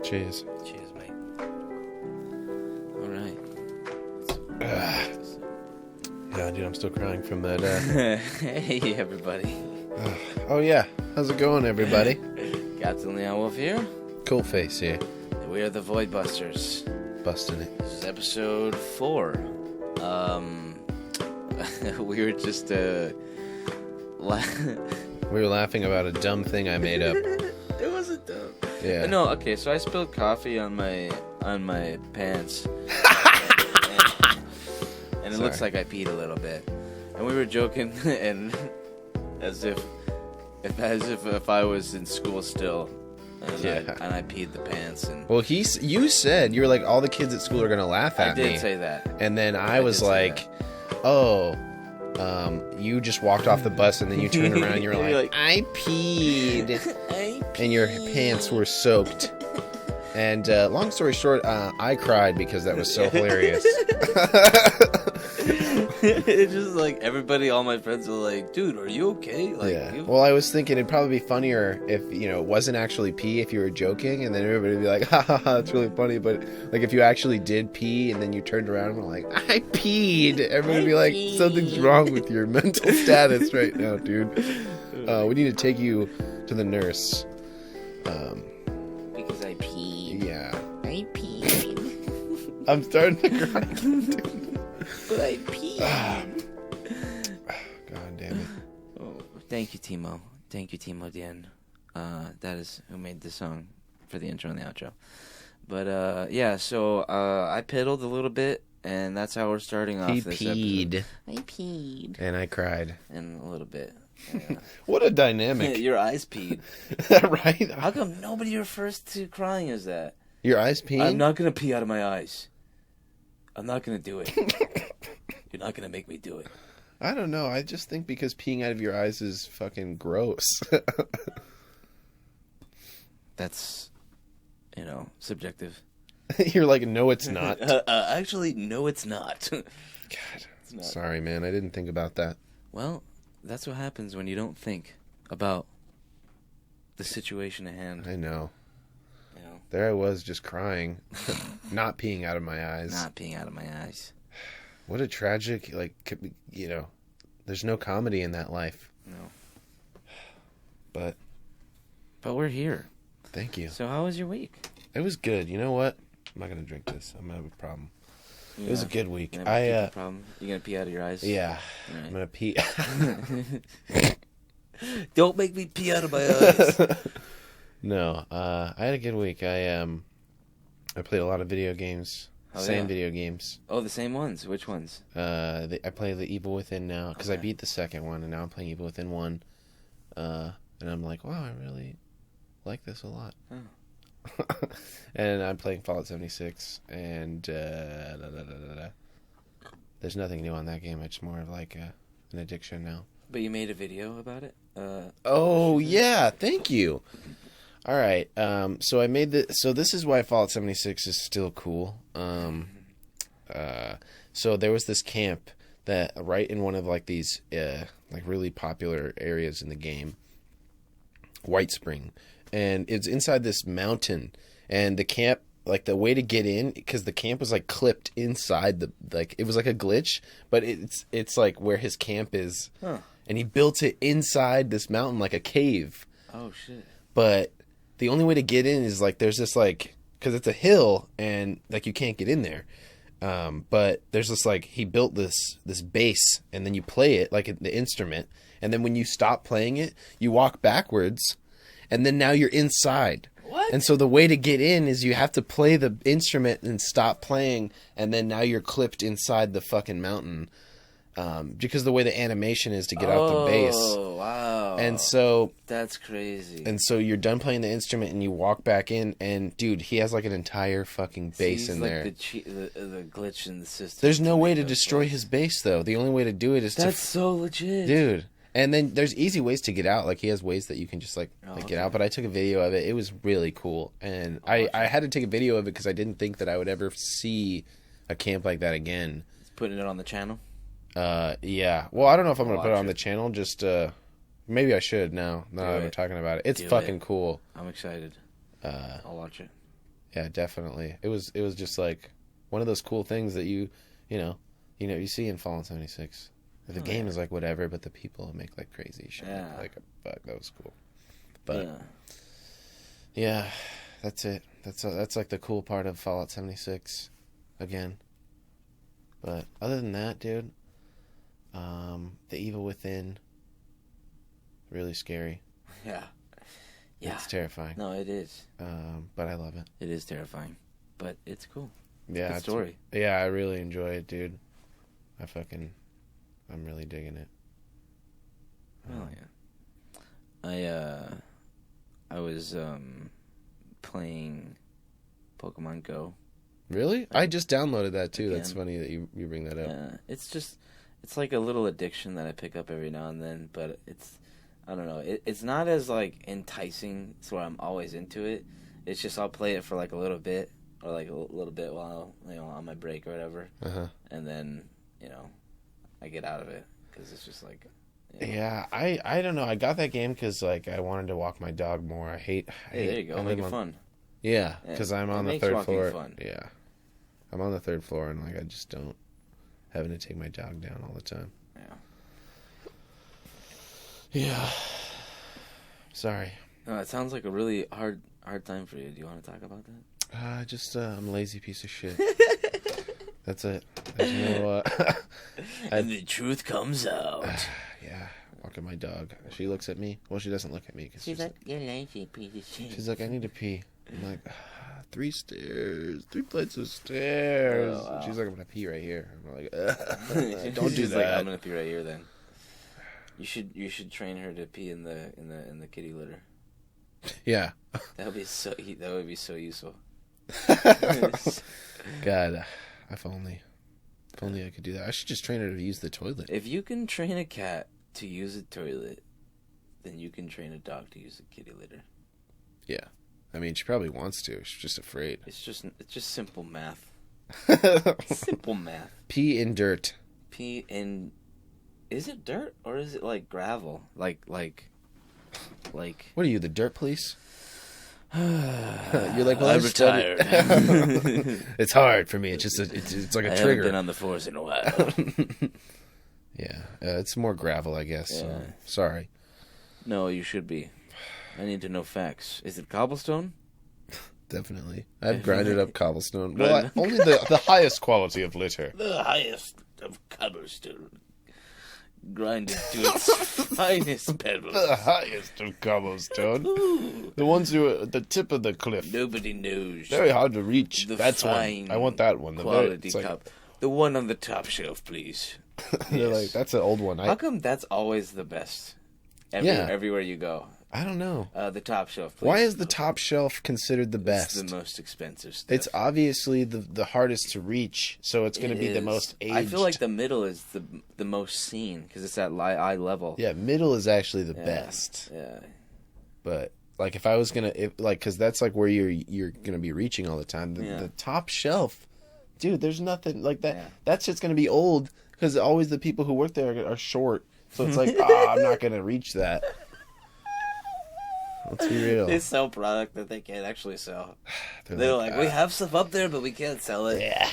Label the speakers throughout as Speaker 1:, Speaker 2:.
Speaker 1: Cheers.
Speaker 2: Cheers, mate. All right.
Speaker 1: Yeah, dude, I'm still crying from that.
Speaker 2: Hey, everybody.
Speaker 1: Oh, yeah. How's it going, everybody?
Speaker 2: Captain Leon Wolf here.
Speaker 1: Cultface here.
Speaker 2: And we are the Void Busters.
Speaker 1: Busting it.
Speaker 2: This is episode 4. We were just,
Speaker 1: We were laughing about a dumb thing I made up.
Speaker 2: It wasn't dumb.
Speaker 1: Yeah.
Speaker 2: No, okay, so I spilled coffee on my pants. and it looks like I peed a little bit. And we were joking and as if I was in school still. And I peed the pants. And
Speaker 1: Well, you said, you were like, all the kids at school are going to laugh at me.
Speaker 2: I did say that.
Speaker 1: And then I was like, oh, you just walked off the bus and then you turned around and you were like, I peed. And your pants were soaked. And long story short, I cried because that was so hilarious.
Speaker 2: It's just like everybody, all my friends were like, dude, are you okay? Like,
Speaker 1: yeah. Well, I was thinking it'd probably be funnier if, it wasn't actually pee, if you were joking, and then everybody would be like, ha ha ha, it's really funny. But like if you actually did pee and then you turned around and were like, I peed, everybody would be like, something's wrong with your mental status right now, dude. We need to take you to the nurse.
Speaker 2: Because I peed.
Speaker 1: Yeah.
Speaker 2: I peed.
Speaker 1: I'm starting to cry, dude.
Speaker 2: But I peed.
Speaker 1: God damn it.
Speaker 2: Oh, thank you, Timo. Thank you, Timo'DN. That is who made the song for the intro and the outro. But, yeah, so I piddled a little bit, and that's how we're starting off this
Speaker 1: peed.
Speaker 2: episode. I peed.
Speaker 1: And I cried.
Speaker 2: And a little bit. Yeah.
Speaker 1: What a dynamic.
Speaker 2: Your eyes peed.
Speaker 1: Right?
Speaker 2: How come nobody refers to crying as that?
Speaker 1: Your eyes peeing?
Speaker 2: I'm not going to pee out of my eyes. I'm not going to do it. You're not going to make me do it.
Speaker 1: I don't know. I just think because peeing out of your eyes is fucking gross.
Speaker 2: That's, subjective.
Speaker 1: You're like, no, it's not.
Speaker 2: Actually, no, it's not.
Speaker 1: God,
Speaker 2: It's not.
Speaker 1: Sorry, man. I didn't think about that.
Speaker 2: Well, that's what happens when you don't think about the situation at hand.
Speaker 1: I know. There I was just crying, not peeing out of my eyes.
Speaker 2: Not peeing out of my eyes.
Speaker 1: What a tragic, there's no comedy in that life.
Speaker 2: No.
Speaker 1: But
Speaker 2: we're here.
Speaker 1: Thank you.
Speaker 2: So how was your week?
Speaker 1: It was good. You know what? I'm not going to drink this. I'm going to have a problem.
Speaker 2: Yeah.
Speaker 1: It was a good week.
Speaker 2: You going to pee out of your eyes?
Speaker 1: Yeah.
Speaker 2: Right.
Speaker 1: I'm going to pee.
Speaker 2: Don't make me pee out of my eyes.
Speaker 1: No, I had a good week. I played a lot of video games. Video games.
Speaker 2: Oh, the same ones? Which ones?
Speaker 1: I play the Evil Within now, because I beat the second one, and now I'm playing Evil Within 1. And I'm like, wow, I really like this a lot.
Speaker 2: Oh.
Speaker 1: And I'm playing Fallout 76, and there's nothing new on that game. It's more of like an addiction now.
Speaker 2: But you made a video about it?
Speaker 1: Oh, yeah, thank you. All right, so I made so this is why Fallout 76 is still cool. So there was this camp that right in one of these really popular areas in the game, White Spring, and it's inside this mountain, and the camp, the way to get in, because the camp was clipped inside it was like a glitch, but it's like where his camp is, and he built it inside this mountain like a cave.
Speaker 2: Oh shit!
Speaker 1: But the only way to get in is there's this because it's a hill and you can't get in there. But there's this he built this base, and then you play it the instrument, and then when you stop playing it, you walk backwards, and then now you're inside.
Speaker 2: What?
Speaker 1: And so the way to get in is you have to play the instrument and stop playing, and then now you're clipped inside the fucking mountain. Because the way the animation is to get out the base.
Speaker 2: Oh, wow.
Speaker 1: And so...
Speaker 2: That's crazy.
Speaker 1: And so you're done playing the instrument and you walk back in, and dude, he has an entire fucking base in there.
Speaker 2: The glitch in the system.
Speaker 1: There's no way to destroy his base, though. The only way to do it is
Speaker 2: That's so legit.
Speaker 1: Dude. And then there's easy ways to get out. He has ways that you can just get out. But I took a video of it. It was really cool. And I had to take a video of it because I didn't think that I would ever see a camp like that again.
Speaker 2: Putting it on the channel?
Speaker 1: Yeah. Well, I don't know if I'm going to put it on the channel. Just, maybe I should now that we're talking about it. It's fucking cool.
Speaker 2: I'm excited. I'll watch it.
Speaker 1: Yeah, definitely. It was just like one of those cool things that you see in Fallout 76. The game is like whatever, but the people make like crazy shit.
Speaker 2: Yeah.
Speaker 1: Like, fuck, that was cool. But
Speaker 2: Yeah.
Speaker 1: yeah, that's it. That's like the cool part of Fallout 76 again. But other than that, dude, the Evil Within, really scary.
Speaker 2: Yeah. Yeah.
Speaker 1: It's terrifying.
Speaker 2: No, it is.
Speaker 1: But I love it.
Speaker 2: It is terrifying, but it's cool.
Speaker 1: Yeah,
Speaker 2: Good story.
Speaker 1: Yeah, I really enjoy it, dude. I'm really digging it.
Speaker 2: Oh yeah. I was playing Pokemon Go.
Speaker 1: Really? I just downloaded that too.
Speaker 2: Again.
Speaker 1: That's funny that you bring that up.
Speaker 2: Yeah, it's like a little addiction that I pick up every now and then, but I don't know. It's not as like enticing, so I'm always into it. It's just I'll play it for like a little bit, or like a little bit while on my break or whatever, and then I get out of it because it's just like.
Speaker 1: Yeah, I don't know. I got that game because like I wanted to walk my dog more. Hey,
Speaker 2: there you go. Make it fun.
Speaker 1: Yeah, because I'm on the
Speaker 2: makes
Speaker 1: third
Speaker 2: walking
Speaker 1: floor.
Speaker 2: fun.
Speaker 1: Yeah, I'm on the third floor, and like I just don't having to take my dog down all the time. Yeah. Sorry.
Speaker 2: No, it sounds like a really hard time for you. Do you want to talk about that?
Speaker 1: I'm a lazy piece of shit. That's it. There's no.
Speaker 2: And the truth comes out.
Speaker 1: Yeah, walking my dog. She looks at me. Well, she doesn't look at me.
Speaker 2: She's like, you're lazy piece of shit.
Speaker 1: She's like, I need to pee. I'm like, 3 stairs, 3 flights of stairs.
Speaker 2: Oh, wow.
Speaker 1: She's like, I'm gonna pee right here. I'm like, don't do
Speaker 2: She's
Speaker 1: that.
Speaker 2: like, I'm gonna pee right here then. You should train her to pee in the kitty litter.
Speaker 1: Yeah.
Speaker 2: That would be so useful.
Speaker 1: God, if only I could do that. I should just train her to use the toilet.
Speaker 2: If you can train a cat to use a toilet, then you can train a dog to use a kitty litter.
Speaker 1: Yeah. I mean, she probably wants to. She's just afraid.
Speaker 2: It's just simple math. Simple math.
Speaker 1: Pee in dirt.
Speaker 2: Pee in. Is it dirt or is it like gravel? Like.
Speaker 1: What are you, the dirt police? You're like, well,
Speaker 2: I'm retired.
Speaker 1: It's hard for me. It's just it's like a
Speaker 2: I
Speaker 1: trigger.
Speaker 2: haven't been on the force in a while.
Speaker 1: Yeah, it's more gravel, I guess.
Speaker 2: Yeah.
Speaker 1: So, sorry.
Speaker 2: No, you should be. I need to know facts. Is it cobblestone?
Speaker 1: Definitely. I've grinded up cobblestone. Well, only the highest quality of litter.
Speaker 2: The highest of cobblestone. Grinded to its finest pebbles.
Speaker 1: The highest of cobblestone.
Speaker 2: Ooh.
Speaker 1: The ones who are at the tip of the cliff.
Speaker 2: Nobody knows.
Speaker 1: Very hard to reach.
Speaker 2: The
Speaker 1: That's
Speaker 2: fine
Speaker 1: one. I want that one.
Speaker 2: Quality cup. The one on the top shelf, please.
Speaker 1: They're like, that's an old one.
Speaker 2: How come that's always the best? Everywhere you go.
Speaker 1: I don't know.
Speaker 2: The top shelf, please.
Speaker 1: Why is the top shelf considered the best?
Speaker 2: It's the most expensive stuff.
Speaker 1: It's obviously the hardest to reach, so it's going to be the most aged.
Speaker 2: I feel like the middle is the most seen because it's at eye level.
Speaker 1: Yeah, middle is actually the best.
Speaker 2: Yeah.
Speaker 1: But like if I was gonna because that's like where you're gonna be reaching all the time. The top shelf, dude. There's nothing like that.
Speaker 2: Yeah.
Speaker 1: That's just gonna be old because always the people who work there are short. So it's like I'm not gonna reach that. Let's be real.
Speaker 2: They sell product that they can't actually sell. They're like, we have stuff up there, but we can't sell it.
Speaker 1: Yeah.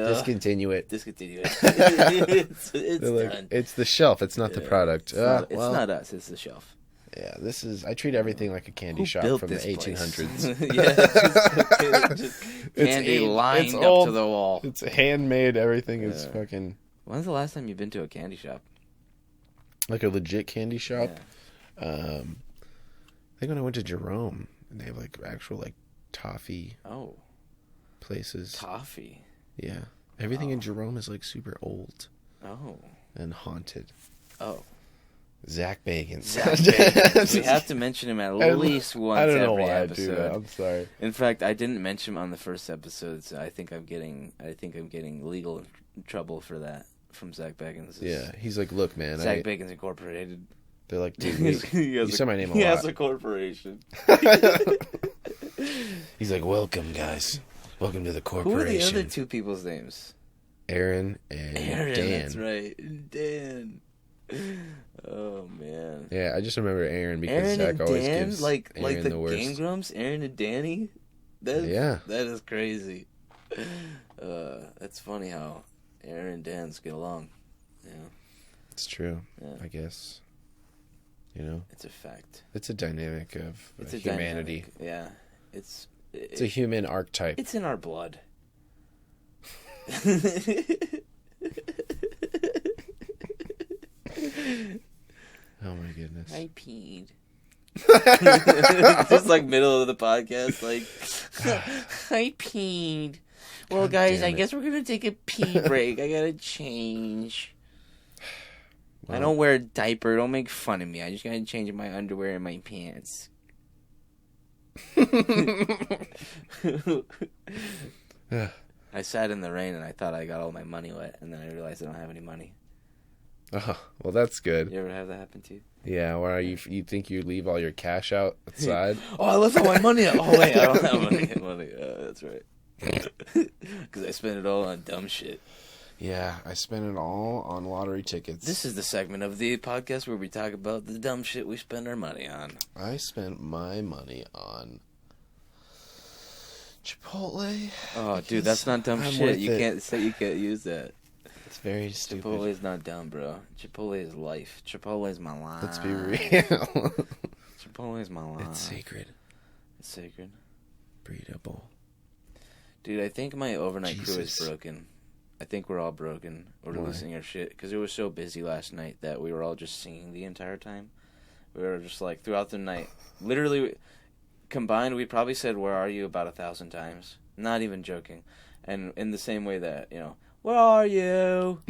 Speaker 1: Discontinue it.
Speaker 2: Discontinue it. It's done.
Speaker 1: It's the shelf. It's not the product.
Speaker 2: It's not us. It's the shelf.
Speaker 1: Yeah, I treat everything like a candy shop from the 1800s.
Speaker 2: Yeah, just candy lined up
Speaker 1: old.
Speaker 2: To the wall.
Speaker 1: It's handmade. Everything is fucking.
Speaker 2: When's the last time you've been to a candy shop?
Speaker 1: Like a legit candy shop?
Speaker 2: Yeah.
Speaker 1: I think when I went to Jerome, and they have like actual like toffee places.
Speaker 2: Toffee?
Speaker 1: Yeah. Everything in Jerome is like super old.
Speaker 2: Oh.
Speaker 1: And haunted.
Speaker 2: Oh.
Speaker 1: Zach Bagans.
Speaker 2: We have to mention him at least once every episode. I don't know why I do that.
Speaker 1: I'm sorry.
Speaker 2: In fact, I didn't mention him on the first episode, so I think I'm getting legal trouble for that from Zach Bagans.
Speaker 1: Yeah, he's like, look, man.
Speaker 2: Zach Bagans Incorporated.
Speaker 1: They're like, dude, you said my name a lot.
Speaker 2: He has a corporation.
Speaker 1: He's like, welcome, guys. Welcome to the corporation.
Speaker 2: Who are the other two people's names?
Speaker 1: Aaron and Dan.
Speaker 2: That's right. Dan. Oh, man.
Speaker 1: Yeah, I just remember Aaron because Zach always gives
Speaker 2: like
Speaker 1: Aaron
Speaker 2: the
Speaker 1: the worst.
Speaker 2: Game Grumps? Aaron and Danny?
Speaker 1: Yeah.
Speaker 2: That is crazy. That's funny how Aaron and Dan's get along. Yeah.
Speaker 1: It's true.
Speaker 2: Yeah.
Speaker 1: I guess. You know,
Speaker 2: It's a fact.
Speaker 1: it's a dynamic of
Speaker 2: It's a
Speaker 1: humanity.
Speaker 2: dynamic. Yeah. It's
Speaker 1: a human archetype.
Speaker 2: It's in our blood.
Speaker 1: Oh my goodness.
Speaker 2: I peed. Just like middle of the podcast, like I peed. Well,
Speaker 1: God
Speaker 2: guys,
Speaker 1: damn
Speaker 2: I
Speaker 1: it.
Speaker 2: guess we're gonna take a pee break. I gotta change. I
Speaker 1: Well,
Speaker 2: don't wear a diaper. Don't make fun of me. I just gotta change my underwear and my pants. I sat in the rain and I thought I got all my money wet, and then I realized I don't have any money.
Speaker 1: Oh, well, that's good.
Speaker 2: You ever have that happen to you?
Speaker 1: Yeah, where you think you leave all your cash outside?
Speaker 2: Oh, I left all my money out. Oh, wait, I don't have money. That's right. Because I spent it all on dumb shit.
Speaker 1: Yeah, I spent it all on lottery tickets.
Speaker 2: This is the segment of the podcast where we talk about the dumb shit we spend our money on.
Speaker 1: I spent my money on Chipotle.
Speaker 2: Oh, dude, that's not dumb
Speaker 1: I'm
Speaker 2: shit.
Speaker 1: worth
Speaker 2: You
Speaker 1: it.
Speaker 2: can't use that.
Speaker 1: It's very stupid.
Speaker 2: Chipotle is not dumb, bro. Chipotle is life. Chipotle is my life.
Speaker 1: Let's be real.
Speaker 2: Chipotle is my life.
Speaker 1: It's sacred.
Speaker 2: It's sacred.
Speaker 1: Breedable.
Speaker 2: Dude, I think my overnight crew is
Speaker 1: Jesus.
Speaker 2: broken. I think we're all broken. We're
Speaker 1: Why?
Speaker 2: losing our shit. Because it was so busy last night that we were all just singing the entire time. We were just like, throughout the night. Literally, combined, we probably said, "Where are you?" about 1,000 times. Not even joking. And in the same way that, you know, "Where are you?"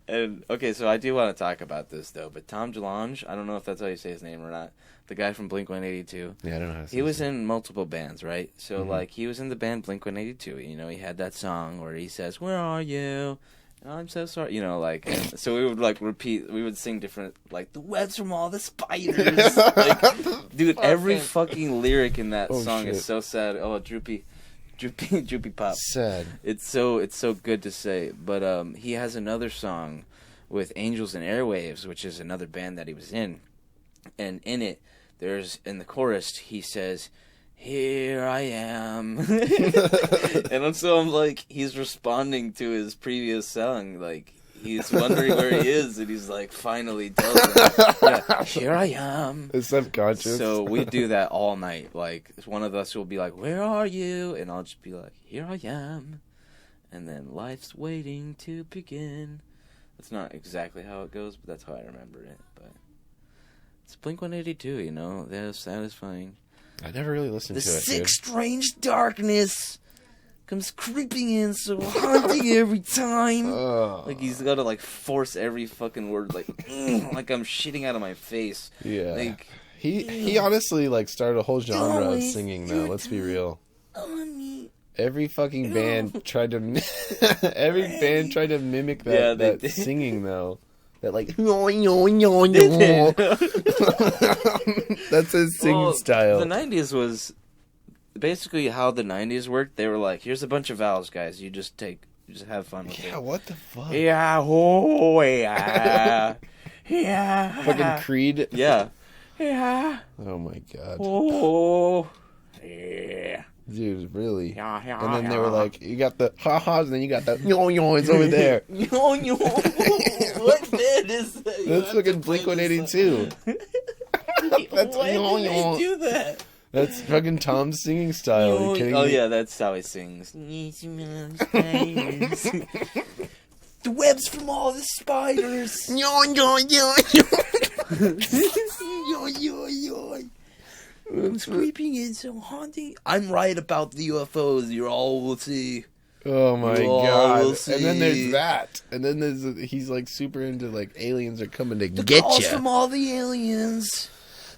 Speaker 2: and okay, so I do want to talk about this, though. But Tom DeLonge, I don't know if that's how you say his name or not. The guy from Blink-182.
Speaker 1: Yeah, I don't know how to say
Speaker 2: He was
Speaker 1: that.
Speaker 2: in multiple bands, right? So,
Speaker 1: Mhm.
Speaker 2: like, he was in the band Blink-182. You know, he had that song where he says, "Where are you? I'm so sorry." You know, like, and so we would, like, repeat. We would sing different, like, "The webs from all the spiders." Like, dude, every fucking lyric in that
Speaker 1: Oh,
Speaker 2: song
Speaker 1: shit.
Speaker 2: is so sad. Oh, droopy pop.
Speaker 1: Sad.
Speaker 2: It's so good to say. But he has another song with Angels and Airwaves, which is another band that he was in. And in it, there's, in the chorus, he says, "Here I am." And so I'm like, he's responding to his previous song. Like, he's wondering where he is, and he's like, finally tells him, yeah, "Here I am."
Speaker 1: It's subconscious.
Speaker 2: So we do that all night. Like, one of us will be like, "Where are you?" And I'll just be like, "Here I am." And then, "Life's waiting to begin." That's not exactly how it goes, but that's how I remember it. But it's Blink-182, you know. They're satisfying.
Speaker 1: I never really listened
Speaker 2: The
Speaker 1: to it,
Speaker 2: sick,
Speaker 1: dude.
Speaker 2: strange darkness comes creeping in, so haunting every time.
Speaker 1: Oh.
Speaker 2: Like, he's got to, like, force every fucking word, like, like I'm shitting out of my face.
Speaker 1: Yeah.
Speaker 2: Like,
Speaker 1: He honestly, like, started a whole genre of
Speaker 2: Always
Speaker 1: singing, though. Let's be real.
Speaker 2: on me.
Speaker 1: Every fucking band tried to mimic that,
Speaker 2: Yeah, they
Speaker 1: that
Speaker 2: did.
Speaker 1: singing, though. That, like, that's his singing
Speaker 2: Well,
Speaker 1: style.
Speaker 2: The 90s was basically how the 90s worked. They were like, "Here's a bunch of vowels, guys. You just have fun with
Speaker 1: Yeah,
Speaker 2: it."
Speaker 1: what the fuck?
Speaker 2: Yeah, oh, yeah. Yeah.
Speaker 1: Fucking Creed.
Speaker 2: Yeah. Yeah.
Speaker 1: Oh my god.
Speaker 2: Oh. Yeah.
Speaker 1: Dude, really.
Speaker 2: Yeah, yeah,
Speaker 1: And then they
Speaker 2: yeah.
Speaker 1: were like, you got the ha-has, and then you got the yo-yo's over there.
Speaker 2: Yo, yo. What band is that? You
Speaker 1: That's
Speaker 2: have to
Speaker 1: fucking
Speaker 2: play this
Speaker 1: Blink-182. That's
Speaker 2: song. Why did
Speaker 1: yo-yo.
Speaker 2: they do that?
Speaker 1: That's fucking Tom's singing style. Are you kidding
Speaker 2: Oh
Speaker 1: me?
Speaker 2: yeah, that's how he sings. The webs from all the spiders.
Speaker 1: Yo, yo, yo, yo.
Speaker 2: Yo, yo, yo. I'm creeping in, so haunting. I'm right about the UFOs. You all will see.
Speaker 1: Oh my
Speaker 2: Oh,
Speaker 1: god.
Speaker 2: we'll
Speaker 1: And then
Speaker 2: see.
Speaker 1: there's that. And then he's like super into like aliens are coming to
Speaker 2: The
Speaker 1: get
Speaker 2: calls
Speaker 1: you.
Speaker 2: from all the aliens.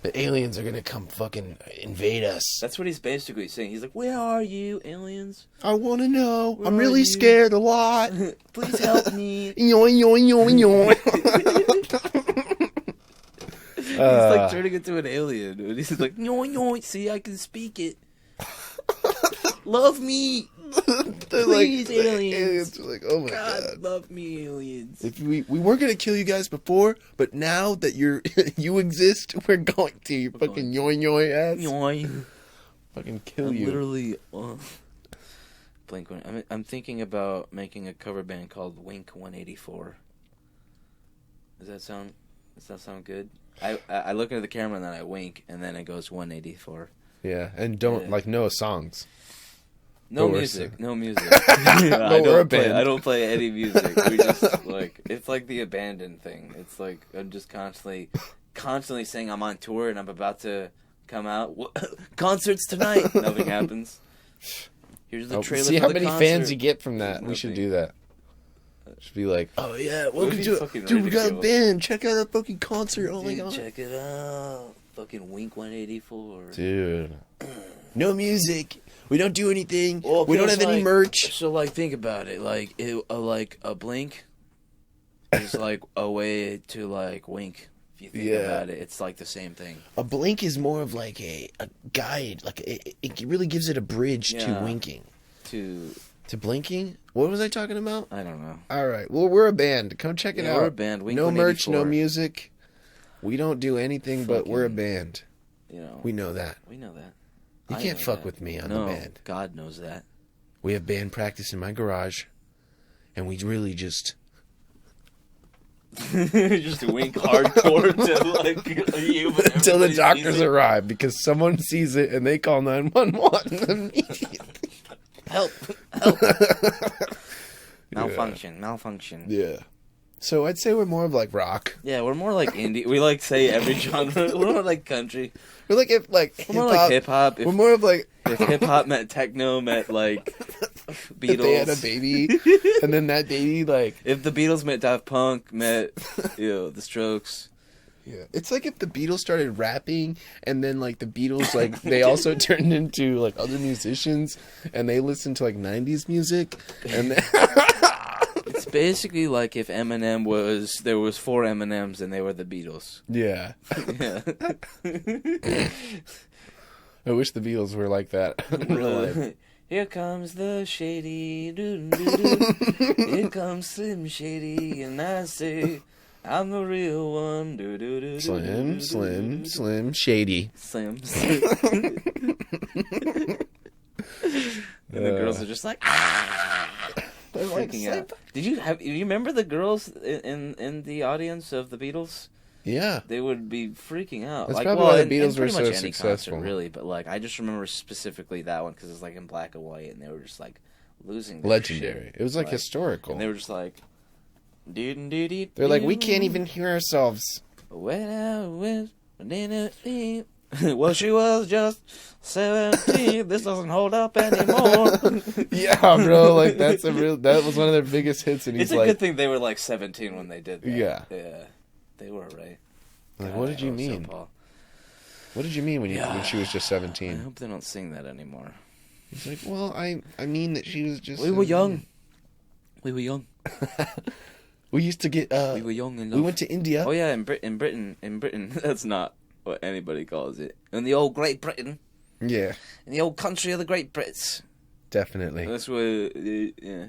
Speaker 1: The aliens are gonna come fucking invade us.
Speaker 2: That's what he's basically saying. He's like, "Where are you, aliens?
Speaker 1: I want to know.
Speaker 2: Where
Speaker 1: I'm
Speaker 2: are
Speaker 1: really
Speaker 2: you?
Speaker 1: scared a lot.
Speaker 2: Please help me."
Speaker 1: Yo, yo, yo, yo.
Speaker 2: He's like turning into an alien. And he's like, "No, no, see, I can speak it. Love me."
Speaker 1: They're
Speaker 2: Please,
Speaker 1: like aliens. They're like, oh my god.
Speaker 2: love me, aliens.
Speaker 1: If we weren't gonna kill you guys before, but now that you exist, we're going to. You fucking yoing ass.
Speaker 2: Yoing.
Speaker 1: Fucking kill you.
Speaker 2: Literally. Blink. I'm thinking about making a cover band called Wink 184. Does that sound good? I look into the camera and then I wink and then it goes 184.
Speaker 1: Yeah, and don't know songs.
Speaker 2: No music. I don't play any music. We just it's like the abandoned thing. It's like I'm just constantly saying I'm on tour and I'm about to come out. Concerts tonight. Nothing happens. Here's the trailer.
Speaker 1: See
Speaker 2: for
Speaker 1: how
Speaker 2: the
Speaker 1: many
Speaker 2: concert.
Speaker 1: fans you get from that. We should do that. Should be like, oh yeah, welcome to
Speaker 2: fucking
Speaker 1: dude. We got a
Speaker 2: ridiculous.
Speaker 1: band. Check out that fucking concert. Oh my god,
Speaker 2: Check it out. Fucking Wink 184.
Speaker 1: dude. No music. We don't do anything.
Speaker 2: Well,
Speaker 1: we don't have any merch.
Speaker 2: So think about it. A blink is like a way to wink. If you think about it, it's like the same thing.
Speaker 1: A blink is more of like a guide. Like it really gives it a bridge to winking. To blinking? What was I talking about?
Speaker 2: I don't know.
Speaker 1: All right. Well, we're a band. Come check it out.
Speaker 2: We're a band. Wink
Speaker 1: No merch,
Speaker 2: 184.
Speaker 1: no music. We don't do anything, but we're a band. We know that.
Speaker 2: We know that.
Speaker 1: You can't fuck with me on the band.
Speaker 2: God knows that.
Speaker 1: We have band practice in my garage, and we really just
Speaker 2: just wink hardcore to you
Speaker 1: until the doctors arrive because someone sees it and they call 911.
Speaker 2: Help! Malfunction.
Speaker 1: Yeah. So I'd say we're more of like rock.
Speaker 2: Yeah, we're more like indie. We say every genre. We're more like country.
Speaker 1: We're like hip
Speaker 2: We're more like hip hop.
Speaker 1: We're more of like
Speaker 2: if hip hop met techno, met Beatles.
Speaker 1: If they had a baby, and then that baby
Speaker 2: if the Beatles met Daft Punk, met the Strokes.
Speaker 1: Yeah, it's like if the Beatles started rapping, and then the Beatles they also turned into other musicians, and they listened to 90s music, and then
Speaker 2: it's basically like if there was 4 Eminems and they were the Beatles.
Speaker 1: Yeah. I wish the Beatles were like that in real life.
Speaker 2: Here comes the shady, doo-doo-doo-doo. Here comes Slim Shady, and I say, I'm the real one.
Speaker 1: Slim Shady.
Speaker 2: Slim. And the girls are just like, freaking out. Did you remember the girls in the audience of the Beatles?
Speaker 1: Yeah,
Speaker 2: they would be freaking out.
Speaker 1: That's probably why the Beatles were
Speaker 2: pretty
Speaker 1: so
Speaker 2: much any
Speaker 1: successful.
Speaker 2: Concert, really, but I just remember specifically that one because it's in black and white, and they were just losing.
Speaker 1: Legendary.
Speaker 2: Shit.
Speaker 1: It was historical.
Speaker 2: And they were just like,
Speaker 1: they're like, we can't even hear ourselves.
Speaker 2: When I went, well, she was just 17. This doesn't hold up anymore.
Speaker 1: Yeah, bro. That was one of their biggest hits, and
Speaker 2: it's a good thing they were 17 when they did that.
Speaker 1: Yeah.
Speaker 2: They were, right?
Speaker 1: What did you mean? What did you mean when she was just 17?
Speaker 2: I hope they don't sing that anymore.
Speaker 1: He's like, well, I mean that she was just...
Speaker 2: We were young. We were young.
Speaker 1: We used to get...
Speaker 2: we were young enough.
Speaker 1: We went to India.
Speaker 2: Oh, yeah, in Britain, that's not what anybody calls it. In the old Great Britain.
Speaker 1: Yeah.
Speaker 2: In the old country of the Great Brits.
Speaker 1: Definitely.
Speaker 2: That's where... yeah.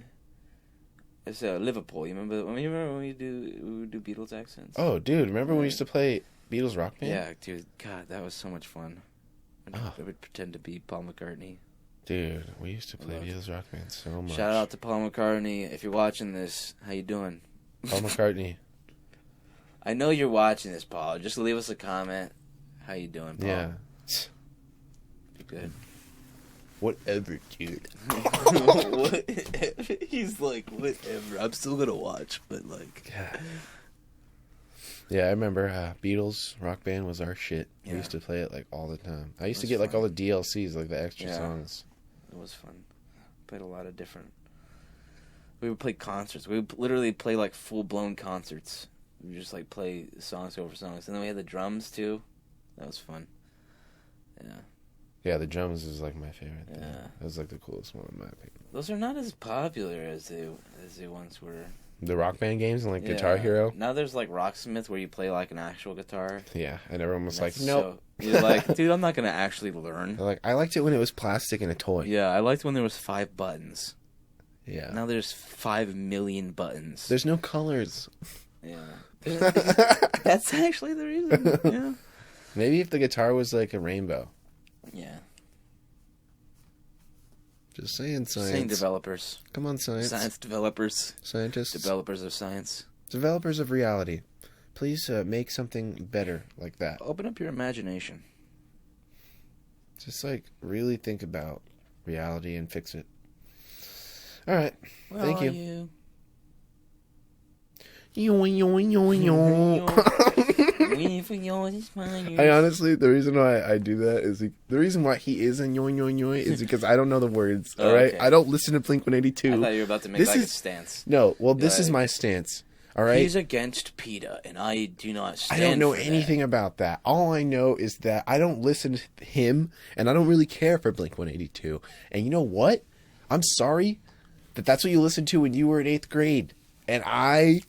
Speaker 2: It's Liverpool. You remember when we would do Beatles accents?
Speaker 1: Oh, dude! Remember when we used to play Beatles Rock Band?
Speaker 2: Yeah, dude. God, that was so much fun. I would pretend to be Paul McCartney.
Speaker 1: Dude, we used to play Beatles Rock Band so much.
Speaker 2: Shout out to Paul McCartney. If you're watching this, how you doing?
Speaker 1: Paul McCartney.
Speaker 2: I know you're watching this, Paul. Just leave us a comment. How you doing, Paul?
Speaker 1: Yeah.
Speaker 2: You're good.
Speaker 1: Whatever, dude.
Speaker 2: He's like, whatever. I'm still gonna watch, but
Speaker 1: Yeah, I remember Beatles Rock Band was our shit.
Speaker 2: Yeah.
Speaker 1: We used to play it all the time. I used to get all the DLCs, the extra songs.
Speaker 2: It was fun. Played a lot of different. We would play concerts. We would literally play full blown concerts. We would just play songs over songs, and then we had the drums too. That was fun. Yeah.
Speaker 1: Yeah, the drums is my favorite thing.
Speaker 2: Yeah.
Speaker 1: That was the coolest one in my opinion.
Speaker 2: Those are not as popular as they once were.
Speaker 1: The Rock Band games and Guitar Hero?
Speaker 2: Now there's Rocksmith where you play an actual guitar.
Speaker 1: Yeah, and everyone was like, nope.
Speaker 2: You're like, dude, I'm not gonna actually learn.
Speaker 1: They're like, I liked it when it was plastic and a toy.
Speaker 2: Yeah, I liked when there was 5 buttons.
Speaker 1: Yeah.
Speaker 2: Now there's 5 million buttons.
Speaker 1: There's no colors.
Speaker 2: Yeah. That's actually the reason. Yeah.
Speaker 1: Maybe if the guitar was like a rainbow.
Speaker 2: Yeah.
Speaker 1: Just saying, science.
Speaker 2: Saying developers.
Speaker 1: Come on, science.
Speaker 2: Science developers.
Speaker 1: Scientists.
Speaker 2: Developers of science.
Speaker 1: Developers of reality. Please make something better like that.
Speaker 2: Open up your imagination.
Speaker 1: Just like really think about reality and fix it. All right.
Speaker 2: Where
Speaker 1: Thank
Speaker 2: are
Speaker 1: you. I honestly, the reason why I do that is the reason why he is in yoing yoing yoing is because I don't know the words. All right,
Speaker 2: okay.
Speaker 1: I don't listen to Blink-182.
Speaker 2: I thought you were about to make a stance.
Speaker 1: No, well, this is my stance. All right,
Speaker 2: he's against PETA, and I do not stand.
Speaker 1: I don't know
Speaker 2: for
Speaker 1: anything about that. All I know is that I don't listen to him, and I don't really care for Blink-182. And you know what? I'm sorry that that's what you listened to when you were in 8th grade, and I.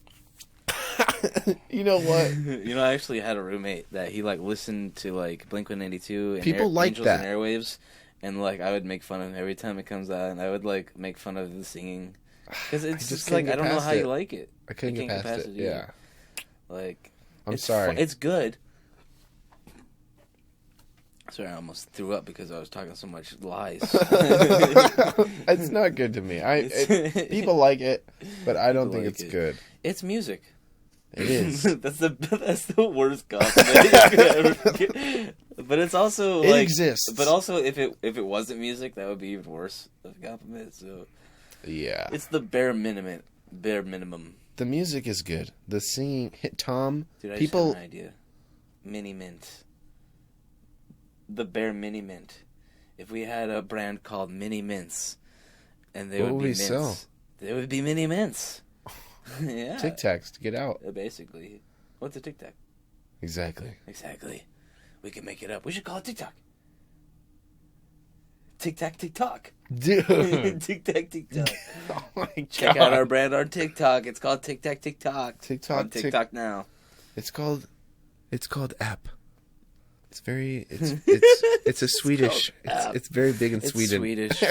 Speaker 1: You know what?
Speaker 2: You know, I actually had a roommate that he listened to Blink-182 and
Speaker 1: people like
Speaker 2: Angels
Speaker 1: that
Speaker 2: and Airwaves, and I would make fun of him every time it comes out, and I would make fun of the singing because it's just I don't know how you like it.
Speaker 1: I couldn't get past it. Yeah, I'm sorry.
Speaker 2: It's good. Sorry, I almost threw up because I was talking so much lies.
Speaker 1: It's not good to me. People like it, but I don't think it's good.
Speaker 2: It's music.
Speaker 1: It is.
Speaker 2: That's the worst compliment you could ever get. But it's also
Speaker 1: it exists.
Speaker 2: But also, if it wasn't music, that would be even worse of a compliment. So
Speaker 1: yeah,
Speaker 2: it's the bare minimum. Bare minimum.
Speaker 1: The music is good. The singing, Tom.
Speaker 2: Dude, I
Speaker 1: people.
Speaker 2: Just had an idea. Mini Mint. The bare mini mint. If we had a brand called Mini Mints, and they would be mints,
Speaker 1: sell?
Speaker 2: They would be mini mints. Yeah.
Speaker 1: Tic Tacs to get out.
Speaker 2: Basically, what's a Tic Tac?
Speaker 1: Exactly.
Speaker 2: We can make it up. We should call it TikTok. Tic Tac TikTok.
Speaker 1: Dude.
Speaker 2: Tic Tac TikTok.
Speaker 1: Oh my God.
Speaker 2: Check out our brand on TikTok. It's called Tic Tac TikTok. On TikTok now.
Speaker 1: It's called app. It's a Swedish. It's very big in Sweden.
Speaker 2: Swedish.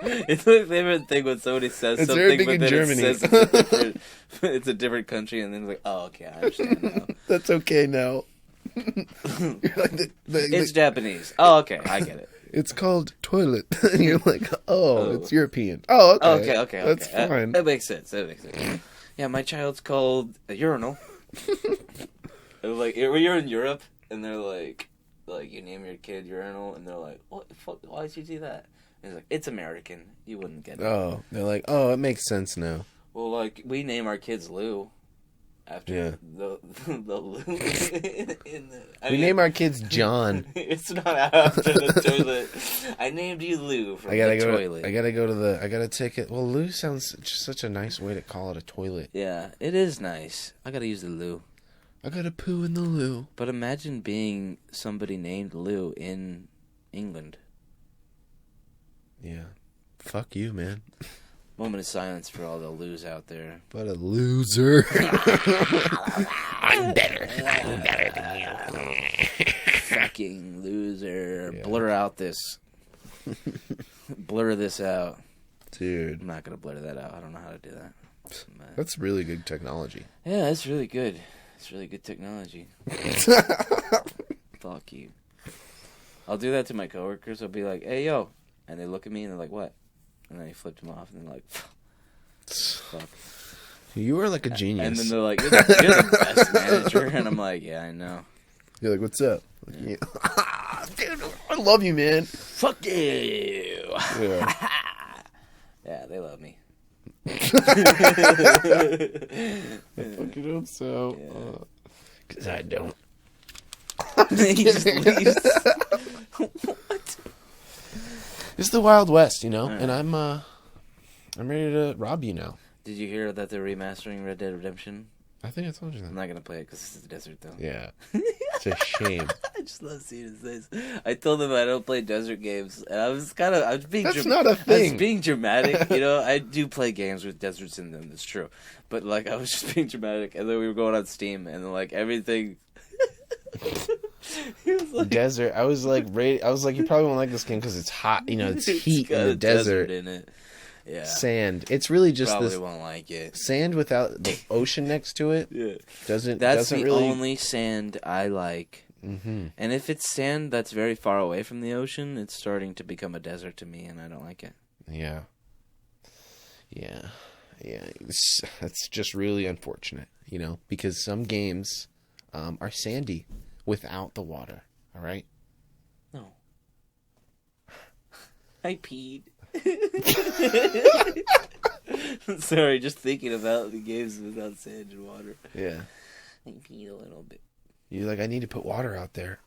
Speaker 2: It's my favorite thing when somebody says
Speaker 1: it's
Speaker 2: something,
Speaker 1: very big
Speaker 2: but
Speaker 1: in
Speaker 2: then
Speaker 1: Germany.
Speaker 2: it says it's a different country, and then it's like, oh, okay, I understand now.
Speaker 1: That's okay now.
Speaker 2: It's Japanese. Oh, okay, I get it.
Speaker 1: It's called toilet. And you're like, it's European. Oh, okay.
Speaker 2: Okay.
Speaker 1: That's fine.
Speaker 2: That makes sense. Yeah, my child's called a urinal. When you're in Europe, and they're like you name your kid urinal, and they're like, what the fuck? Why did you do that? And it's like, it's American. You wouldn't get it.
Speaker 1: Oh, they're like, it makes sense now.
Speaker 2: Well, we name our kids Lou. After the Lou.
Speaker 1: We name our kids John.
Speaker 2: It's not after the toilet. I named you Lou from the toilet.
Speaker 1: I gotta take it. Well, Lou sounds just such a nice way to call it a toilet.
Speaker 2: Yeah, it is nice. I gotta use the Lou.
Speaker 1: I gotta poo in the loo.
Speaker 2: But imagine being somebody named Lou in England.
Speaker 1: Yeah. Fuck you, man.
Speaker 2: Moment of silence for all the Lou's out there.
Speaker 1: What a loser.
Speaker 2: I'm better than you. Fucking loser. Yeah. Blur out this. Blur this out.
Speaker 1: Dude.
Speaker 2: I'm not going to blur that out. I don't know how to do that.
Speaker 1: That's really good technology.
Speaker 2: Yeah, it's really good. It's really good technology. Fuck you. I'll do that to my coworkers. I'll be like, hey, yo. And they look at me and they're like, what? And then I flipped them off and they're like, fuck.
Speaker 1: You are like a genius.
Speaker 2: And then they're like, you're the best manager. And I'm like, yeah, I know.
Speaker 1: You're like, what's up? Yeah. Dude, I love you, man.
Speaker 2: Fuck you.
Speaker 1: Yeah,
Speaker 2: yeah, they love me.
Speaker 1: I fucking hope so. Because I don't.
Speaker 2: He just leaves. What?
Speaker 1: It's the Wild West, you know,
Speaker 2: right.
Speaker 1: And I'm ready to rob you now.
Speaker 2: Did you hear that they're remastering Red Dead Redemption?
Speaker 1: I think I told you that.
Speaker 2: I'm not gonna play it because it's the desert, though.
Speaker 1: Yeah, it's a shame.
Speaker 2: I just love seeing his face. I told him I don't play desert games, and I was being.
Speaker 1: That's not a thing.
Speaker 2: I was being dramatic, you know. I do play games with deserts in them. That's true, but I was just being dramatic, and then we were going on Steam, and then everything He was like,
Speaker 1: desert. I was like, you probably won't like this game because it's hot. You know, it's heat
Speaker 2: got
Speaker 1: in the
Speaker 2: a
Speaker 1: desert.
Speaker 2: in it. Yeah.
Speaker 1: Sand. It's really just
Speaker 2: Probably
Speaker 1: this
Speaker 2: won't like it.
Speaker 1: sand without the ocean next to it.
Speaker 2: Yeah. That's
Speaker 1: doesn't
Speaker 2: the
Speaker 1: really...
Speaker 2: only sand I like.
Speaker 1: Mm-hmm.
Speaker 2: And if it's sand that's very far away from the ocean, it's starting to become a desert to me, and I don't like it.
Speaker 1: Yeah. That's just really unfortunate, you know, because some games are sandy without the water. All right.
Speaker 2: No. I peed. Sorry, just thinking about the games without sand and water.
Speaker 1: Yeah.
Speaker 2: I peed a little bit.
Speaker 1: You're like, I need to put water out there.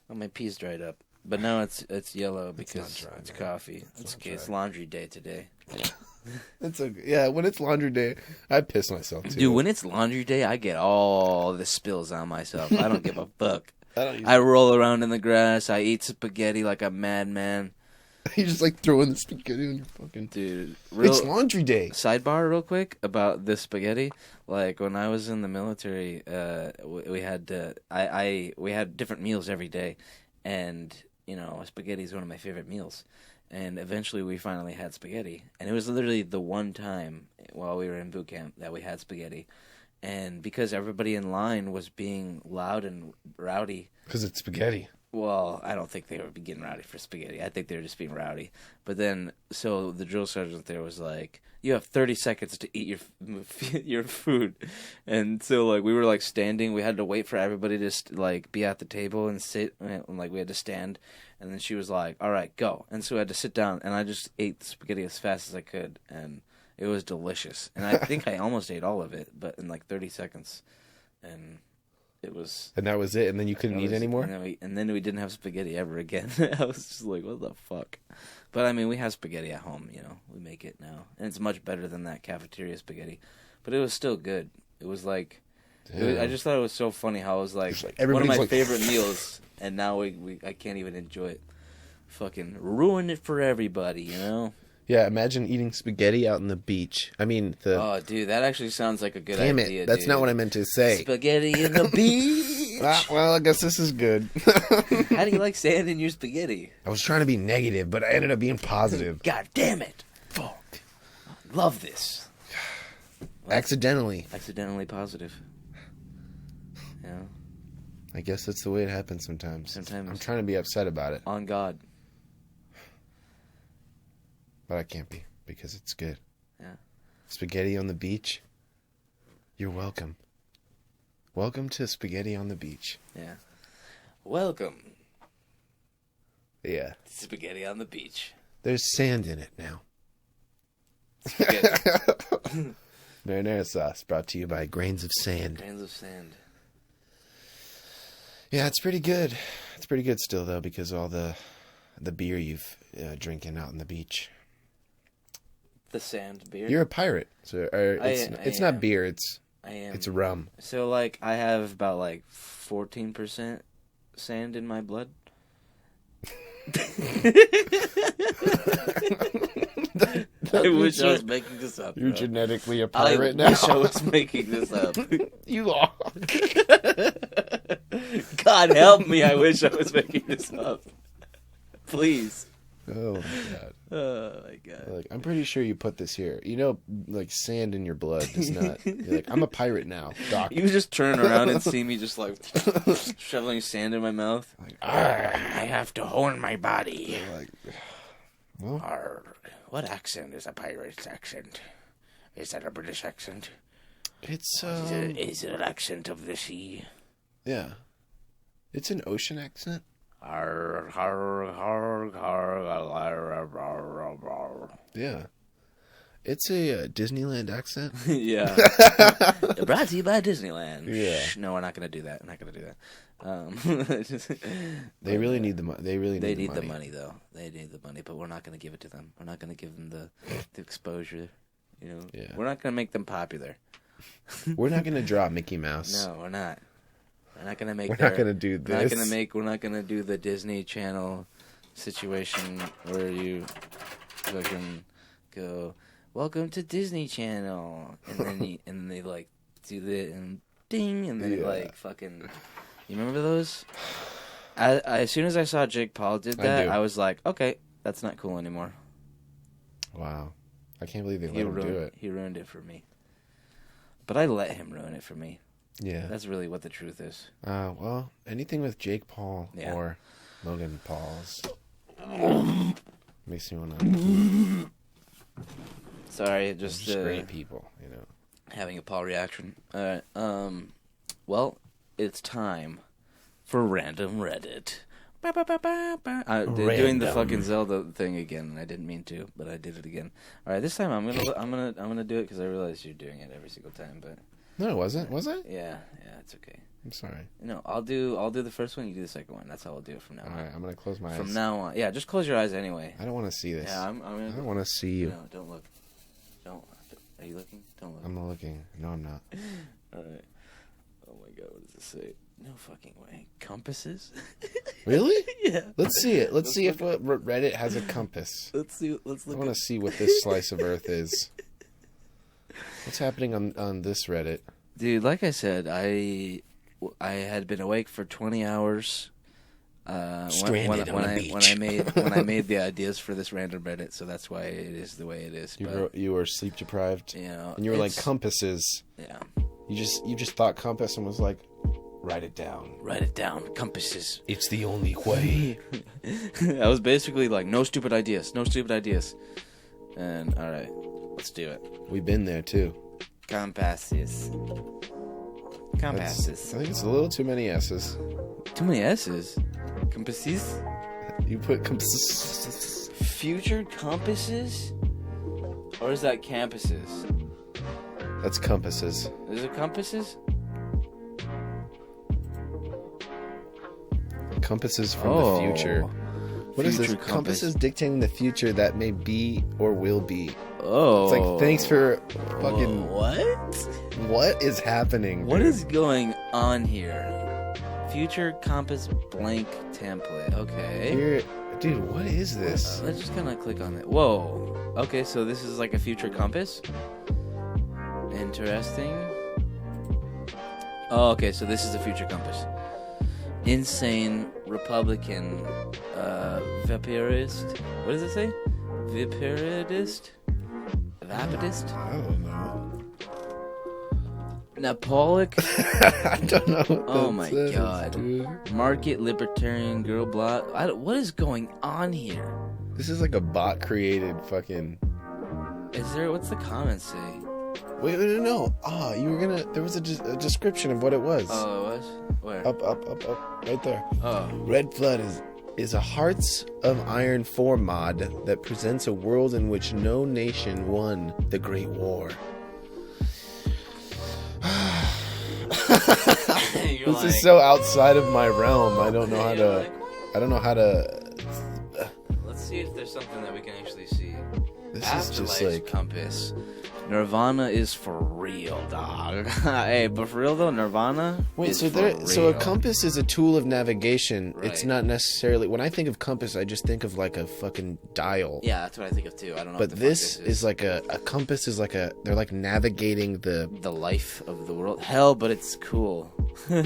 Speaker 2: Oh, my pee's dried up. But now it's yellow because
Speaker 1: it's not dry,
Speaker 2: it's
Speaker 1: man.
Speaker 2: coffee. It's okay. It's laundry day today.
Speaker 1: It's okay. Yeah, when it's laundry day, I piss myself too.
Speaker 2: Dude, when it's laundry day, I get all the spills on myself. I don't give a fuck. I roll around in the grass. I eat spaghetti like a madman.
Speaker 1: You just like throwing the spaghetti on your fucking...
Speaker 2: Dude,
Speaker 1: it's laundry day.
Speaker 2: Sidebar real quick about this spaghetti. Like, when I was in the military, we had we had different meals every day. And, you know, spaghetti is one of my favorite meals. And eventually we finally had spaghetti. And it was literally the one time while we were in boot camp that we had spaghetti. And because everybody in line was being loud and rowdy...
Speaker 1: Because it's spaghetti.
Speaker 2: Well, I don't think they were getting rowdy for spaghetti. I think they were just being rowdy. But then, so the drill sergeant there was like, "You have 30 seconds to eat your food," and so like we were like standing. We had to wait for everybody to like be at the table and sit, and like we had to stand. And then she was like, "All right, go." And so I had to sit down, and I just ate the spaghetti as fast as I could, and it was delicious. And I think I almost ate all of it, but in like 30 seconds, and. It was,
Speaker 1: and that was it, and then you couldn't eat anymore?
Speaker 2: And then we didn't have spaghetti ever again. I was just like, what the fuck? But, I mean, we have spaghetti at home, you know. We make it now. And it's much better than that cafeteria spaghetti. But it was still good. It was like, I just thought it was so funny how it was like one of my favorite meals, and now I can't even enjoy it. Fucking ruin it for everybody, you know?
Speaker 1: Yeah, imagine eating spaghetti out on the beach. I mean,
Speaker 2: Oh, dude, that actually sounds like a good idea.
Speaker 1: Damn it, that's not what I meant to say.
Speaker 2: Spaghetti in the beach!
Speaker 1: Well, I guess this is good.
Speaker 2: How do you like sand in your spaghetti?
Speaker 1: I was trying to be negative, but I ended up being positive.
Speaker 2: God damn it! Fuck. Love this.
Speaker 1: Accidentally
Speaker 2: positive. Yeah.
Speaker 1: I guess that's the way it happens sometimes. I'm trying to be upset about it.
Speaker 2: On God.
Speaker 1: But I can't be, because it's good.
Speaker 2: Yeah.
Speaker 1: Spaghetti on the beach. You're welcome. Welcome to Spaghetti on the Beach.
Speaker 2: Yeah. Welcome.
Speaker 1: Yeah.
Speaker 2: Spaghetti on the beach.
Speaker 1: There's sand in it now. Marinara sauce brought to you by Grains of Sand.
Speaker 2: Grains of Sand.
Speaker 1: Yeah, it's pretty good. It's pretty good still, though, because all the beer you've drinking out on the beach.
Speaker 2: The sand beer?
Speaker 1: You're a pirate. So it's not beer, it's rum.
Speaker 2: So like I have about like 14% sand in my blood. I wish I was making this up.
Speaker 1: You're genetically a pirate now.
Speaker 2: I wish I was making this up.
Speaker 1: You are.
Speaker 2: God help me, I wish I was making this up. Please.
Speaker 1: Oh my god.
Speaker 2: Oh my god.
Speaker 1: Like, I'm pretty sure you put this here. You know, like sand in your blood does not. You're like, I'm a pirate now, Doc.
Speaker 2: You just turn around and see me just like shoveling sand in my mouth.
Speaker 1: Like,
Speaker 2: I have to hone my body.
Speaker 1: Like, well,
Speaker 2: what accent is a pirate's accent? Is that a British accent?
Speaker 1: It's
Speaker 2: Is it an accent of the sea?
Speaker 1: Yeah, it's an ocean accent. Yeah. It's a Disneyland accent.
Speaker 2: Yeah. Brought to you by Disneyland.
Speaker 1: Yeah.
Speaker 2: No, we're not going to do that.
Speaker 1: They really need the money. They
Speaker 2: need the money, though. They need the money, but we're not going to give it to them. We're not going to give them the exposure. You know,
Speaker 1: yeah.
Speaker 2: We're not going to make them popular.
Speaker 1: We're not going to draw Mickey Mouse.
Speaker 2: No, we're not. We're not going to make.
Speaker 1: We're not going to do this.
Speaker 2: We're not going to do the Disney Channel situation where you fucking go, "Welcome to Disney Channel," and then they like do that and ding, and then it like fucking You remember those? As soon as I saw Jake Paul did that, I was like, okay, that's not cool anymore.
Speaker 1: Wow. I can't believe they let him do it.
Speaker 2: He ruined it for me. But I let him ruin it for me.
Speaker 1: Yeah.
Speaker 2: That's really what the truth is.
Speaker 1: Well, anything with Jake Paul or Logan Paul's makes me want to...
Speaker 2: Sorry, just
Speaker 1: great people, you know.
Speaker 2: Having a Paul reaction. All right. Well, it's time for Random Reddit. Doing the fucking Zelda thing again, and I didn't mean to, but I did it again. All right, this time I'm gonna do it because I realize you're doing it every single time. But
Speaker 1: no, it wasn't. Was it?
Speaker 2: Yeah, it's okay.
Speaker 1: I'm sorry.
Speaker 2: No, I'll do the first one. You do the second one. That's how I'll do it from now on.
Speaker 1: All right, I'm gonna close my eyes.
Speaker 2: From now on, yeah, just close your eyes anyway.
Speaker 1: I don't want to see this.
Speaker 2: Yeah,
Speaker 1: I don't want to see you.
Speaker 2: No, don't look. Don't. Are you looking? Don't look.
Speaker 1: I'm not looking. No, I'm not.
Speaker 2: All right. Oh my God, what does it say? No fucking way. Compasses?
Speaker 1: Really?
Speaker 2: Yeah.
Speaker 1: Let's see it. Let's see if Reddit has a compass.
Speaker 2: Let's look.
Speaker 1: I want to see what this slice of Earth is. What's happening on this Reddit?
Speaker 2: Dude, like I said, I had been awake for 20 hours.
Speaker 1: Stranded on a beach.
Speaker 2: when I made the ideas for this random Reddit, so that's why it is the way it is.
Speaker 1: You were sleep deprived.
Speaker 2: You know,
Speaker 1: and you were like compasses.
Speaker 2: Yeah.
Speaker 1: You just thought compass and was like, write it down.
Speaker 2: Write it down. Compasses.
Speaker 1: It's the only way.
Speaker 2: I was basically like, no stupid ideas. No stupid ideas. And all right, let's do it.
Speaker 1: We've been there too.
Speaker 2: Compasses. Compasses.
Speaker 1: I think it's a little too many S's.
Speaker 2: Too many S's. Compasses.
Speaker 1: You put compasses.
Speaker 2: Future compasses? Or is that campuses?
Speaker 1: That's compasses.
Speaker 2: Is it compasses?
Speaker 1: Compasses from the future. What is this? Compasses dictating the future that may be or will be.
Speaker 2: Oh.
Speaker 1: It's like, thanks for fucking...
Speaker 2: What?
Speaker 1: What is happening, dude?
Speaker 2: What is going on here? Future compass blank template. Okay.
Speaker 1: Dude, what is this?
Speaker 2: Let's just kind of click on it. Whoa. Okay, so this is like a future compass. Interesting. Oh, okay, so this is a future compass. Insane Republican vaporist. What does it say? Vaporidist? Vapidist?
Speaker 1: I don't know.
Speaker 2: Napolic?
Speaker 1: I don't know what
Speaker 2: Oh my
Speaker 1: says,
Speaker 2: God.
Speaker 1: Dude.
Speaker 2: Market Libertarian Girl Blog. What is going on here?
Speaker 1: This is like a bot created fucking...
Speaker 2: What's the comments say?
Speaker 1: Wait, no. You were gonna... There was a description of what it was.
Speaker 2: Oh, it was? Where?
Speaker 1: Up. Right there.
Speaker 2: Oh.
Speaker 1: Red Flood is a Hearts of Iron 4 mod that presents a world in which no nation won the Great War. This is so outside of my realm. I don't know how to... I don't know how to...
Speaker 2: Let's see if there's something that we can actually see.
Speaker 1: This
Speaker 2: Afterlife
Speaker 1: is just like...
Speaker 2: compass. Nirvana is for real, dog. Hey, but for real though, Nirvana.
Speaker 1: Wait,
Speaker 2: is
Speaker 1: so a compass is a tool of navigation.
Speaker 2: Right.
Speaker 1: It's not necessarily... When I think of compass, I just think of like a fucking dial.
Speaker 2: Yeah, that's what I think of too. I don't know.
Speaker 1: But
Speaker 2: what the
Speaker 1: this
Speaker 2: fuck
Speaker 1: is like a compass is like a... They're like navigating the
Speaker 2: life of the world. Hell, but it's cool.
Speaker 1: What?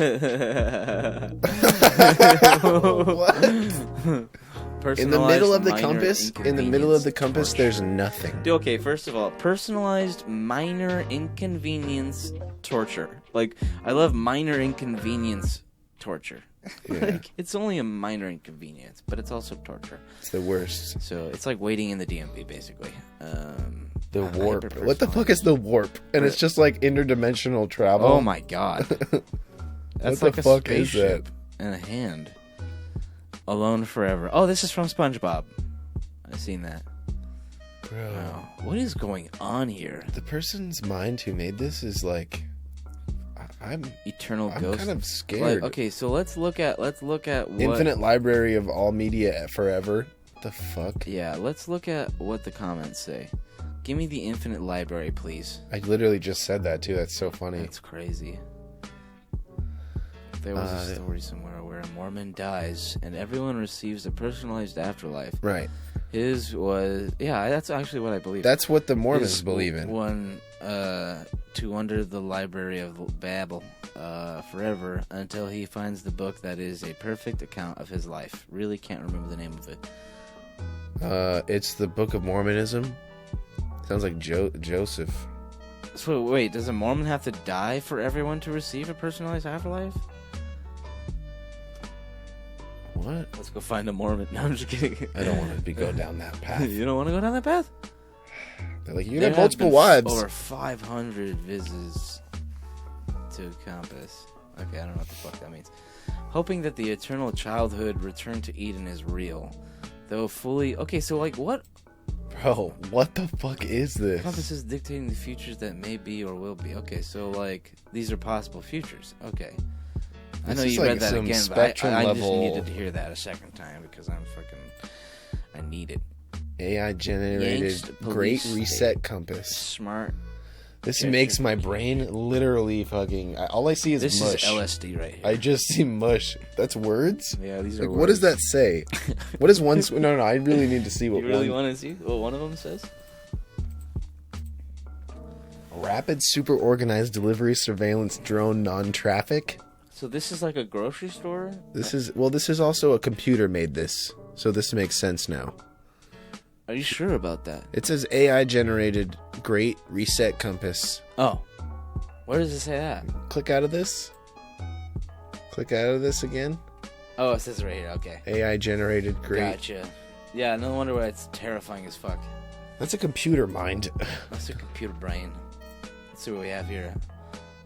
Speaker 1: In the middle of the compass, there's nothing.
Speaker 2: Okay, first of all, personalized minor inconvenience torture. Like, I love minor inconvenience torture.
Speaker 1: Yeah.
Speaker 2: Like, it's only a minor inconvenience, but it's also torture.
Speaker 1: It's the worst.
Speaker 2: So it's like waiting in the DMV, basically.
Speaker 1: The warp. What the fuck is the warp? And it's just like interdimensional travel.
Speaker 2: Oh my God. That's
Speaker 1: what
Speaker 2: like
Speaker 1: the
Speaker 2: a
Speaker 1: fuck
Speaker 2: spaceship
Speaker 1: is that?
Speaker 2: and a hand. Alone Forever. Oh, this is from SpongeBob. I've seen that.
Speaker 1: Bro.
Speaker 2: Wow. What is going on here?
Speaker 1: The person's mind who made this is like... I'm
Speaker 2: Ghost.
Speaker 1: kind of scared.
Speaker 2: Okay, so let's look at what...
Speaker 1: Infinite library of all media forever. The fuck?
Speaker 2: Yeah, let's look at what the comments say. Give me the infinite library, please.
Speaker 1: I literally just said that too. That's so funny.
Speaker 2: That's crazy. There was a story somewhere where a Mormon dies and everyone receives a personalized afterlife.
Speaker 1: Right.
Speaker 2: His was, yeah, that's actually what I believe.
Speaker 1: That's what the Mormons believe in.
Speaker 2: One, to wander the library of Babel forever until he finds the book that is a perfect account of his life. Really can't remember the name of it.
Speaker 1: It's the Book of Mormonism. Sounds like Joseph.
Speaker 2: So wait, does a Mormon have to die for everyone to receive a personalized afterlife?
Speaker 1: What?
Speaker 2: Let's go find a Mormon. No, I'm just kidding.
Speaker 1: I don't want to go down that path.
Speaker 2: You don't want to go down that path?
Speaker 1: They're like, you can have multiple wives.
Speaker 2: Over 500 visits to Compass. Okay, I don't know what the fuck that means. Hoping that the eternal childhood return to Eden is real. Though fully... Okay, so like what...
Speaker 1: Bro, what the fuck is this?
Speaker 2: Compass is dictating the futures that may be or will be. Okay, so like these are possible futures. Okay. I know you read that again, but I just needed to hear that a second time because I need it.
Speaker 1: AI generated Great Reset Compass.
Speaker 2: Smart.
Speaker 1: This makes my brain literally fucking... All I see is mush.
Speaker 2: This is LSD right here.
Speaker 1: I just see mush. That's words?
Speaker 2: Yeah, these are words.
Speaker 1: What does that say? What is one... No, I really need to see what
Speaker 2: You really want to see what one of them says?
Speaker 1: Rapid super organized delivery surveillance drone non-traffic.
Speaker 2: So this is like a grocery store?
Speaker 1: This is also a computer made this. So this makes sense now.
Speaker 2: Are you sure about that?
Speaker 1: It says AI generated Great Reset Compass.
Speaker 2: Oh. Where does it say that?
Speaker 1: Click out of this. Click out of this again.
Speaker 2: Oh, it says it right here. Okay.
Speaker 1: AI generated Great.
Speaker 2: Gotcha. Yeah, no wonder why it's terrifying as fuck.
Speaker 1: That's a computer mind.
Speaker 2: That's a computer brain. Let's see what we have here.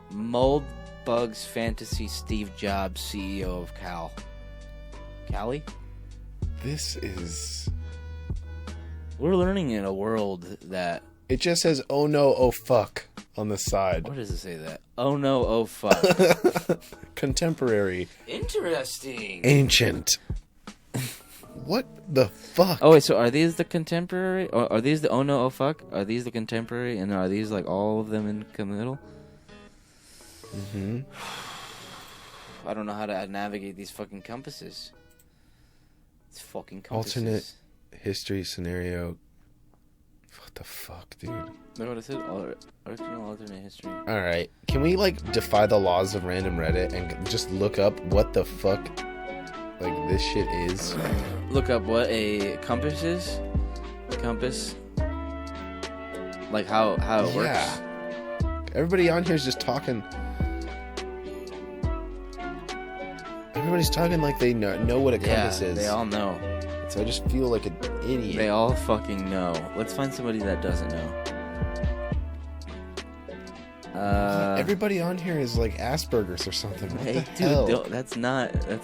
Speaker 2: Mold Bugs Fantasy Steve Jobs, CEO of Cali?
Speaker 1: This is...
Speaker 2: We're learning in a world that...
Speaker 1: It just says, oh no, oh fuck, on the side.
Speaker 2: Where does it say that? Oh no, oh fuck.
Speaker 1: Contemporary.
Speaker 2: Interesting.
Speaker 1: Ancient. What the fuck?
Speaker 2: Oh wait, so are these the contemporary? Or are these the oh no, oh fuck? Are these the contemporary? And are these like all of them in the middle?
Speaker 1: Mm-hmm.
Speaker 2: I don't know how to navigate these fucking compasses. It's fucking compasses.
Speaker 1: Alternate history scenario. What the fuck, dude?
Speaker 2: Look what it said. Original alternate history.
Speaker 1: Alright. Can we, like, defy the laws of random Reddit and just look up what the fuck, like, this shit is?
Speaker 2: Look up what a compass is? Compass? Like, how it works?
Speaker 1: Yeah. Everybody on here is just talking... Everybody's talking like they know what a compass is.
Speaker 2: They all know.
Speaker 1: So I just feel like an idiot.
Speaker 2: They all fucking know. Let's find somebody that doesn't know.
Speaker 1: Everybody on here is like Asperger's or something. What
Speaker 2: Hey,
Speaker 1: the
Speaker 2: dude,
Speaker 1: hell?
Speaker 2: that's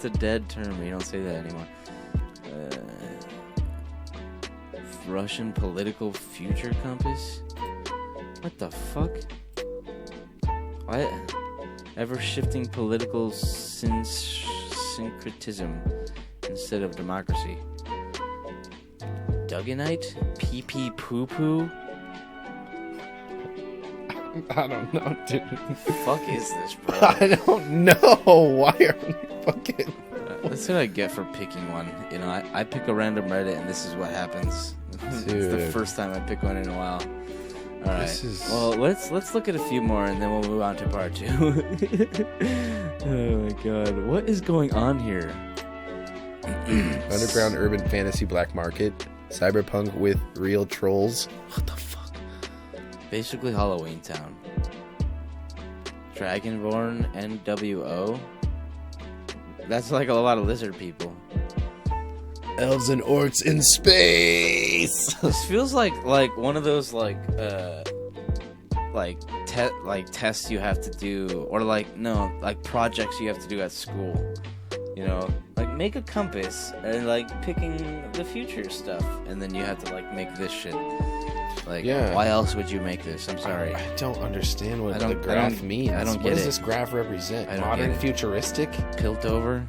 Speaker 2: a dead term. You don't say that anymore. Russian political future compass? What the fuck? What? Ever-shifting political syncretism instead of democracy. Dugganite? Pee-pee poo-poo?
Speaker 1: I don't know, dude.
Speaker 2: Fuck is this, bro?
Speaker 1: I don't know. Why are we fucking...
Speaker 2: That's what I get for picking one. You know, I pick a random Reddit and this is what happens. It's the first time I pick one in a while. All right. Well, let's look at a few more and then we'll move on to part 2. Oh my god, what is going on here?
Speaker 1: Underground urban fantasy black market. Cyberpunk with real trolls. What the fuck?
Speaker 2: Basically Halloween Town. Dragonborn NWO. That's like a lot of lizard people.
Speaker 1: Elves and orcs in space.
Speaker 2: This feels like one of those tests you have to do, or projects you have to do at school. You know, like make a compass and like picking the future stuff, and then you have to like make this shit. Like, why else would you make this? I'm sorry.
Speaker 1: I don't understand what the graph means.
Speaker 2: I don't get
Speaker 1: What does
Speaker 2: it.
Speaker 1: this graph represent?
Speaker 2: I don't
Speaker 1: Modern
Speaker 2: get it.
Speaker 1: futuristic?
Speaker 2: Pilt over.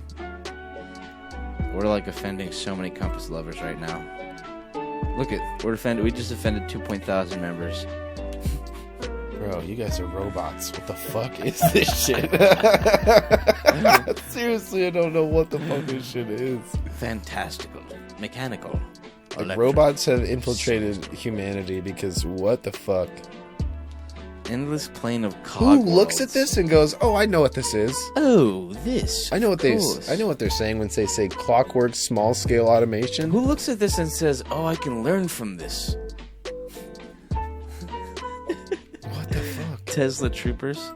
Speaker 2: We're like offending so many compass lovers right now. Look at we just offended 2,000 members.
Speaker 1: Bro, you guys are robots. What the fuck is this shit? Seriously, I don't know what the fuck this shit is.
Speaker 2: Fantastical. Mechanical.
Speaker 1: Like, robots have infiltrated humanity because what the fuck?
Speaker 2: Endless plane of cog
Speaker 1: Who looks at
Speaker 2: worlds.
Speaker 1: this and goes, "Oh, I know what this is."
Speaker 2: Oh, this.
Speaker 1: I know what
Speaker 2: course.
Speaker 1: I know what they're saying when they say clockwork, small scale automation.
Speaker 2: Who looks at this and says, "Oh, I can learn from this"?
Speaker 1: What the fuck?
Speaker 2: Tesla troopers.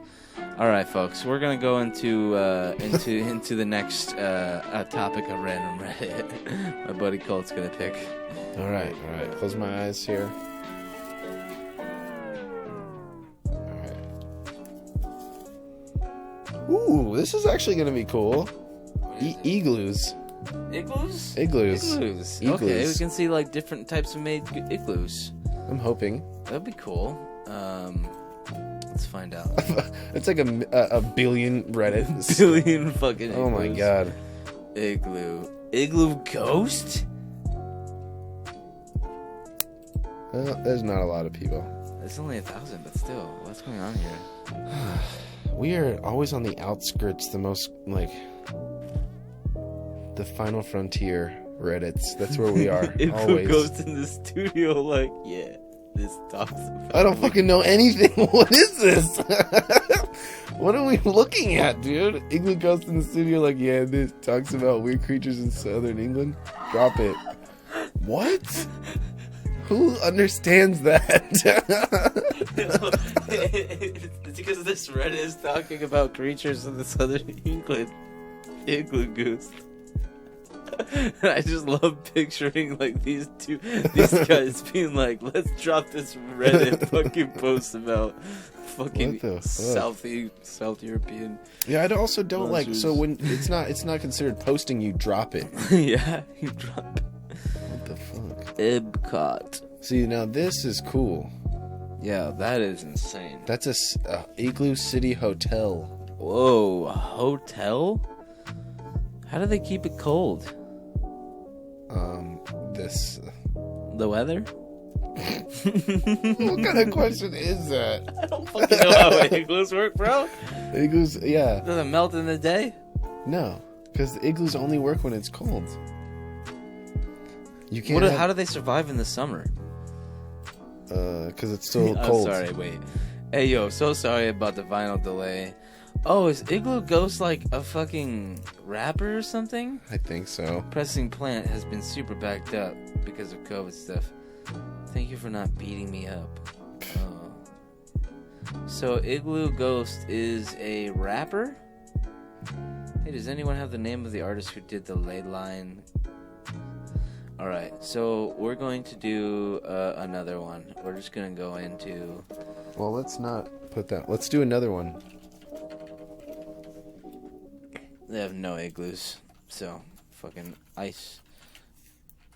Speaker 2: All right, folks, we're gonna go into the next topic of random Reddit. My buddy Colt's gonna pick.
Speaker 1: All right. Close my eyes here. All right. Ooh, this is actually gonna be cool. Igloos.
Speaker 2: Igloos.
Speaker 1: Igloos.
Speaker 2: Okay, we can see like different types of made igloos.
Speaker 1: I'm hoping.
Speaker 2: That'd be cool. Let's find out.
Speaker 1: It's like a billion Reddits.
Speaker 2: Billion fucking igloos.
Speaker 1: Oh my god.
Speaker 2: Igloo ghost?
Speaker 1: Well, there's not a lot of people.
Speaker 2: It's only 1,000, but still, what's going on here?
Speaker 1: We are always on the outskirts, the most, like, the final frontier Reddits. That's where we are,
Speaker 2: Igloo
Speaker 1: always.
Speaker 2: ghost in the studio, like, yeah, this talks about...
Speaker 1: I don't fucking know anything. What is this? What are we looking at, dude? Igloo Ghost in the studio, like, yeah, this talks about weird creatures in southern England. Drop it. What? Who understands that?
Speaker 2: It's because this Reddit is talking about creatures in the southern England. Igloo ghost. I just love picturing like these guys being like, let's drop this Reddit fucking post about fucking South European.
Speaker 1: Yeah, I also don't
Speaker 2: monsters.
Speaker 1: like, so when it's not considered posting, you drop it.
Speaker 2: Yeah, you drop it.
Speaker 1: What the fuck?
Speaker 2: Epcot.
Speaker 1: See, now this is cool.
Speaker 2: Yeah, that is insane.
Speaker 1: That's a Igloo City Hotel.
Speaker 2: Whoa, a hotel? How do they keep it cold?
Speaker 1: This.
Speaker 2: The weather?
Speaker 1: What kind of question is that?
Speaker 2: I don't fucking know how igloos work, bro.
Speaker 1: Igloos, yeah.
Speaker 2: Does it melt in the day?
Speaker 1: No, because the igloos only work when it's cold. You can't.
Speaker 2: How do they survive in the summer?
Speaker 1: Because it's still
Speaker 2: I'm
Speaker 1: cold.
Speaker 2: sorry, wait. Hey, yo, so sorry about the vinyl delay. Oh, is Igloo Ghost like a fucking rapper or something?
Speaker 1: I think so.
Speaker 2: Pressing plant has been super backed up because of COVID stuff. Thank you for not beating me up. Oh. So Igloo Ghost is a rapper? Hey, does anyone have the name of the artist who did the ley line? Alright, so we're going to do another one. We're just going to go into...
Speaker 1: Well, let's not put that. Let's do another one.
Speaker 2: They have no igloos, so fucking ice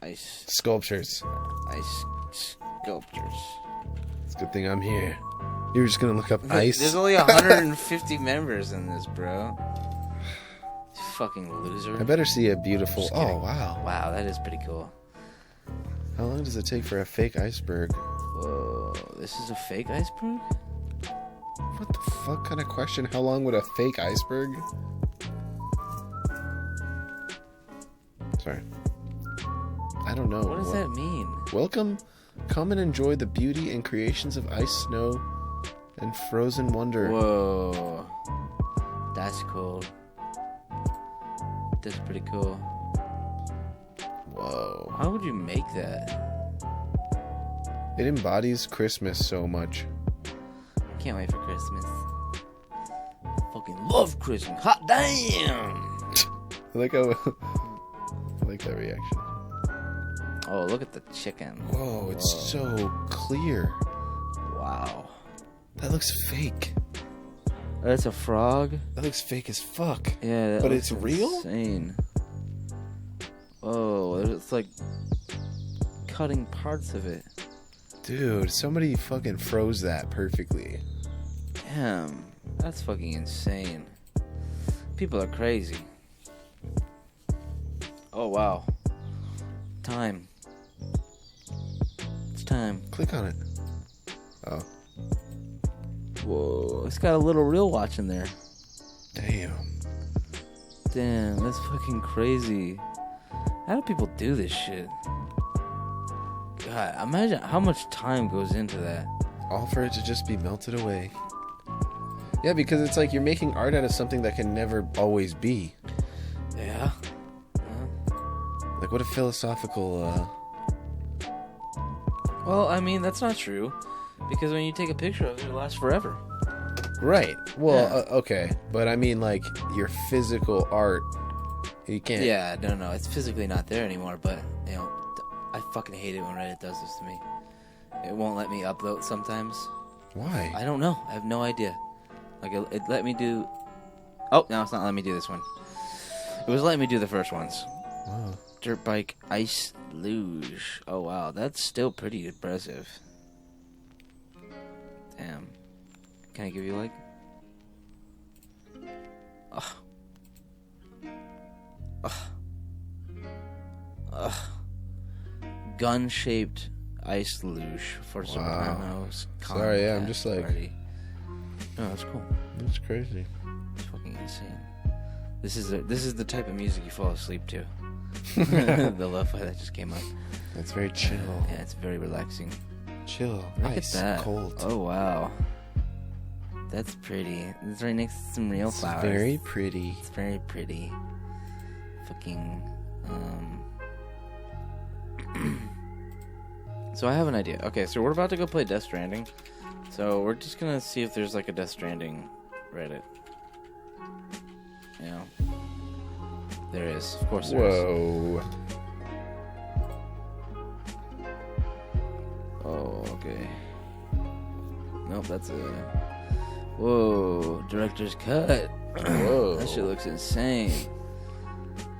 Speaker 1: Sculptures.
Speaker 2: sculptures.
Speaker 1: It's a good thing I'm here. You're just gonna look up ice.
Speaker 2: There's only 150 members in this, bro. Fucking loser.
Speaker 1: I better see a beautiful.
Speaker 2: Just
Speaker 1: Oh
Speaker 2: kidding.
Speaker 1: wow!
Speaker 2: Wow, that is pretty cool.
Speaker 1: How long does it take for a fake iceberg?
Speaker 2: Whoa, this is a fake iceberg?
Speaker 1: What the fuck kind of question? How long would a fake iceberg? Sorry. I don't know.
Speaker 2: What does that mean?
Speaker 1: Welcome. Come and enjoy the beauty and creations of ice, snow, and frozen wonder.
Speaker 2: Whoa. That's cool. That's pretty cool.
Speaker 1: Whoa.
Speaker 2: How would you make that?
Speaker 1: It embodies Christmas so much.
Speaker 2: Can't wait for Christmas. Fucking love Christmas. Hot damn!
Speaker 1: I like how. I like that reaction.
Speaker 2: Oh, look at the chicken.
Speaker 1: Whoa, it's so clear.
Speaker 2: Wow.
Speaker 1: That looks fake.
Speaker 2: That's a frog?
Speaker 1: That looks fake as fuck.
Speaker 2: Yeah, that
Speaker 1: But
Speaker 2: looks
Speaker 1: it's real?
Speaker 2: insane. Whoa, it's like cutting parts of it.
Speaker 1: Dude, somebody fucking froze that perfectly.
Speaker 2: Damn, that's fucking insane. People are crazy. Oh, wow. Time. It's time.
Speaker 1: Click on it. Oh,
Speaker 2: Whoa, it's got a little reel watch in there.
Speaker 1: damn.
Speaker 2: Damn, that's fucking crazy. How do people do this shit? God, imagine how much time goes into that.
Speaker 1: All for it to just be melted away. Yeah, because it's like you're making art out of something that can never always be.
Speaker 2: Yeah.
Speaker 1: Like, what a philosophical...
Speaker 2: Well, I mean, that's not true. Because when you take a picture of it, it lasts forever.
Speaker 1: Right. Well,
Speaker 2: Yeah.
Speaker 1: Okay. But I mean, like, your physical art, you can't...
Speaker 2: Yeah, no. It's physically not there anymore, but, you know, I fucking hate it when Reddit does this to me. It won't let me upload sometimes.
Speaker 1: Why?
Speaker 2: I don't know. I have no idea. Like, it let me do... Oh, no, it's not letting me do this one. It was letting me do the first ones.
Speaker 1: Wow.
Speaker 2: Dirt bike, ice, luge. Oh, wow. That's still pretty impressive. Damn. Can I give you, like... Ugh. Ugh. Ugh. Gun-shaped ice luge for Sopranos.
Speaker 1: Sorry, yeah, I'm just like...
Speaker 2: Party. No, that's cool.
Speaker 1: That's crazy.
Speaker 2: It's fucking insane. This is the type of music you fall asleep to. The lo-fi that just came up.
Speaker 1: That's very chill.
Speaker 2: Yeah, it's very relaxing.
Speaker 1: Chill.
Speaker 2: Look
Speaker 1: Ice.
Speaker 2: at that.
Speaker 1: Cold.
Speaker 2: Oh, wow. That's pretty. It's right next to some real
Speaker 1: It's
Speaker 2: flowers.
Speaker 1: very pretty.
Speaker 2: It's very pretty. Fucking, So I have an idea. Okay, so we're about to go play Death Stranding. So we're just gonna see if there's like a Death Stranding Reddit. You know? There is. Of course there is.
Speaker 1: Whoa.
Speaker 2: Oh, okay. Nope, that's a... Whoa, director's cut.
Speaker 1: Whoa.
Speaker 2: That shit looks insane.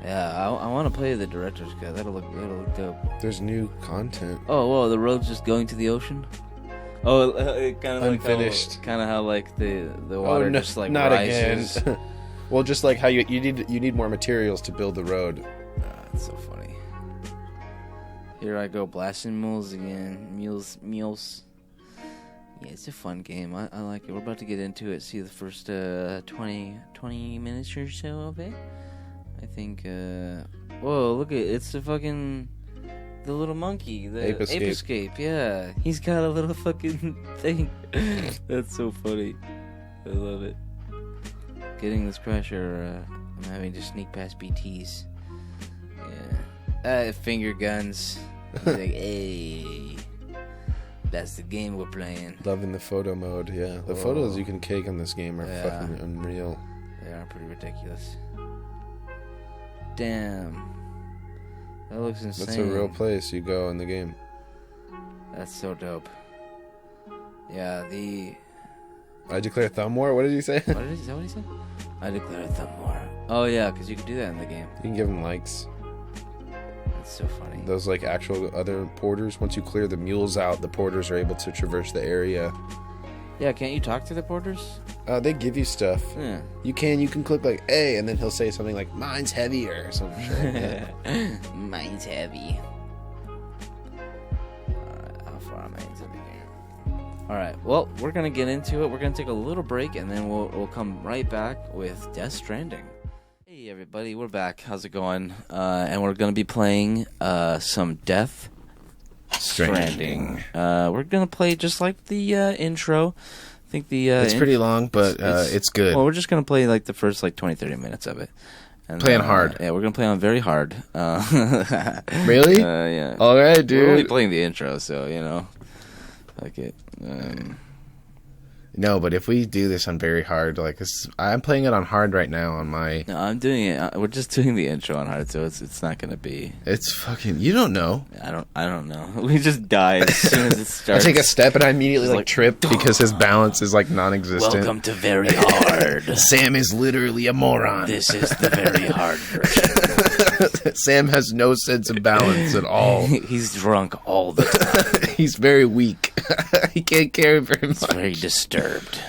Speaker 2: Yeah, I want to play the director's cut. That'll look dope.
Speaker 1: There's new content.
Speaker 2: Oh, whoa, the road's just going to the ocean? Oh, it kind of like
Speaker 1: Unfinished.
Speaker 2: Kind of how like the water
Speaker 1: no,
Speaker 2: just like
Speaker 1: not
Speaker 2: rises.
Speaker 1: again. Well, just like how you need more materials to build the road.
Speaker 2: That's so funny. Here I go blasting mules again. Mules. Yeah, it's a fun game. I like it. We're about to get into it. See the first 20 minutes or so of it. I think. Whoa! Look at it's the fucking the little monkey, the
Speaker 1: Ape Escape.
Speaker 2: Yeah, he's got a little fucking thing. That's so funny. I love it. Getting this pressure. I'm having to sneak past BTs. Yeah. Finger guns. He's like, hey. That's the game we're playing.
Speaker 1: Loving the photo mode, yeah. The
Speaker 2: Whoa.
Speaker 1: photos you can take on this game are
Speaker 2: Yeah.
Speaker 1: fucking unreal.
Speaker 2: They are pretty ridiculous. Damn. That looks insane.
Speaker 1: That's a real place you go in the game.
Speaker 2: That's so dope. Yeah,
Speaker 1: I declare thumb war? What did you say?
Speaker 2: Is that what he said? I declare a thumb war. Oh, yeah, because you can do that in the game.
Speaker 1: You can give them likes.
Speaker 2: That's so funny.
Speaker 1: Those like actual other porters, once you clear the mules out, the porters are able to traverse the area.
Speaker 2: Yeah, can't you talk to the porters?
Speaker 1: They give you stuff.
Speaker 2: Yeah.
Speaker 1: You can click like A, and then he'll say something like mine's heavier or some shit like that.
Speaker 2: Mine's heavy. Alright, how far am I into the game? Alright, well, we're gonna get into it. We're gonna take a little break, and then we'll come right back with Death Stranding. Hey everybody, we're back. How's it going? And we're gonna be playing some Death Stranding. We're gonna play just like the intro. I think the
Speaker 1: It's pretty long, but it's good.
Speaker 2: Well, we're just gonna play like the first like 20-30 minutes of it. And,
Speaker 1: Playing hard.
Speaker 2: Yeah, we're gonna play on very hard.
Speaker 1: Really?
Speaker 2: Yeah.
Speaker 1: All right,
Speaker 2: We're
Speaker 1: dude.
Speaker 2: only playing the intro, so you know, like it.
Speaker 1: No, but if we do this on very hard, like I'm playing it on hard right now on my.
Speaker 2: No, I'm doing it. We're just doing the intro on hard, so it's not gonna be.
Speaker 1: It's fucking. You don't know.
Speaker 2: I don't know. We just die as soon as it
Speaker 1: I
Speaker 2: starts.
Speaker 1: take a step and I immediately
Speaker 2: It's
Speaker 1: like trip because his balance is like non-existent.
Speaker 2: Welcome to very hard.
Speaker 1: Sam is literally a moron.
Speaker 2: This is the very hard version.
Speaker 1: Sam has no sense of balance at all.
Speaker 2: He's drunk all the time.
Speaker 1: He's very weak. He can't carry very much.
Speaker 2: He's very disturbed.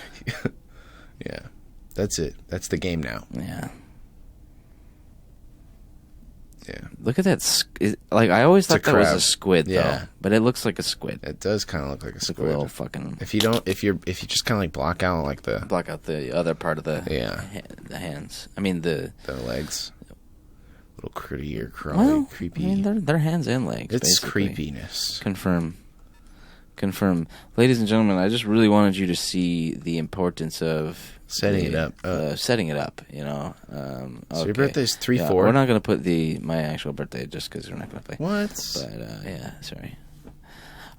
Speaker 1: Yeah, that's it. That's the game now.
Speaker 2: Yeah.
Speaker 1: Yeah,
Speaker 2: Look at that. Like I always thought that was a
Speaker 1: crab.
Speaker 2: squid, though.
Speaker 1: Yeah.
Speaker 2: But it looks like a squid.
Speaker 1: it does kind of look like a
Speaker 2: It's like a
Speaker 1: squid.
Speaker 2: little fucking.
Speaker 1: If you just kind of like block out like the
Speaker 2: Block out the other part of the
Speaker 1: Yeah.
Speaker 2: the hands. I mean the
Speaker 1: legs, little critty or crawly,
Speaker 2: Well,
Speaker 1: creepy.
Speaker 2: I mean, they're hands and legs.
Speaker 1: It's
Speaker 2: basically.
Speaker 1: creepiness.
Speaker 2: Confirm. Ladies and gentlemen, I just really wanted you to see the importance of
Speaker 1: Setting it up.
Speaker 2: setting it up, you know.
Speaker 1: So your birthday's 3/4.
Speaker 2: We're not going to put my actual birthday just because we're not going to play.
Speaker 1: What?
Speaker 2: But, yeah, sorry.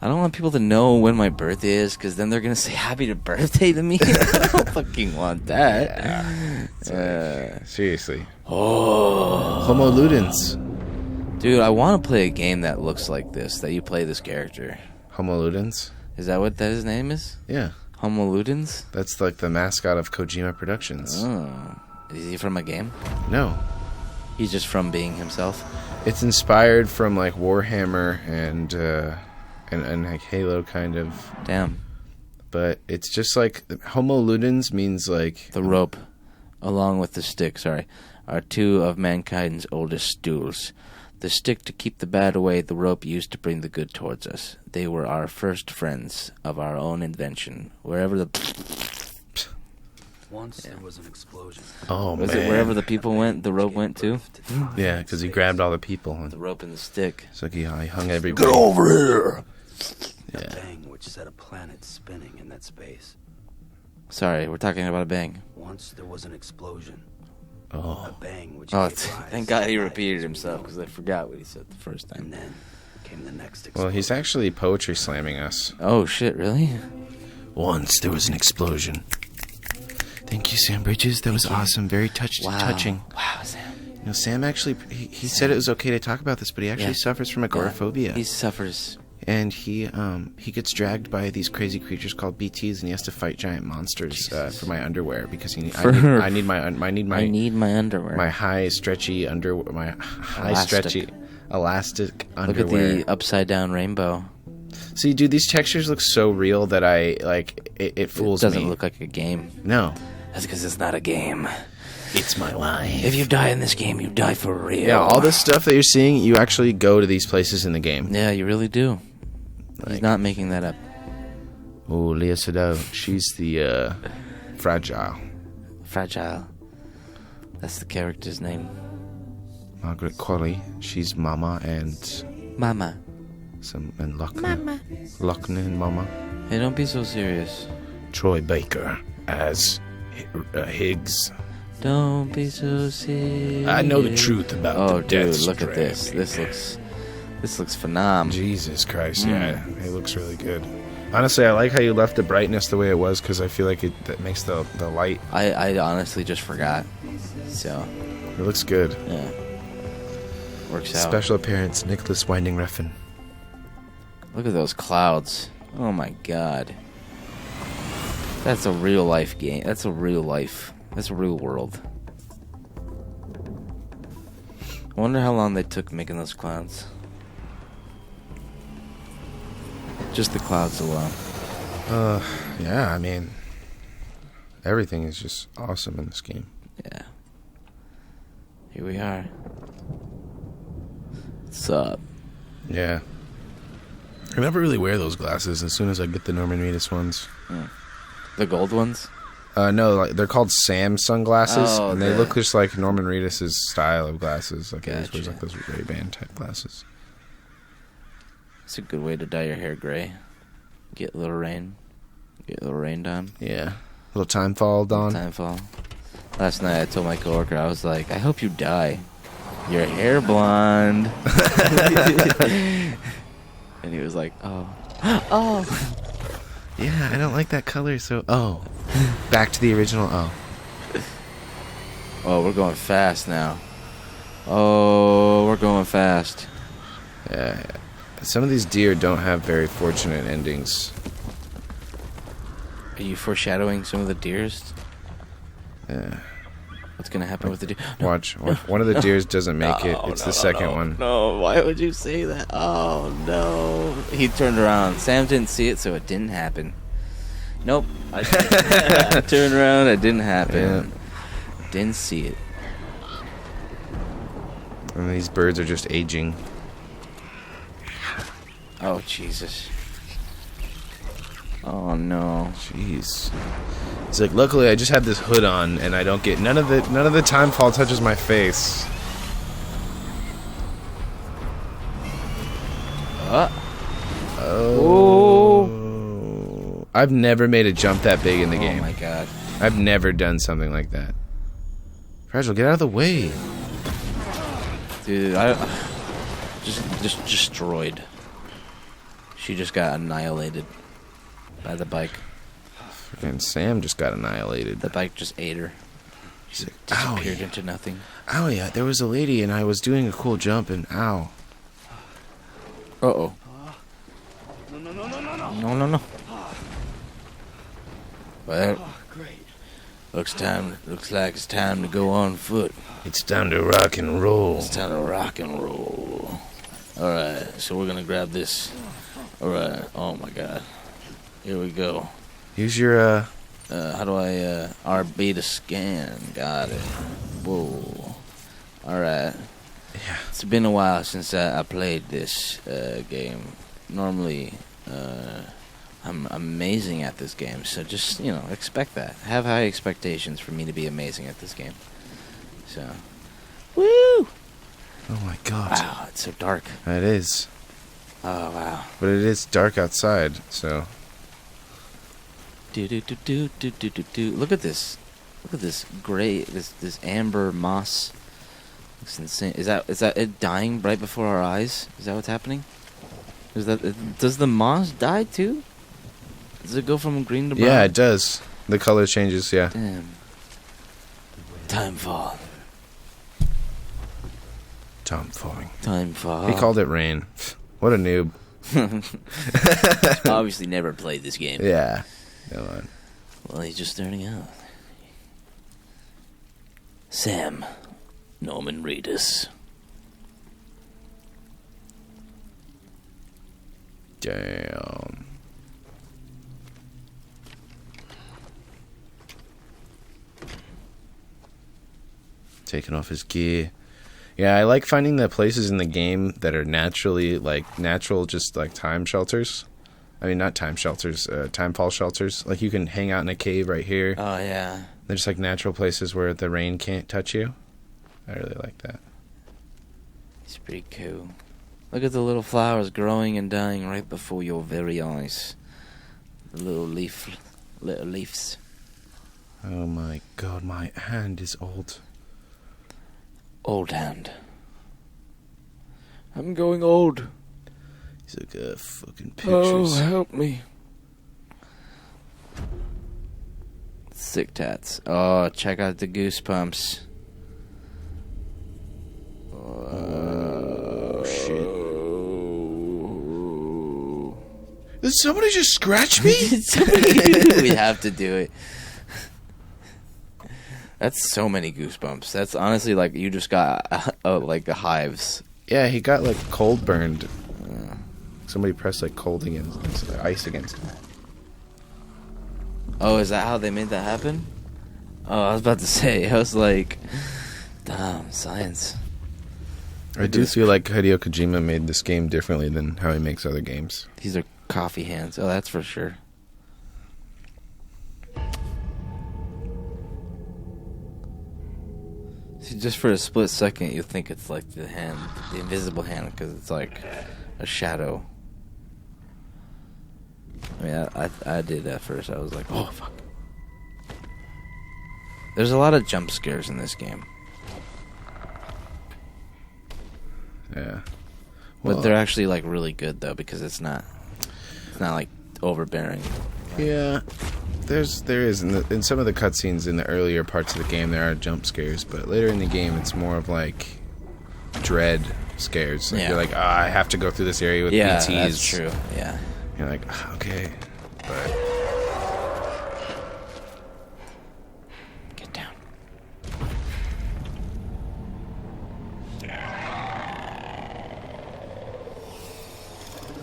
Speaker 2: I don't want people to know when my birthday is because then they're going to say happy birthday to me. I don't fucking want that.
Speaker 1: Seriously.
Speaker 2: Oh.
Speaker 1: Homo Ludens.
Speaker 2: Dude, I want to play a game that looks like this, that you play this character.
Speaker 1: Homo Ludens?
Speaker 2: Is that what his name is?
Speaker 1: Yeah.
Speaker 2: Homo Ludens?
Speaker 1: That's like the mascot of Kojima Productions.
Speaker 2: Oh. Is he from a game?
Speaker 1: No.
Speaker 2: He's just from being himself?
Speaker 1: It's inspired from like Warhammer and like Halo kind of.
Speaker 2: Damn.
Speaker 1: But it's just like Homo Ludens means like
Speaker 2: The rope, along with the stick, are two of mankind's oldest stools. The stick to keep the bad away, the rope used to bring the good towards us. They were our first friends of our own invention. Wherever the...
Speaker 3: Once there was an explosion.
Speaker 1: Oh,
Speaker 2: Was
Speaker 1: man.
Speaker 2: it wherever the people went, the rope went too?
Speaker 1: Yeah, because he grabbed all the people.
Speaker 2: The rope and the stick.
Speaker 1: It's like he hung everybody.
Speaker 3: Get over here!
Speaker 1: Yeah.
Speaker 3: A bang which set a planet spinning in that space.
Speaker 2: Sorry, we're talking about a bang.
Speaker 3: Once there was an explosion.
Speaker 1: Oh.
Speaker 3: A bang which
Speaker 2: Oh,
Speaker 3: gave rise
Speaker 2: thank God he
Speaker 3: to
Speaker 2: repeated
Speaker 3: life
Speaker 2: himself
Speaker 3: we
Speaker 2: because
Speaker 3: know.
Speaker 2: I forgot what he said the first time.
Speaker 3: And then came the next explosion.
Speaker 1: Well, he's actually poetry slamming us.
Speaker 2: Oh, shit, really?
Speaker 1: Once there was an explosion. Thank you, Sam Bridges. That was awesome. Very touching.
Speaker 2: Wow, Sam.
Speaker 1: You know, Sam actually, he said it was okay to talk about this, but he actually suffers from agoraphobia.
Speaker 2: He suffers.
Speaker 1: And he gets dragged by these crazy creatures called BTs, and he has to fight giant monsters for my underwear because I need my
Speaker 2: underwear.
Speaker 1: my high stretchy elastic underwear.
Speaker 2: Look at the upside down rainbow.
Speaker 1: See, dude, these textures look so real that I like it fools
Speaker 2: It
Speaker 1: me.
Speaker 2: doesn't look like a game.
Speaker 1: No,
Speaker 2: That's because it's not a game.
Speaker 1: it's my life.
Speaker 2: If you die in this game, you die for real.
Speaker 1: Yeah, all this stuff that you're seeing, you actually go to these places in the game.
Speaker 2: Yeah, you really do. He's
Speaker 1: Like-
Speaker 2: not making that up.
Speaker 1: Oh, Leah Sado, she's the fragile.
Speaker 2: Fragile. That's the character's name.
Speaker 1: Margaret Qualley, she's Mama and
Speaker 2: Mama.
Speaker 1: Lochner and Mama.
Speaker 2: Hey, don't be so serious.
Speaker 1: Troy Baker as Higgs.
Speaker 2: Don't be so serious.
Speaker 1: I know the truth about
Speaker 2: Oh,
Speaker 1: the
Speaker 2: dude,
Speaker 1: Death
Speaker 2: look at this.
Speaker 1: Stranding.
Speaker 2: This looks phenomenal.
Speaker 1: Jesus Christ, yeah, it looks really good. Honestly, I like how you left the brightness the way it was because I feel like that makes the light.
Speaker 2: I honestly just forgot. So,
Speaker 1: It looks good.
Speaker 2: yeah. Works out.
Speaker 1: Special appearance, Nicholas Winding Refn.
Speaker 2: Look at those clouds. Oh my god. That's a real life game. That's a real world. I wonder how long they took making those clouds. Just the clouds alone.
Speaker 1: Yeah, I mean, everything is just awesome in this game.
Speaker 2: Yeah. Here we are. What's up?
Speaker 1: Yeah. I never really wear those glasses as soon as I get the Norman Reedus ones.
Speaker 2: The gold ones?
Speaker 1: No, like they're called Sam sunglasses,
Speaker 2: Oh,
Speaker 1: and they look just like Norman Reedus's style of glasses. Like he always wears
Speaker 2: Gotcha.
Speaker 1: like those Ray-Ban type glasses.
Speaker 2: It's a good way to dye your hair gray. Get a little rain. Get a little rained on.
Speaker 1: Yeah. Little time fall dawn.
Speaker 2: Time fall. Last night I told my coworker, I was like, I hope you dye your hair blonde. And he was like, oh. Oh.
Speaker 1: Yeah, I don't like that color, so back to the original.
Speaker 2: Oh, we're going fast now. Oh, we're going fast.
Speaker 1: Yeah. Some of these deer don't have very fortunate endings.
Speaker 2: Are you foreshadowing some of the deers?
Speaker 1: Yeah.
Speaker 2: What's going to happen with the deer?
Speaker 1: Watch. One of the deers doesn't make it. It's the second one.
Speaker 2: No, why would you say that? Oh, no. He turned around. Sam didn't see it, so it didn't happen. Nope. I turned around, it didn't happen.
Speaker 1: Yeah.
Speaker 2: Didn't see it.
Speaker 1: And these birds are just aging.
Speaker 2: Oh, Jesus. Oh, no.
Speaker 1: Jeez. It's like, luckily I just have this hood on and I don't get none of the time fall touches my face. Oh. I've never made a jump that big in the game.
Speaker 2: Oh my god.
Speaker 1: I've never done something like that. Fragile, get out of the way.
Speaker 2: Dude, I just destroyed. She just got annihilated by the bike.
Speaker 1: Freaking Sam just got annihilated.
Speaker 2: The bike just ate her. She
Speaker 1: Ow,
Speaker 2: disappeared
Speaker 1: yeah.
Speaker 2: into nothing.
Speaker 1: Oh yeah, there was a lady and I was doing a cool jump and ow.
Speaker 2: Uh-oh. No. Well, looks like it's time to go on foot.
Speaker 1: It's time to rock and roll.
Speaker 2: It's time to rock and roll. Alright, so we're gonna grab this. Alright, oh my god. Here we go.
Speaker 1: Use your
Speaker 2: How do I, RB to scan? Got it. Whoa. Alright.
Speaker 1: Yeah.
Speaker 2: It's been a while since I played this, game. Normally, I'm amazing at this game, so just, expect that. Have high expectations for me to be amazing at this game. So, woo!
Speaker 1: Oh my god.
Speaker 2: Wow, it's so dark.
Speaker 1: It is.
Speaker 2: Oh, wow.
Speaker 1: But it is dark outside, so.
Speaker 2: Do. Look at this. Look at this gray, this amber moss. Looks insane. Is that it dying right before our eyes? Is that what's happening? Does the moss die too? Does it go from green to brown?
Speaker 1: Yeah, it does. The color changes, yeah.
Speaker 2: Damn. Timefall. Timefall.
Speaker 1: He called it rain. What a noob.
Speaker 2: Obviously never played this game.
Speaker 1: Yeah. Come on.
Speaker 2: Well, he's just starting out. Sam. Norman Reedus.
Speaker 1: Damn. Taking off his gear. Yeah, I like finding the places in the game that are naturally, natural, just like time shelters. I mean, not time shelters, timefall shelters. Like, you can hang out in a cave right here.
Speaker 2: Oh, yeah.
Speaker 1: They're just like natural places where the rain can't touch you. I really like that.
Speaker 2: It's pretty cool. Look at the little flowers growing and dying right before your very eyes. The little leaves.
Speaker 1: Oh my god, my hand is old.
Speaker 2: Old hand. I'm going old.
Speaker 1: He's like, fucking
Speaker 2: Oh,
Speaker 1: pictures.
Speaker 2: help me. Sick tats. Oh, check out the goosebumps.
Speaker 1: Oh, shit. Did somebody just scratch me?
Speaker 2: We have to do it. That's so many goosebumps. That's honestly like you just got like the hives.
Speaker 1: Yeah, he got like cold burned. Somebody pressed like cold against ice against him.
Speaker 2: Oh, is that how they made that happen? Oh, I was about to say. I was like, damn, science.
Speaker 1: I do feel like Hideo Kojima made this game differently than how he makes other games.
Speaker 2: These are coffee hands. Oh, that's for sure. See, just for a split second, you think it's like the hand, the invisible hand, because it's like a shadow. I mean, I did at first. I was like, oh, fuck. There's a lot of jump scares in this game.
Speaker 1: Yeah.
Speaker 2: But they're actually like really good though, because it's not like overbearing.
Speaker 1: Yeah. There is in some of the cutscenes in the earlier parts of the game there are jump scares, but later in the game it's more of like dread scares. Like you're like, I have to go through this area with
Speaker 2: yeah,
Speaker 1: BTs.
Speaker 2: that's true. Yeah.
Speaker 1: You're like, okay, but
Speaker 2: Get down.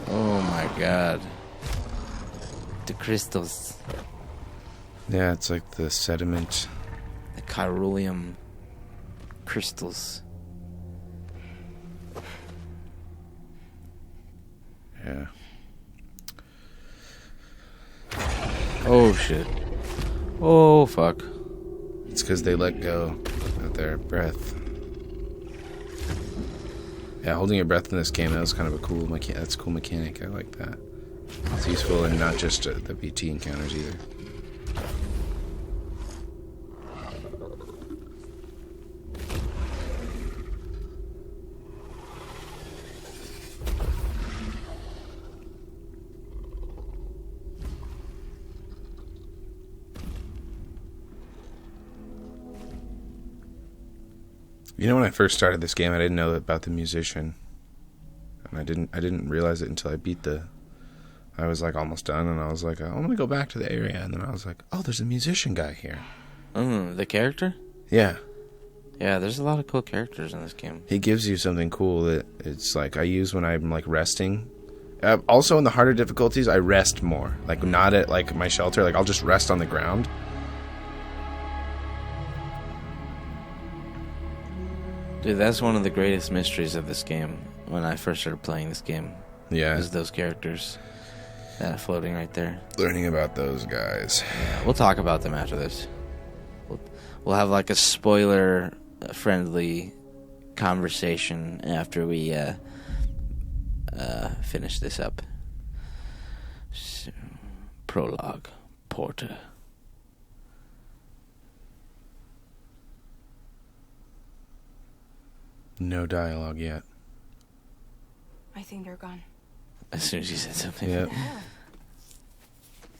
Speaker 2: Oh my god. The crystals.
Speaker 1: yeah, it's like the sediment.
Speaker 2: The Carulium crystals.
Speaker 1: Yeah.
Speaker 2: Oh shit. Oh fuck.
Speaker 1: It's because they let go of their breath. Yeah, holding your breath in this game, that was kind of a cool that's a cool mechanic. I like that.
Speaker 4: It's useful and not just the BT encounters either. You know, when I first started this game, I didn't know about the musician, and I didn't realize it until I beat the. I was like almost done, and I was like, I'm gonna go back to the area, and then I was like, oh, there's a musician guy here.
Speaker 2: The character?
Speaker 4: Yeah,
Speaker 2: Yeah, there's a lot of cool characters in this game.
Speaker 4: he gives you something cool that it's like I use when I'm like resting. Also, in the harder difficulties, I rest more. Like not at like my shelter. Like I'll just rest on the ground.
Speaker 2: Dude, that's one of the greatest mysteries of this game. When I first started playing this game,
Speaker 4: Yeah,
Speaker 2: is those characters that are floating right there.
Speaker 4: learning about those guys.
Speaker 2: Yeah, we'll talk about them after this. We'll have like a spoiler-friendly conversation after we finish this up. So, prologue, Porter.
Speaker 4: No dialogue yet.
Speaker 5: I think they're gone.
Speaker 2: As soon as you said something.
Speaker 4: Yep.
Speaker 5: Yeah.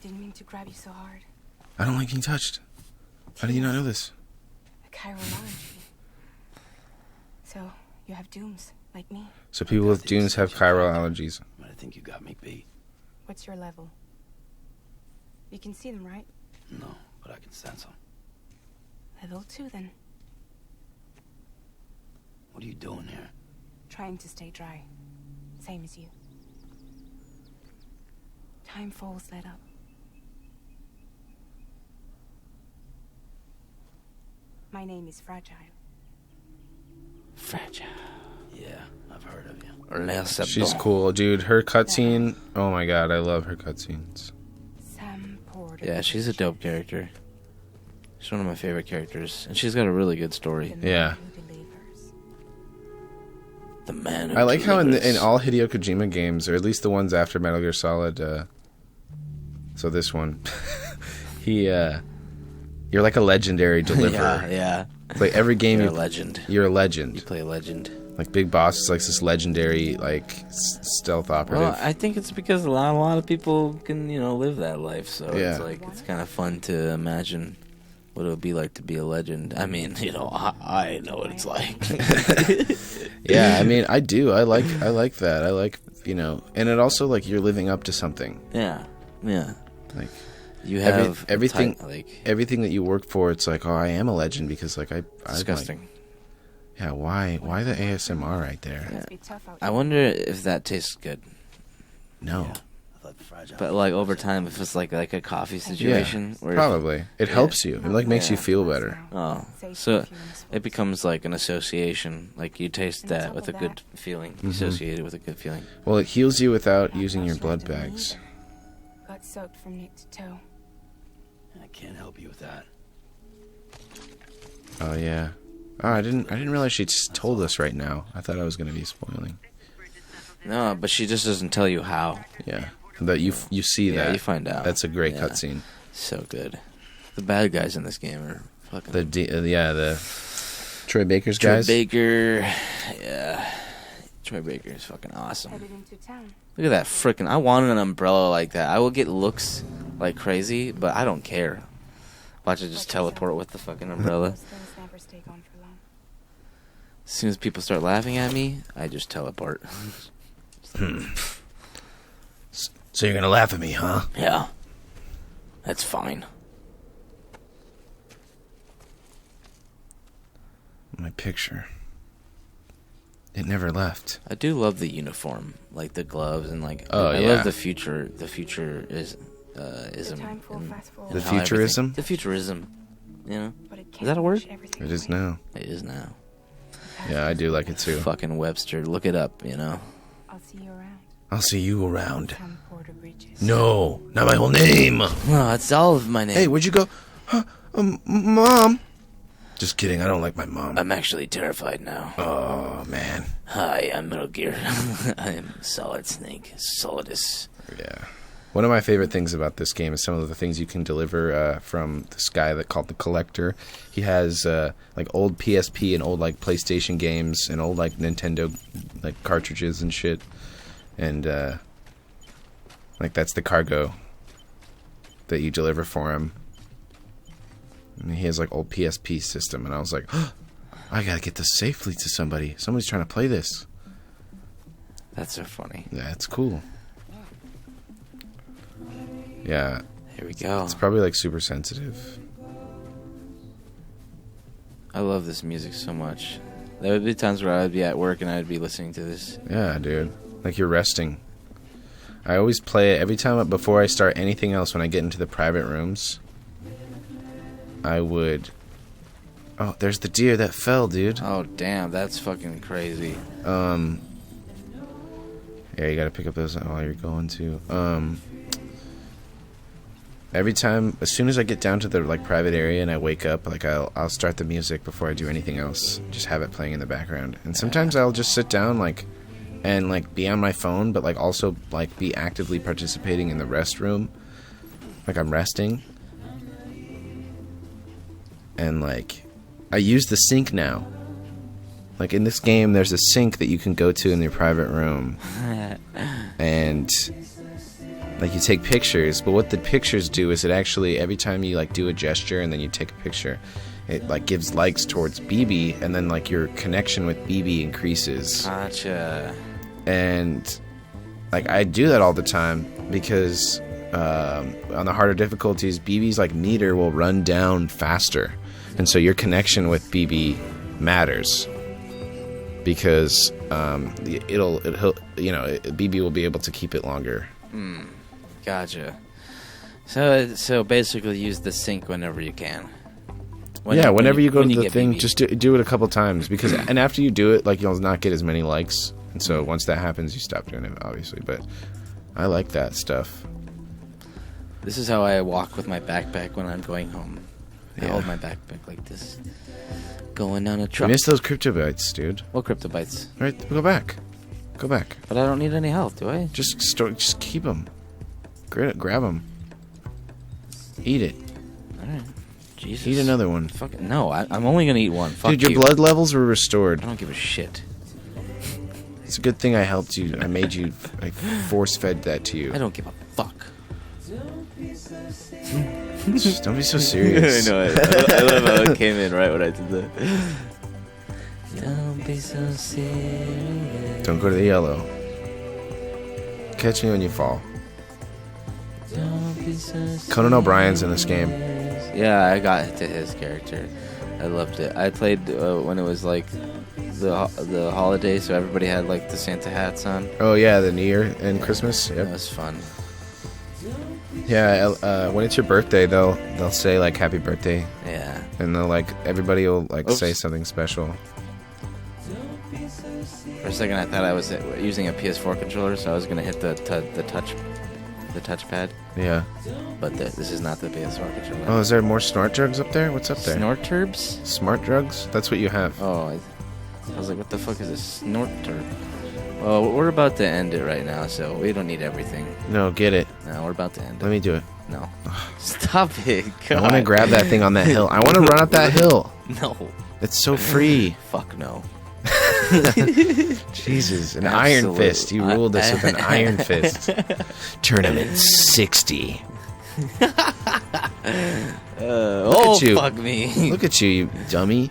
Speaker 5: Didn't mean to grab you so hard.
Speaker 4: I don't like being touched. How do you not know this?
Speaker 5: A chirology. So, you have dooms, like me.
Speaker 4: So people with dunes have chiral allergies.
Speaker 3: But I think you got me beat.
Speaker 5: What's your level? You can see them, right?
Speaker 3: No, but I can sense them.
Speaker 5: Level 2, then.
Speaker 3: What are you doing here?
Speaker 5: Trying to stay dry. Same as you. Time falls let up. My name is Fragile.
Speaker 2: Fragile.
Speaker 3: Yeah, I've heard of you.
Speaker 4: She's cool, dude. Her cutscene. Oh my god, I love her cutscenes.
Speaker 5: Sam Porter.
Speaker 2: Yeah, she's a dope character. She's one of my favorite characters, and she's got a really good story.
Speaker 5: The man
Speaker 4: Yeah.
Speaker 5: who delivers.
Speaker 2: The man who
Speaker 4: I like how in
Speaker 2: delivers.
Speaker 4: all Hideo Kojima games, or at least the ones after Metal Gear Solid, so this one, you're like a legendary deliverer.
Speaker 2: Yeah.
Speaker 4: It's like every game
Speaker 2: You're a legend.
Speaker 4: you're a
Speaker 2: You
Speaker 4: legend.
Speaker 2: play a legend.
Speaker 4: Like Big Boss is like this legendary stealth operative.
Speaker 2: Well, I think it's because a lot of people can, live that life. So
Speaker 4: Yeah.
Speaker 2: it's like it's kind of fun to imagine what it would be like to be a legend. I mean, I know what it's like.
Speaker 4: Yeah, I mean, I do. I like that. I like, and it also like you're living up to something.
Speaker 2: Yeah.
Speaker 4: Like
Speaker 2: You have
Speaker 4: everything.
Speaker 2: like
Speaker 4: Everything that you work for, it's like, oh, I am a legend because like I
Speaker 2: disgusting.
Speaker 4: Like, yeah, why the ASMR right there?
Speaker 2: Yeah.
Speaker 5: Must be tough out
Speaker 2: I
Speaker 5: here.
Speaker 2: wonder if that tastes good.
Speaker 4: No,
Speaker 3: Yeah, I thought Fragile.
Speaker 2: But like over time, if it's like a coffee situation, where
Speaker 4: probably it helps you. It like makes you feel better.
Speaker 2: Oh, so it becomes like an association. Like you taste that with a good feeling, associated with a good feeling.
Speaker 4: Well, it heals you without using your blood bags.
Speaker 5: Got soaked from neck to toe.
Speaker 3: I can't help you with that.
Speaker 4: Oh yeah. Oh, I didn't realize she told us right now. I thought I was gonna be spoiling.
Speaker 2: No, but she just doesn't tell you how.
Speaker 4: Yeah, that you see
Speaker 2: Yeah,
Speaker 4: that.
Speaker 2: you find out.
Speaker 4: That's a great
Speaker 2: Yeah.
Speaker 4: cutscene.
Speaker 2: So good. The bad guys in this game are fucking.
Speaker 4: The Troy Baker's
Speaker 2: Troy
Speaker 4: guys.
Speaker 2: Baker, yeah. Troy Baker is fucking awesome.
Speaker 5: Headed into town.
Speaker 2: Look at that freaking! I wanted an umbrella like that. I will get looks like crazy, but I don't care. Watch it just teleport with the fucking umbrella.
Speaker 5: Those things never stay gone for long.
Speaker 2: As soon as people start laughing at me, I just teleport.
Speaker 4: So you're gonna laugh at me, huh?
Speaker 2: Yeah, that's fine.
Speaker 4: My picture. It never left.
Speaker 2: I do love the uniform, like the gloves and like.
Speaker 4: Oh,
Speaker 2: I
Speaker 4: yeah.
Speaker 2: love the future. The future is ism.
Speaker 5: The time for fast forward.
Speaker 4: The
Speaker 2: and how everything-
Speaker 4: futurism?
Speaker 2: The futurism. You know,
Speaker 5: But it
Speaker 2: Is that a word?
Speaker 5: can't push everything
Speaker 4: It is
Speaker 5: away.
Speaker 4: now.
Speaker 2: it is now.
Speaker 4: Yeah, I do like it too.
Speaker 2: Fucking Webster, look it up. You know.
Speaker 5: I'll see you around.
Speaker 4: I'll see you around.
Speaker 5: Sam Porter Bridges.
Speaker 4: No, not my whole name.
Speaker 2: No, it's all of my name.
Speaker 4: Hey, where'd you go? Huh, Mom. Just kidding. I don't like my mom.
Speaker 2: I'm actually terrified now.
Speaker 4: Oh man.
Speaker 2: Hi, I'm Metal Gear. I am Solid Snake. Solidus.
Speaker 4: Yeah. One of my favorite things about this game is some of the things you can deliver from this guy that called the Collector. He has like old PSP and old like PlayStation games and old like Nintendo like cartridges and shit. And like that's the cargo that you deliver for him. And he has like old PSP system, and I was like, oh, I gotta get this safely to somebody. Somebody's trying to play this.
Speaker 2: That's so funny.
Speaker 4: Yeah, it's cool. Yeah.
Speaker 2: Here we go.
Speaker 4: It's probably like super sensitive.
Speaker 2: I love this music so much. There would be times where I would be at work and I'd be listening to this.
Speaker 4: Yeah, dude. Like you're resting. I always play it every time before I start anything else. When I get into the private rooms, I would... Oh, there's the deer that fell, dude.
Speaker 2: Oh, damn. That's fucking crazy.
Speaker 4: Yeah, you gotta pick up those while you're going to. Every time, as soon as I get down to the like private area and I wake up, like I'll start the music before I do anything else. Just have it playing in the background. And sometimes I'll just sit down like and like be on my phone, but like also like be actively participating in the restroom. Like I'm resting. And like I use the sink now. Like in this game there's a sink that you can go to in your private room. And like you take pictures, but what the pictures do is it actually, every time you like do a gesture and then you take a picture, it like gives likes towards BB, and then like your connection with BB increases.
Speaker 2: Gotcha.
Speaker 4: And like I do that all the time because on the harder difficulties, BB's like meter will run down faster, and so your connection with BB matters because BB will be able to keep it longer.
Speaker 2: Gotcha. So basically use the sink whenever you can.
Speaker 4: Whenever you go to the
Speaker 2: get
Speaker 4: thing,
Speaker 2: BB.
Speaker 4: just do it a couple times because, and after you do it, like you'll not get as many likes, and so once that happens, you stop doing it, obviously. But I like that stuff.
Speaker 2: This is how I walk with my backpack when I'm going home. I
Speaker 4: Yeah.
Speaker 2: hold my backpack like this, going down a
Speaker 4: You
Speaker 2: truck.
Speaker 4: missed those cryptobytes, dude.
Speaker 2: What cryptobytes?
Speaker 4: All right, go back.
Speaker 2: But I don't need any health, do I?
Speaker 4: Just keep them. Grab them. Eat it.
Speaker 2: All right. Jesus.
Speaker 4: Eat another one.
Speaker 2: Fuck no, I'm only gonna eat one. Fuck
Speaker 4: Dude, your
Speaker 2: you.
Speaker 4: blood levels were restored.
Speaker 2: I don't give a shit.
Speaker 4: It's a good thing I helped you. I made you. I force-fed that to you.
Speaker 2: I don't give a fuck.
Speaker 4: Just don't be so serious.
Speaker 2: I love how it came in right when I did that. Don't be so serious.
Speaker 4: Don't go to the yellow. Catch me when you fall.
Speaker 2: Don't be so serious.
Speaker 4: Conan O'Brien's in this game.
Speaker 2: Yeah, I got to his character. I loved it. I played when it was like the holiday, so everybody had like the Santa hats on.
Speaker 4: Oh yeah, the New Year and Christmas.
Speaker 2: That
Speaker 4: Yep.
Speaker 2: was fun.
Speaker 4: Yeah. When it's your birthday, they'll say like Happy Birthday,
Speaker 2: Yeah.
Speaker 4: and they'll like everybody will like
Speaker 2: Oops.
Speaker 4: say something special.
Speaker 2: For a second, I thought I was using a PS4 controller, so I was gonna hit the touchpad.
Speaker 4: Yeah.
Speaker 2: But this is not the PS4 controller.
Speaker 4: Oh, is there more snort drugs up there? What's up there?
Speaker 2: Snort turbs?
Speaker 4: Smart drugs? That's what you have.
Speaker 2: Oh, I was like, what the fuck is a snort turb? Well, we're about to end it right now, so we don't need everything.
Speaker 4: No, get it.
Speaker 2: No, we're about to end it.
Speaker 4: Let me do it.
Speaker 2: No. Stop it. God.
Speaker 4: I want to grab that thing on that hill. I want to run up that hill.
Speaker 2: No.
Speaker 4: It's so free.
Speaker 2: Fuck no.
Speaker 4: Jesus, an
Speaker 2: Absolute.
Speaker 4: iron fist. You ruled us with an iron fist. Tournament 60.
Speaker 2: Oh,
Speaker 4: at you.
Speaker 2: fuck me.
Speaker 4: Look at you dummy.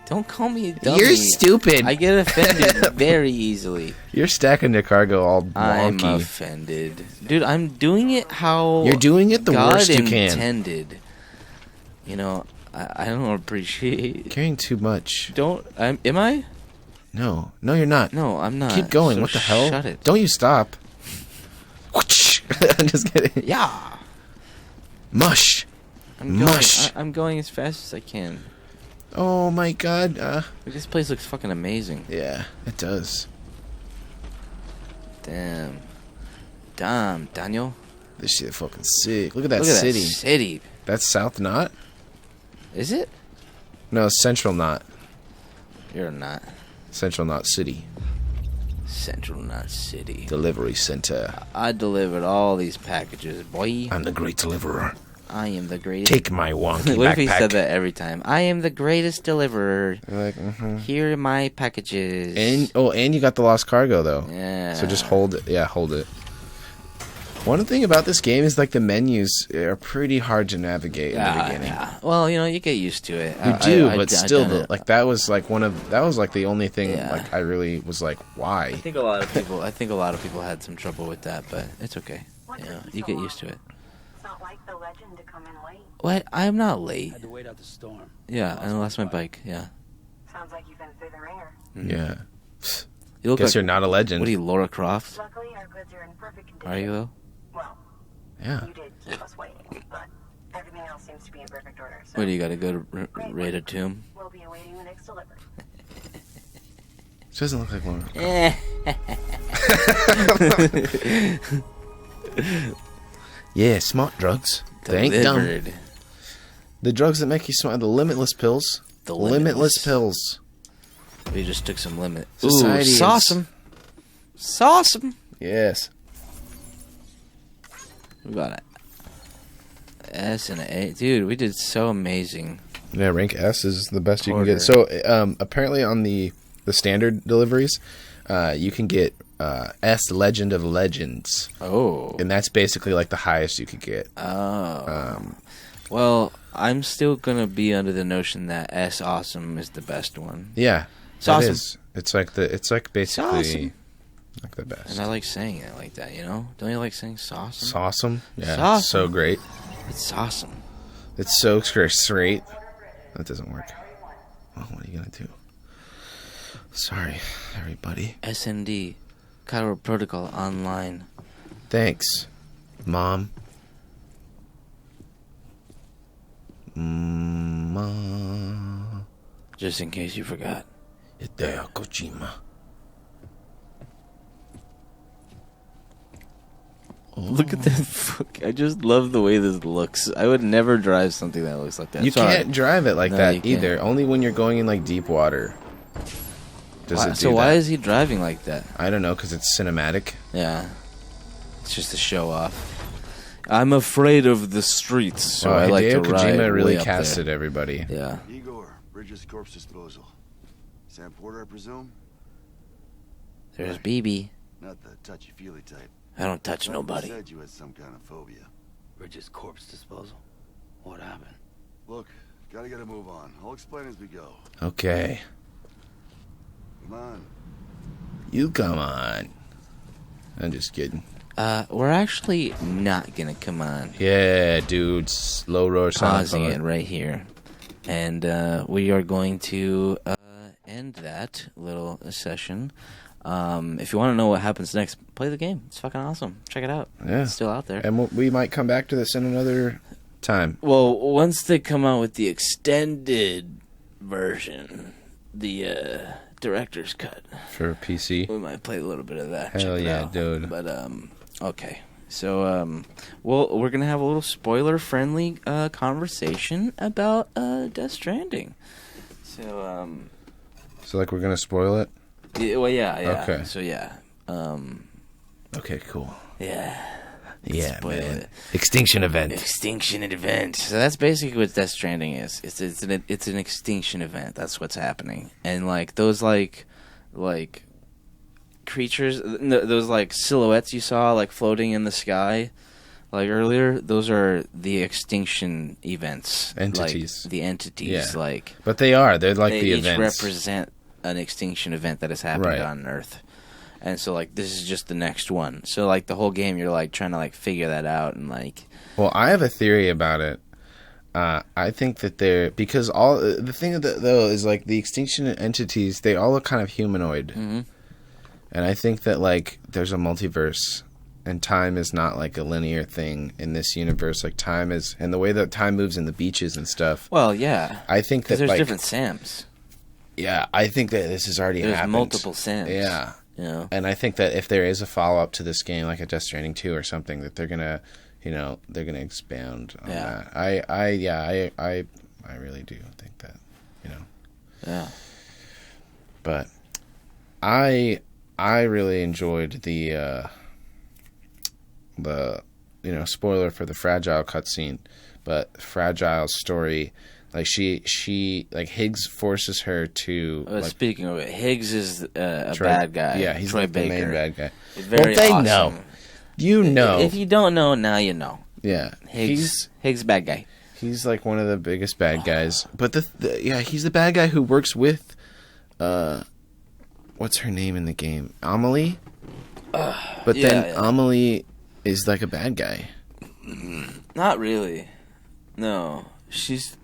Speaker 2: Don't call me a dummy.
Speaker 4: You're stupid.
Speaker 2: I get offended very easily.
Speaker 4: You're stacking the cargo all
Speaker 2: I'm
Speaker 4: wonky.
Speaker 2: offended. Dude, I'm doing it how
Speaker 4: You're doing it the
Speaker 2: God
Speaker 4: worst you can.
Speaker 2: intended. You know, I don't appreciate...
Speaker 4: Carrying too much.
Speaker 2: Am I?
Speaker 4: No, you're not.
Speaker 2: No, I'm not.
Speaker 4: Keep going.
Speaker 2: So
Speaker 4: What the hell?
Speaker 2: Shut it.
Speaker 4: Don't you stop. I'm just kidding.
Speaker 2: Yeah.
Speaker 4: Mush. Mush.
Speaker 2: I'm going as fast as I can.
Speaker 4: Oh my god.
Speaker 2: Like, this place looks fucking amazing.
Speaker 4: Yeah, it does.
Speaker 2: Damn, Daniel.
Speaker 4: This shit fucking sick. Look at that
Speaker 2: Look at
Speaker 4: city.
Speaker 2: that city.
Speaker 4: That's South Knot?
Speaker 2: Is it?
Speaker 4: No, Central Knot.
Speaker 2: You're not.
Speaker 4: Central Knot City.
Speaker 2: Central Knot City.
Speaker 1: Delivery center.
Speaker 2: I delivered all these packages, boy.
Speaker 1: I'm the great deliverer.
Speaker 2: I am the greatest.
Speaker 1: Take my wonky
Speaker 2: What if he
Speaker 1: backpack.
Speaker 2: said that every time? I am the greatest deliverer.
Speaker 1: You're like, mm-hmm.
Speaker 2: Here are my packages.
Speaker 1: And you got the lost cargo though.
Speaker 2: Yeah.
Speaker 1: So just hold it. Yeah, hold it. One thing about this game is like the menus are pretty hard to navigate in the beginning.
Speaker 2: Yeah. Well, you get used to it.
Speaker 1: You do, but
Speaker 2: I've
Speaker 1: still,
Speaker 2: done it.
Speaker 1: like that was like the only thing
Speaker 2: Yeah.
Speaker 1: like I really was like, why?
Speaker 2: I think a lot of people had some trouble with that, but it's okay. You get used to it.
Speaker 5: It's not like the legend to come in late.
Speaker 2: What? I'm not late.
Speaker 3: Had to wait out the storm.
Speaker 2: Yeah, I lost my bike. Yeah.
Speaker 5: Sounds like you've been through the ringer.
Speaker 1: Yeah.
Speaker 2: You look
Speaker 1: Guess
Speaker 2: like,
Speaker 1: you're not a legend.
Speaker 2: what are you, Laura Croft?
Speaker 5: Luckily, our goods are in perfect condition.
Speaker 2: Are you though?
Speaker 5: Well,
Speaker 1: Yeah.
Speaker 5: you did keep us waiting, but everything else seems to be in perfect order. So
Speaker 2: What do you got to go to raid tomb?
Speaker 5: we'll be awaiting the next delivery.
Speaker 1: She doesn't look like Laura. Yeah, smart drugs. They ain't dumb.
Speaker 2: Delivered.
Speaker 1: The drugs that make you smart. The limitless pills.
Speaker 2: The
Speaker 1: limitless pills.
Speaker 2: We just took some limit.
Speaker 1: Society is-
Speaker 2: Sauce 'em. Sauce 'em.
Speaker 1: Yes.
Speaker 2: We got it. S and A. Dude, we did so amazing.
Speaker 1: Yeah, rank S is the best you can
Speaker 2: Order.
Speaker 1: get. So apparently on the standard deliveries, you can get S Legend of Legends,
Speaker 2: Oh.
Speaker 1: and that's basically like the highest you could get.
Speaker 2: Oh. Well, I'm still going to be under the notion that S Awesome is the best one.
Speaker 1: Yeah,
Speaker 2: It's
Speaker 1: that
Speaker 2: awesome.
Speaker 1: is. It's like basically
Speaker 2: awesome.
Speaker 1: like the best.
Speaker 2: And I like saying it like that, Don't you like saying sauce?
Speaker 1: It's awesome. Yeah,
Speaker 2: Sauceum.
Speaker 1: it's so great.
Speaker 2: It's awesome.
Speaker 1: It's so straight. That doesn't work. Well, what are you gonna do? Sorry, everybody.
Speaker 2: SND. Cairo Protocol Online.
Speaker 1: Thanks, Mom. Ma.
Speaker 2: Just in case you forgot.
Speaker 1: Hideo Kojima.
Speaker 2: Look at that. I just love the way this looks. I would never drive something that looks like that.
Speaker 1: You
Speaker 2: Sorry.
Speaker 1: can't drive it like
Speaker 2: No,
Speaker 1: that
Speaker 2: you can't.
Speaker 1: either. Only when you're going in like deep water. Does it do
Speaker 2: So why
Speaker 1: that.
Speaker 2: is he driving like that?
Speaker 1: I don't know, because it's cinematic.
Speaker 2: Yeah. It's just a show off. I'm afraid of the streets, so
Speaker 1: Wow,
Speaker 2: I like to
Speaker 1: Hideo
Speaker 2: ride
Speaker 1: Kojima really
Speaker 2: way up
Speaker 1: casted everybody.
Speaker 2: there. Yeah.
Speaker 6: Igor, Bridges Corpse Disposal. Sam Porter, I presume?
Speaker 2: There's BB.
Speaker 6: Not the touchy-feely type.
Speaker 2: I don't touch nobody.
Speaker 6: Said you had some kind of phobia.
Speaker 3: Bridges corpse disposal. What happened?
Speaker 6: Look, gotta get a move on. I'll explain as we go.
Speaker 1: Okay.
Speaker 6: Come on.
Speaker 1: You come on. I'm just kidding.
Speaker 2: We're actually not gonna come on.
Speaker 1: Yeah, dude. Slow roar
Speaker 2: Pausing
Speaker 1: sound.
Speaker 2: it right here. And we are going to end that little session. If you want to know what happens next, play the game. It's fucking awesome. Check it out.
Speaker 1: Yeah.
Speaker 2: It's still out there.
Speaker 1: And we might come back to this in another time.
Speaker 2: Well, once they come out with the extended version, the director's cut,
Speaker 1: For PC.
Speaker 2: we might play a little bit of that.
Speaker 1: Hell
Speaker 2: Check it
Speaker 1: yeah,
Speaker 2: out.
Speaker 1: dude.
Speaker 2: But okay. So well, we're gonna have a little spoiler-friendly conversation about Death Stranding. So
Speaker 1: So, like, we're going to spoil it?
Speaker 2: yeah.
Speaker 1: Okay.
Speaker 2: So yeah.
Speaker 1: Okay, cool.
Speaker 2: Yeah.
Speaker 1: Yeah,
Speaker 2: Spoil
Speaker 1: man.
Speaker 2: it.
Speaker 1: Extinction event.
Speaker 2: Extinction event. So that's basically what Death Stranding is. It's an extinction event. That's what's happening. And like those like creatures, those like silhouettes you saw like floating in the sky, like earlier. Those are the extinction events.
Speaker 1: Entities.
Speaker 2: Like, the entities.
Speaker 1: Yeah.
Speaker 2: Like
Speaker 1: But they are. They're like
Speaker 2: they
Speaker 1: the
Speaker 2: each
Speaker 1: events.
Speaker 2: represent an extinction event that has happened
Speaker 1: Right.
Speaker 2: on Earth. And so like this is just the next one. So like the whole game you're like trying to like figure that out and like
Speaker 1: Well, I have a theory about it. I think that they're because all the thing of though is like the extinction entities. They all look kind of humanoid,
Speaker 2: Mhm.
Speaker 1: and I think that like there's a multiverse, and time is not like a linear thing in this universe. Like time is, and the way that time moves in the beaches and stuff.
Speaker 2: well, yeah.
Speaker 1: I think that
Speaker 2: Because there's
Speaker 1: like
Speaker 2: different Sams.
Speaker 1: yeah, I think that this has already
Speaker 2: There's
Speaker 1: happened.
Speaker 2: multiple Sams.
Speaker 1: Yeah,
Speaker 2: You know?
Speaker 1: and I think that if there is a follow up to this game, like a Death Stranding 2 or something, that they're gonna, they're gonna expand on
Speaker 2: Yeah.
Speaker 1: that. I really do think that,
Speaker 2: Yeah.
Speaker 1: But I
Speaker 4: I really enjoyed the spoiler for the Fragile cutscene, but Fragile's story, like she like Higgs forces her to.
Speaker 2: Speaking of it, Higgs is a bad guy.
Speaker 4: Yeah, he's
Speaker 2: Troy
Speaker 4: like
Speaker 2: Baker.
Speaker 4: the main bad guy.
Speaker 2: Very
Speaker 4: they
Speaker 2: awesome.
Speaker 4: know. You know.
Speaker 2: If you don't know, now you know.
Speaker 4: Yeah,
Speaker 2: Higgs bad guy.
Speaker 4: He's like one of the biggest bad guys. But he's the bad guy who works with, what's her name in the game? Amelie? But then Amelie is like a bad guy.
Speaker 2: Not really. No. She's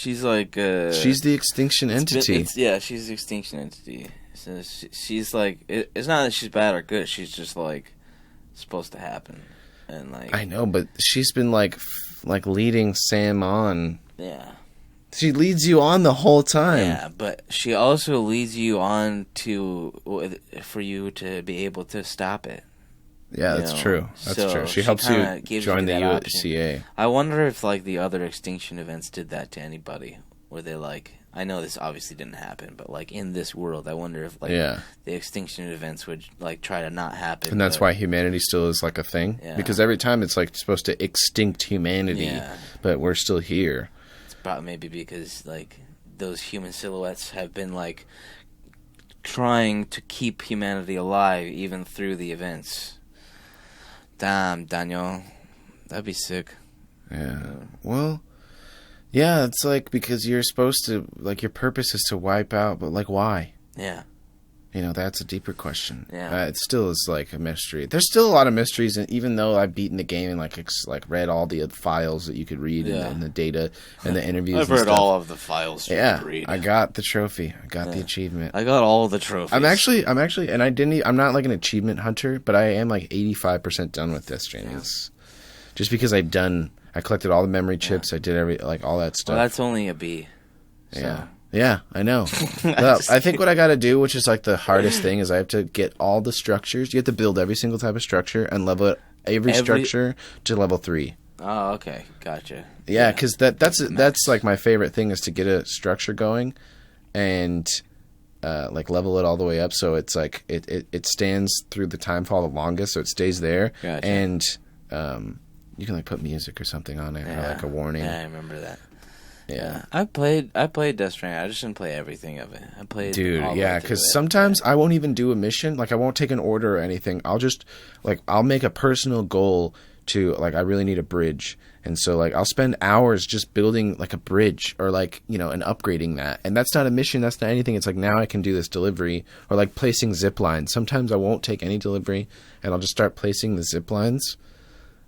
Speaker 2: like
Speaker 4: she's the extinction entity.
Speaker 2: She's the extinction entity. So she's like, it's not that she's bad or good, she's just like supposed to happen. And like,
Speaker 4: I know, but she's been like leading Sam on.
Speaker 2: Yeah.
Speaker 4: She leads you on the whole time.
Speaker 2: Yeah, but she also leads you on for you to be able to stop it.
Speaker 4: Yeah, that's true. That's true. She helps you join the UCA.
Speaker 2: I wonder if like the other extinction events did that to anybody. Where they like, I know this obviously didn't happen, but like in this world, I wonder if like the extinction events would like try to not happen.
Speaker 4: And that's why humanity still is like a thing.
Speaker 2: Yeah.
Speaker 4: Because every time it's like supposed to extinct humanity, but we're still here.
Speaker 2: It's probably maybe because like those human silhouettes have been like trying to keep humanity alive even through the events. Damn, Daniel, that'd be sick.
Speaker 4: Yeah. Well. Yeah, it's like because you're supposed to, like, your purpose is to wipe out, but, like, why?
Speaker 2: Yeah.
Speaker 4: You know, that's a deeper question.
Speaker 2: Yeah.
Speaker 4: It still is, like, a mystery. There's still a lot of mysteries, and even though I've beaten the game and, like read all the files that you could read and the data and the interviews
Speaker 2: I've
Speaker 4: and
Speaker 2: read
Speaker 4: stuff.
Speaker 2: all of the files you could read.
Speaker 4: I got the trophy. I got the achievement.
Speaker 2: I got all the trophies.
Speaker 4: I'm actually, and I'm not, like, an achievement hunter, but I am, like, 85% done with this, James. Just because I collected all the memory chips. I did all that stuff.
Speaker 2: Well, that's only a B. So.
Speaker 4: Yeah, I know. Well, I think what I got to do, which is like the hardest thing, is I have to get all the structures. You have to build every single type of structure and level every structure to level 3.
Speaker 2: Oh, okay, gotcha.
Speaker 4: Yeah, because that's like my favorite thing is to get a structure going, and like level it all the way up so it's like it stands through the timefall the longest, so it stays there.
Speaker 2: Gotcha.
Speaker 4: And you can like put music or something on it, or like a warning.
Speaker 2: Yeah, I remember that.
Speaker 4: Yeah.
Speaker 2: I played Death Stranding. I just didn't play everything of it. I played.
Speaker 4: Dude, yeah, because sometimes I won't even do a mission. Like I won't take an order or anything. I'll just I'll make a personal goal to I really need a bridge, and so I'll spend hours just building like a bridge or and upgrading that. And that's not a mission. That's not anything. It's like now I can do this delivery or like placing zip lines. Sometimes I won't take any delivery, and I'll just start placing the zip lines.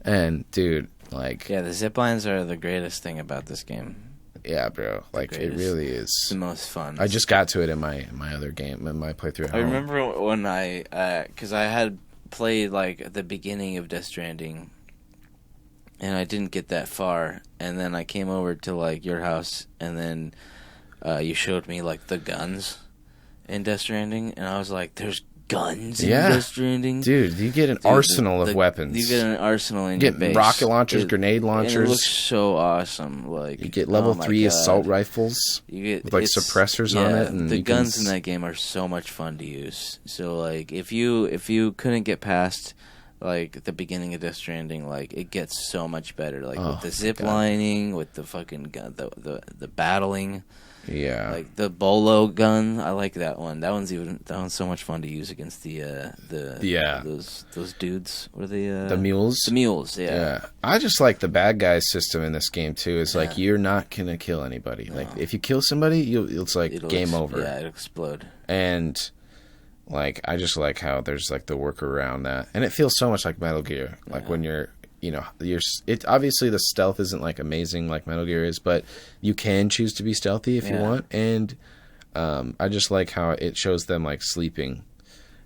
Speaker 4: And dude,
Speaker 2: the zip lines are the greatest thing about this game.
Speaker 4: Yeah, bro. It really is.
Speaker 2: It's the most fun.
Speaker 4: I just got to it in my other game, in my playthrough at home.
Speaker 2: I remember when because I had played the beginning of Death Stranding, and I didn't get that far, and then I came over to your house, and then you showed me the guns in Death Stranding, and I was like, "There's guns in Death Stranding,
Speaker 4: dude! You get an arsenal of weapons.
Speaker 2: You get an arsenal in
Speaker 4: your
Speaker 2: base.
Speaker 4: Get rocket launchers, grenade launchers.
Speaker 2: And it looks so awesome.
Speaker 4: You get level 3 assault rifles.
Speaker 2: You get
Speaker 4: with suppressors on it. And
Speaker 2: the guns in that game are so much fun to use. So if you couldn't get past the beginning of Death Stranding, it gets so much better. With the zip lining, with the fucking gun, the battling.
Speaker 4: Yeah,
Speaker 2: the bolo gun. I like that one. That one's so much fun to use against those dudes. What are they?
Speaker 4: The mules.
Speaker 2: The mules. Yeah.
Speaker 4: I just like the bad guys system in this game too. It's you're not gonna kill anybody. No. If you kill somebody, it'll game over.
Speaker 2: Yeah, it'll explode.
Speaker 4: And I just like how there's the work around that, and it feels so much like Metal Gear. When you're. Obviously the stealth isn't amazing like Metal Gear is, but you can choose to be stealthy if you want. And I just like how it shows them sleeping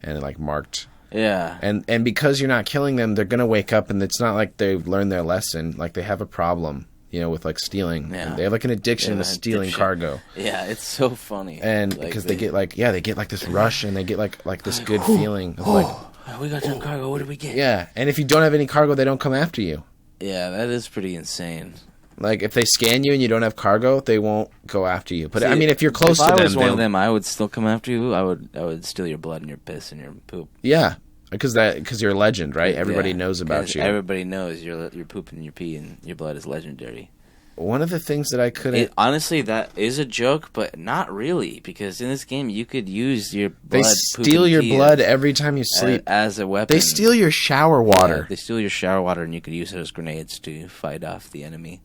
Speaker 4: and marked.
Speaker 2: Yeah.
Speaker 4: And because you're not killing them, they're gonna wake up, and it's not like they've learned their lesson. They have a problem, with stealing.
Speaker 2: Yeah.
Speaker 4: And they have an addiction to stealing cargo.
Speaker 2: Yeah, it's so funny.
Speaker 4: And because they get they get this rush, and they get this good feeling of
Speaker 2: we got some cargo. What did we get?
Speaker 4: Yeah, and if you don't have any cargo, they don't come after you.
Speaker 2: Yeah, that is pretty insane.
Speaker 1: Like if they scan you and you don't have cargo, they won't go after you. But
Speaker 2: See,
Speaker 1: I mean, if you're close to
Speaker 2: if
Speaker 1: them,
Speaker 2: I was one
Speaker 1: they'll-
Speaker 2: of them, I would still come after you. I would steal your blood and your piss and your poop.
Speaker 1: yeah, because you're a legend, right? Everybody
Speaker 2: Yeah,
Speaker 1: knows about
Speaker 2: 'cause
Speaker 1: you.
Speaker 2: Everybody knows your poop and your pee and your blood is legendary.
Speaker 1: One of the things that I couldn't.
Speaker 2: Honestly, that is a joke, but not really, because in this game you could use your blood.
Speaker 1: They
Speaker 2: poop,
Speaker 1: steal
Speaker 2: and
Speaker 1: your
Speaker 2: pee
Speaker 1: blood every time you sleep.
Speaker 2: as a weapon.
Speaker 1: They steal your shower water.
Speaker 2: Yeah, they steal your shower water, and you could use it as grenades to fight off the enemy.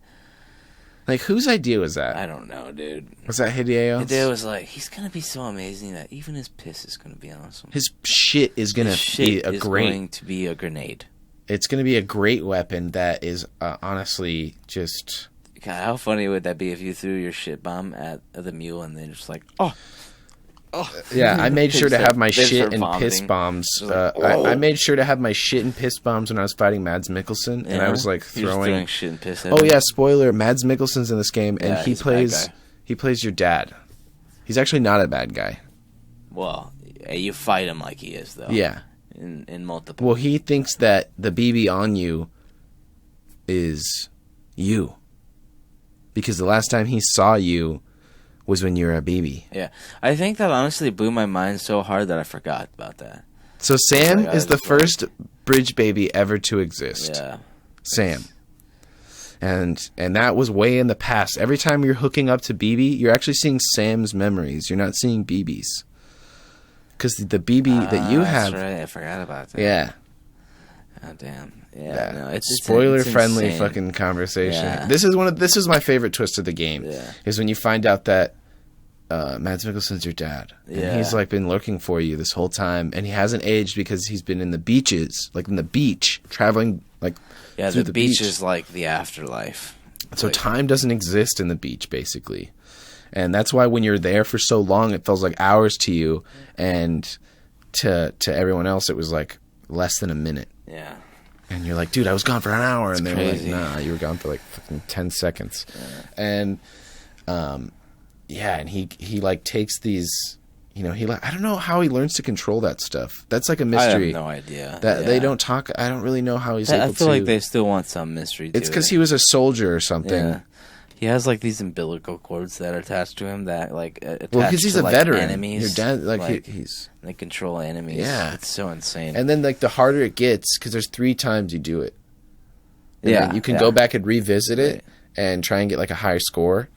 Speaker 1: Like, whose idea was that?
Speaker 2: I don't know, dude.
Speaker 1: Was that Hideo's?
Speaker 2: Hideo was like, he's gonna be so amazing that even his piss is gonna be awesome.
Speaker 1: His shit is gonna
Speaker 2: His
Speaker 1: be
Speaker 2: shit
Speaker 1: a
Speaker 2: is
Speaker 1: great.
Speaker 2: going to be a grenade.
Speaker 1: It's gonna be a great weapon that is honestly just.
Speaker 2: God, how funny would that be if you threw your shit bomb at the mule and then just like, oh.
Speaker 1: Yeah, I made sure to
Speaker 2: They
Speaker 1: have my
Speaker 2: start
Speaker 1: shit and
Speaker 2: vomiting.
Speaker 1: piss bombs.
Speaker 2: Just like,
Speaker 1: I made sure to have my shit and piss bombs when I was fighting Mads Mikkelsen, and I was like
Speaker 2: You're just
Speaker 1: throwing.
Speaker 2: shit and piss at
Speaker 1: Oh
Speaker 2: him.
Speaker 1: yeah, spoiler! Mads Mikkelsen's in this game, and
Speaker 2: Yeah,
Speaker 1: he
Speaker 2: he's a bad
Speaker 1: plays.
Speaker 2: guy.
Speaker 1: He plays your dad. He's actually not a bad guy.
Speaker 2: Well, you fight him like he is, though.
Speaker 1: Yeah.
Speaker 2: In multiple.
Speaker 1: Well, he thinks that the BB on you is you. Because the last time he saw you was when you were a baby.
Speaker 2: Yeah. I think that honestly blew my mind so hard that I forgot about that.
Speaker 1: So Sam
Speaker 2: Like, I
Speaker 1: is the
Speaker 2: was like-
Speaker 1: first bridge baby ever to exist.
Speaker 2: Yeah.
Speaker 1: Sam. And that was way in the past. Every time you're hooking up to BB, you're actually seeing Sam's memories. You're not seeing BB's. Because the BB that you have...
Speaker 2: That's right. I forgot about that.
Speaker 1: Yeah.
Speaker 2: Oh, damn. Yeah. No, it's
Speaker 1: Spoiler-friendly
Speaker 2: insane.
Speaker 1: fucking conversation.
Speaker 2: Yeah.
Speaker 1: This is my favorite twist of the game.
Speaker 2: Yeah.
Speaker 1: Is when you find out that Mads Mikkelsen's your dad.
Speaker 2: Yeah.
Speaker 1: And he's like been looking for you this whole time, and he hasn't aged because he's been in the beaches, like in the beach, traveling like
Speaker 2: Yeah,
Speaker 1: through
Speaker 2: the beach is like the afterlife.
Speaker 1: So
Speaker 2: Like-
Speaker 1: time doesn't exist in the beach, basically. And that's why when you're there for so long, it feels like hours to you, and to everyone else, it was like less than a minute.
Speaker 2: Yeah.
Speaker 1: And you're like, dude, I was gone for an hour, and they were like,
Speaker 2: crazy.
Speaker 1: nah, you were gone for like fucking 10 seconds. And and he like takes these, you know, I don't know how he learns to control that stuff. That's like a
Speaker 2: I
Speaker 1: mystery.
Speaker 2: have no idea.
Speaker 1: That
Speaker 2: Yeah.
Speaker 1: they don't talk. I don't really know how he's able
Speaker 2: I
Speaker 1: to.
Speaker 2: feel like they still want some mystery to
Speaker 1: It's because
Speaker 2: it.
Speaker 1: he was a soldier or something.
Speaker 2: Yeah. He has like these umbilical cords that are attached to him that like attach
Speaker 1: Well, because he's
Speaker 2: to,
Speaker 1: a
Speaker 2: like,
Speaker 1: veteran.
Speaker 2: Enemies,
Speaker 1: Your dad, like he's.
Speaker 2: they control enemies.
Speaker 1: Yeah.
Speaker 2: It's so insane.
Speaker 1: And then like the harder it gets, because there's 3 times you do it. And
Speaker 2: Yeah,
Speaker 1: then you can
Speaker 2: yeah.
Speaker 1: go back and revisit it
Speaker 2: Right.
Speaker 1: and try and get like a higher score.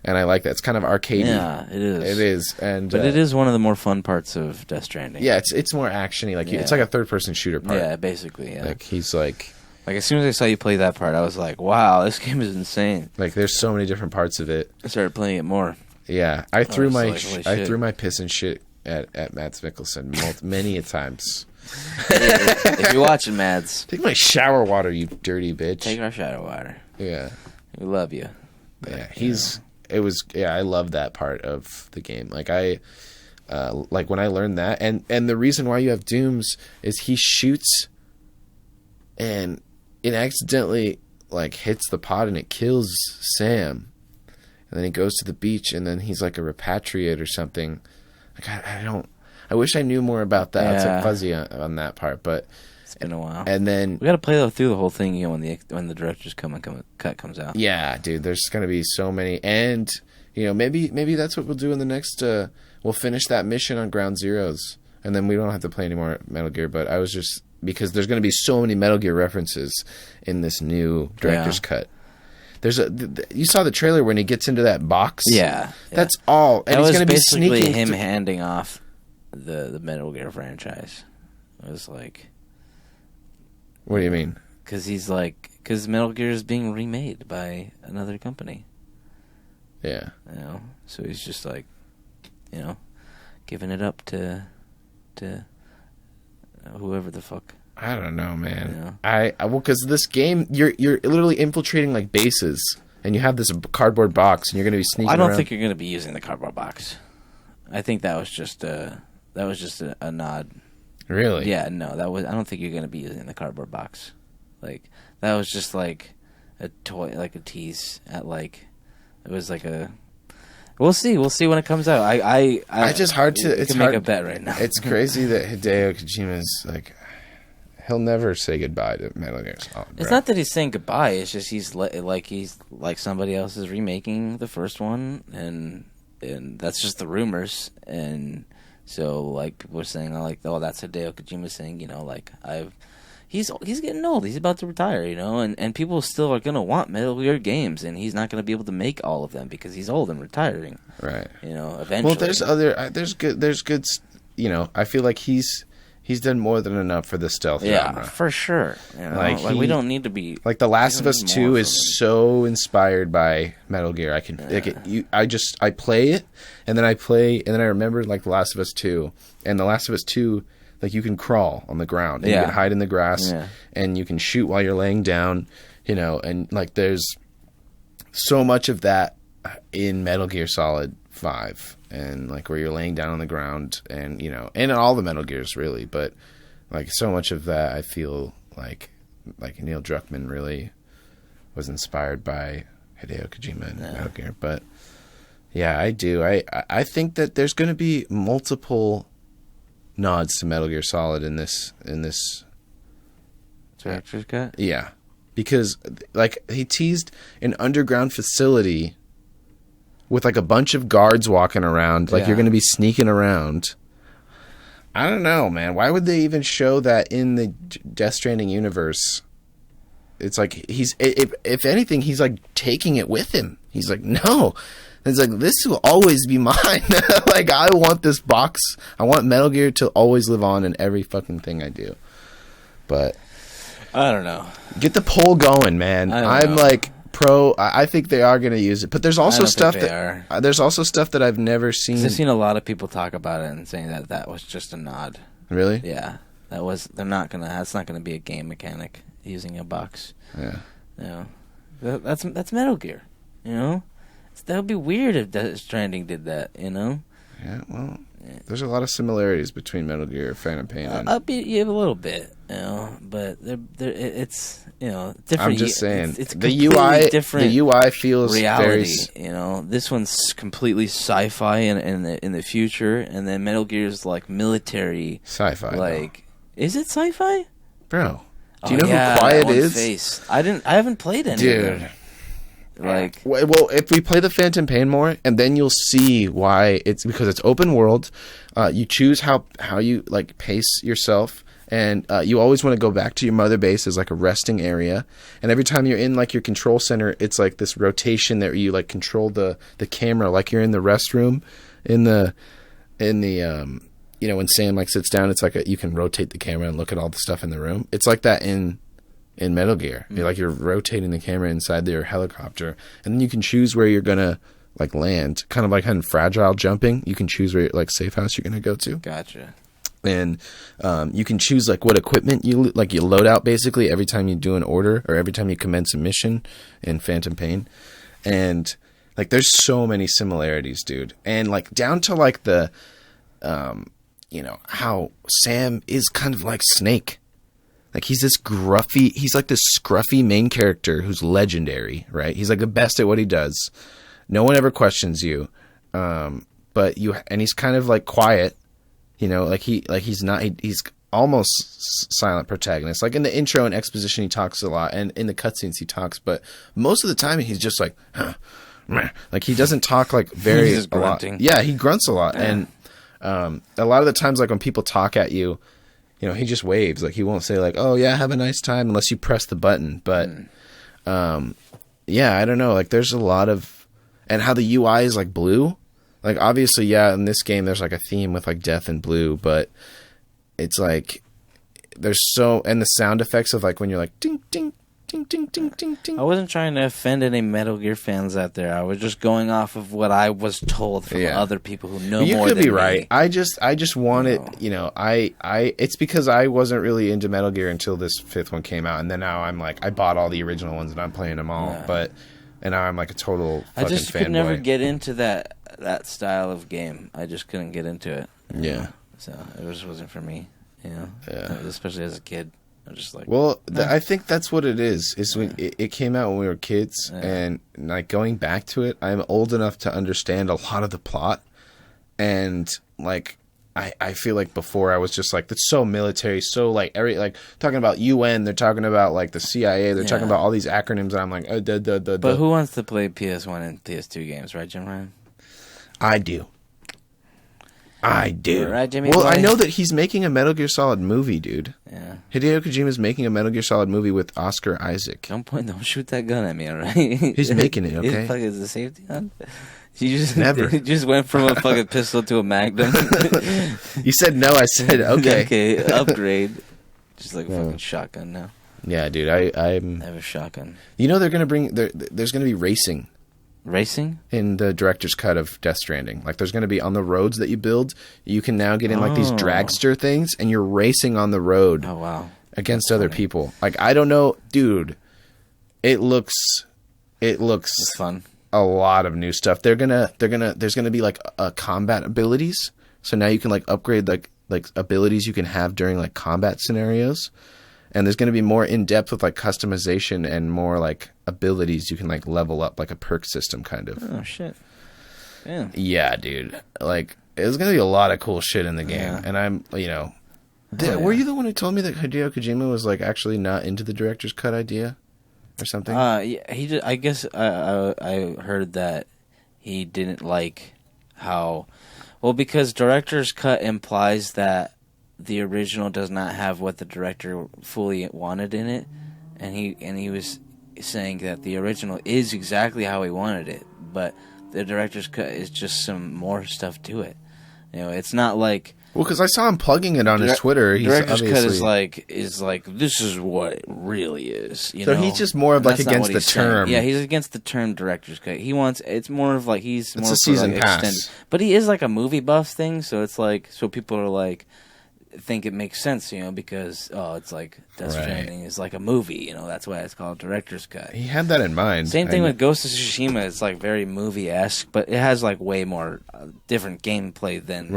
Speaker 1: And I like that. It's kind of arcadey.
Speaker 2: Yeah, it is.
Speaker 1: It is, and
Speaker 2: But it is one of the more fun parts of Death Stranding.
Speaker 1: Yeah, it's more actiony. Like it's
Speaker 2: Yeah.
Speaker 1: like a third-person shooter part.
Speaker 2: Yeah, basically. Yeah.
Speaker 1: Like he's like
Speaker 2: as soon as I saw you play that part, I was like, "Wow, this game is insane."
Speaker 1: there's so many different parts of it.
Speaker 2: I started playing it more.
Speaker 1: Yeah, I threw
Speaker 2: was
Speaker 1: my
Speaker 2: like, holy
Speaker 1: I
Speaker 2: shit.
Speaker 1: threw my piss and shit at Mads Mikkelsen many a times.
Speaker 2: If you're watching, Mads,
Speaker 1: Take my shower water, you dirty bitch.
Speaker 2: take our shadow water.
Speaker 1: Yeah,
Speaker 2: We love you.
Speaker 1: yeah. I love that part of the game. Like like when I learned that, and the reason why you have dooms is he shoots, and it accidentally like hits the pod and it kills Sam, and then he goes to the beach and then he's like a repatriate or something. Like I wish I knew more about that. It's
Speaker 2: Yeah.
Speaker 1: like fuzzy on that part, but
Speaker 2: It's been a while.
Speaker 1: and then
Speaker 2: We got to play through the whole thing again when the director's cut comes out.
Speaker 1: yeah, dude, there's gonna be so many, and you know maybe that's what we'll do in the next. We'll finish that mission on Ground Zeroes, and then we don't have to play any more Metal Gear. But I was just because there's gonna be so many Metal Gear references in this new director's cut. There's you saw the trailer when he gets into that box.
Speaker 2: Yeah,
Speaker 1: That's all, and
Speaker 2: that
Speaker 1: he's
Speaker 2: was
Speaker 1: gonna be
Speaker 2: basically
Speaker 1: sneaking.
Speaker 2: him handing off the Metal Gear franchise. It was like
Speaker 1: What do you mean?
Speaker 2: because Metal Gear is being remade by another company.
Speaker 1: Yeah.
Speaker 2: You know, so he's just like, you know, giving it up to whoever the fuck.
Speaker 1: I don't know, man.
Speaker 2: Yeah.
Speaker 1: Well, because this game, you're literally infiltrating like bases, and you have this cardboard box, and you're gonna be sneaking.
Speaker 2: I don't
Speaker 1: around.
Speaker 2: think you're going to be using the cardboard box. I think that was just a nod.
Speaker 1: Really.
Speaker 2: Yeah, no, I don't think you're going to be using the cardboard box. Like that was just like a toy, like a tease at like it was like a. We'll see when it comes out.
Speaker 1: It's just hard to.
Speaker 2: You
Speaker 1: It's
Speaker 2: can
Speaker 1: hard
Speaker 2: make a bet right now.
Speaker 1: It's crazy that Hideo Kojima is like
Speaker 4: he'll never say goodbye to Metal Gear Solid.
Speaker 2: It's
Speaker 4: bro.
Speaker 2: not that he's saying goodbye. It's just he's like somebody else is remaking the first one, and that's just the rumors. And so like people are saying like, oh, that's Hideo Kojima saying, you know, like he's getting old. He's about to retire, you know, and people still are gonna want Metal Gear games, and he's not gonna be able to make all of them because he's old and retiring.
Speaker 4: Right.
Speaker 2: You know, eventually.
Speaker 4: Well, there's good. You know, I feel like he's done more than enough for the stealth genre.
Speaker 2: For sure. You know,
Speaker 4: Like,
Speaker 2: we don't need to be
Speaker 4: like The Last of Us
Speaker 2: need
Speaker 4: 2
Speaker 2: more
Speaker 4: is
Speaker 2: from him.
Speaker 4: so inspired by Metal Gear. I can I play it and then I remember like The Last of Us 2, and The Last of Us 2, like you can crawl on the ground and you can hide in the grass and you can shoot while you're laying down, you know, and like there's so much of that in Metal Gear Solid 5, and like where you're laying down on the ground, and you know, and in all the Metal Gears really, but like so much of that I feel like Neil Druckmann really was inspired by Hideo Kojima and Metal Gear. But yeah, I do. I think that there's going to be multiple nods to Metal Gear Solid in this
Speaker 2: Director's cut.
Speaker 4: yeah, because like he teased an underground facility with like a bunch of guards walking around, like you're going to be sneaking around. I don't know, man. Why would they even show that in the Death Stranding universe? It's like if anything, he's like taking it with him. He's like, no. It's like, this will always be mine. Like, I want this box. I want Metal Gear to always live on in every fucking thing I do. But
Speaker 2: I don't know.
Speaker 4: get the poll going, man. I'm like pro. I think they are going to use it, but there's also stuff there's also stuff that I've never seen.
Speaker 2: I've seen a lot of people talk about it and saying that was just a nod.
Speaker 4: Really?
Speaker 2: Yeah, that's not gonna be a game mechanic using a box.
Speaker 4: Yeah.
Speaker 2: You know, that's Metal Gear. You know, that would be weird if Death Stranding did that. You know.
Speaker 4: Yeah. Well, there's a lot of similarities between Metal Gear, Phantom Pain, and
Speaker 2: a little bit, you know, but it's, you know, different.
Speaker 4: I'm just saying,
Speaker 2: it's
Speaker 4: the UI
Speaker 2: different.
Speaker 4: The UI feels
Speaker 2: reality,
Speaker 4: very,
Speaker 2: you know. This one's completely sci-fi in the future, and then Metal Gear's like military
Speaker 4: sci-fi.
Speaker 2: Like, is it sci-fi,
Speaker 4: bro? Do you know who Quiet is?
Speaker 2: Face. I haven't played any.
Speaker 4: Dude.
Speaker 2: Of them. Like,
Speaker 4: well, if we play the Phantom Pain more, and then you'll see why. It's because it's open world. You choose how you like pace yourself, and you always want to go back to your mother base as like a resting area. And every time you're in like your control center, it's like this rotation that you like control the camera, like you're in the restroom, in the you know, when Sam like sits down, it's like you can rotate the camera and look at all the stuff in the room. It's like that in Metal Gear. You're rotating the camera inside your helicopter, and then you can choose where you're gonna like land, kind of like in Fragile jumping. You can choose where like safe house you're gonna go to.
Speaker 2: Gotcha.
Speaker 4: And you can choose like what equipment you load out basically every time you do an order or every time you commence a mission in Phantom Pain. And like there's so many similarities, dude. And like down to like the you know, how Sam is kind of like Snake. Like he's like this scruffy main character who's legendary, right? He's like the best at what he does. No one ever questions you. But he's kind of like quiet, you know, he's almost silent protagonist. Like in the intro and exposition, he talks a lot, and in the cutscenes he talks, but most of the time he's just like, meh. Like he doesn't talk like very
Speaker 2: He's just grunting.
Speaker 4: a lot. Yeah, he grunts a lot. Yeah. And a lot of the times, like when people talk at you, you know, he just waves. Like he won't say like, "Oh yeah, have a nice time," unless you press the button. But yeah, I don't know. Like there's a lot of, and how the UI is like blue. Like obviously, yeah, in this game there's like a theme with like death and blue, but it's like there's and the sound effects of like when you're like ding ding ding ding ding ding ding.
Speaker 2: I wasn't trying to offend any Metal Gear fans out there. I was just going off of what I was told from other people who know more than me.
Speaker 4: You could be right. I just want it, you know, it's because I wasn't really into Metal Gear until this fifth one came out, and then now I'm like, I bought all the original ones and I'm playing them all, and now I'm like a total fucking
Speaker 2: I just
Speaker 4: fanboy.
Speaker 2: could never get into that style of game. I just couldn't get into it.
Speaker 4: Yeah.
Speaker 2: So it just wasn't for me, you know.
Speaker 4: Yeah.
Speaker 2: Especially as a kid. I'm just like,
Speaker 4: well, I think that's what it is. Is when it came out when we were kids, and like going back to it, I'm old enough to understand a lot of the plot, and like I feel like before I was just like, that's so military, so like talking about UN, they're talking about like the CIA, they're talking about all these acronyms, and I'm like,
Speaker 2: But who wants to play PS1 and PS2 games, right, Jim Ryan?
Speaker 4: I do.
Speaker 2: Right, Jimmy
Speaker 4: Well,
Speaker 2: boy?
Speaker 4: I know that he's making a Metal Gear Solid movie, dude.
Speaker 2: Yeah.
Speaker 4: Hideo Kojima's making a Metal Gear Solid movie with Oscar Isaac.
Speaker 2: Don't shoot that gun at me, all right?
Speaker 4: He's making it, okay?
Speaker 2: Is the safety on? You just
Speaker 4: Never.
Speaker 2: You just went from a fucking pistol to a Magnum.
Speaker 4: You said no, I said okay.
Speaker 2: Okay, upgrade. Just like a fucking shotgun now.
Speaker 4: Yeah, dude, I'm.
Speaker 2: I have a shotgun.
Speaker 4: You know they're gonna bring there's gonna be racing
Speaker 2: Racing?
Speaker 4: in the director's cut of Death Stranding. Like there's gonna be on the roads that you build, you can now get in like these dragster things, and you're racing on the road.
Speaker 2: Oh wow.
Speaker 4: Against other people. Like I don't know, dude. It looks
Speaker 2: It's fun.
Speaker 4: a lot of new stuff. There's gonna be like combat abilities. So now you can like upgrade like abilities you can have during like combat scenarios. And there's gonna be more in depth with like customization and more like abilities you can like level up, like a perk system kind of.
Speaker 2: Oh shit. Yeah.
Speaker 4: Yeah, dude. Like there's gonna be a lot of cool shit in the game.
Speaker 2: Yeah.
Speaker 4: And I'm were you the one who told me that Hideo Kojima was like actually not into the director's cut idea? Or something?
Speaker 2: Yeah, he just, I guess I heard that he didn't like how, well, because director's cut implies that the original does not have what the director fully wanted in it, and he was saying that the original is exactly how he wanted it, but the director's cut is just some more stuff to it. You know, it's not like.
Speaker 4: Well, because I saw him plugging it on his Twitter. He's
Speaker 2: director's
Speaker 4: obviously
Speaker 2: cut is like this is what it really is. You
Speaker 4: so
Speaker 2: know?
Speaker 4: he's just more of like
Speaker 2: That's not
Speaker 4: against
Speaker 2: what
Speaker 4: the
Speaker 2: he's saying.
Speaker 4: term.
Speaker 2: Yeah, he's against the term director's cut. He wants it's more of like he's
Speaker 4: It's
Speaker 2: more
Speaker 4: a
Speaker 2: for,
Speaker 4: season
Speaker 2: like,
Speaker 4: pass.
Speaker 2: extended. But he is like a movie buff thing, so it's like so people are like think it makes sense, you know, because it's like Death Stranding is like a movie, you know, that's why it's called director's cut.
Speaker 4: He had that in mind.
Speaker 2: Same thing with Ghost of Tsushima. It's like very movie-esque, but it has like way more different gameplay than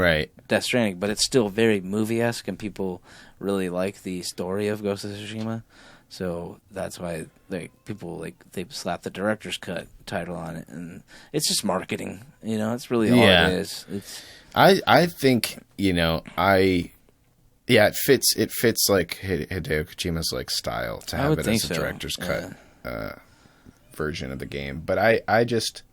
Speaker 2: Death Stranding. But it's still very movie-esque, and people really like the story of Ghost of Tsushima. So that's why people they slap the director's cut title on it, and it's just marketing. You know, it's really all it is. It's
Speaker 4: I think it fits like Hideo Kojima's like style to have it as a director's cut version of the game. But I just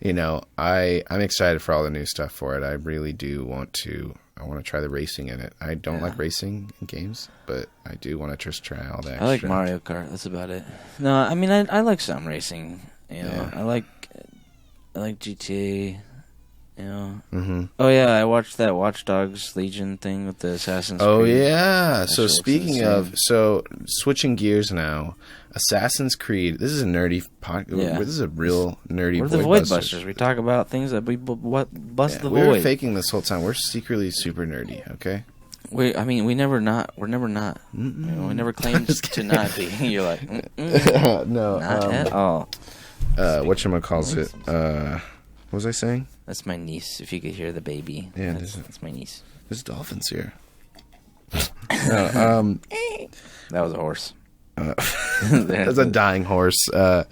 Speaker 4: I'm excited for all the new stuff for it. I really do want to. I want to try the racing in it. I don't like racing in games, but I do want to just try all that.
Speaker 2: I like Mario Kart. That's about it. No, I mean I like some racing. You know, I like GTA. You know.
Speaker 4: Mm-hmm.
Speaker 2: Oh yeah, I watched that Watch Dogs Legion thing with the Assassin's Creed.
Speaker 4: Oh yeah.
Speaker 2: That
Speaker 4: So
Speaker 2: shit looks
Speaker 4: speaking of, switching gears now, Assassin's Creed. This is a nerdy podcast.
Speaker 2: Yeah.
Speaker 4: This is a real nerdy.
Speaker 2: We're the Void Busters. We talk about things that we bust the
Speaker 4: we
Speaker 2: void.
Speaker 4: were faking this whole time. We're secretly super nerdy. Okay.
Speaker 2: We're never not. You know, we never claimed to not be. You're like,
Speaker 4: no,
Speaker 2: not at all.
Speaker 4: Whatchamacallit? What was I saying?
Speaker 2: That's my niece. If you could hear the baby,
Speaker 4: yeah,
Speaker 2: that's my niece.
Speaker 4: There's dolphins here.
Speaker 2: That was a horse.
Speaker 4: That's a dying horse. Wait,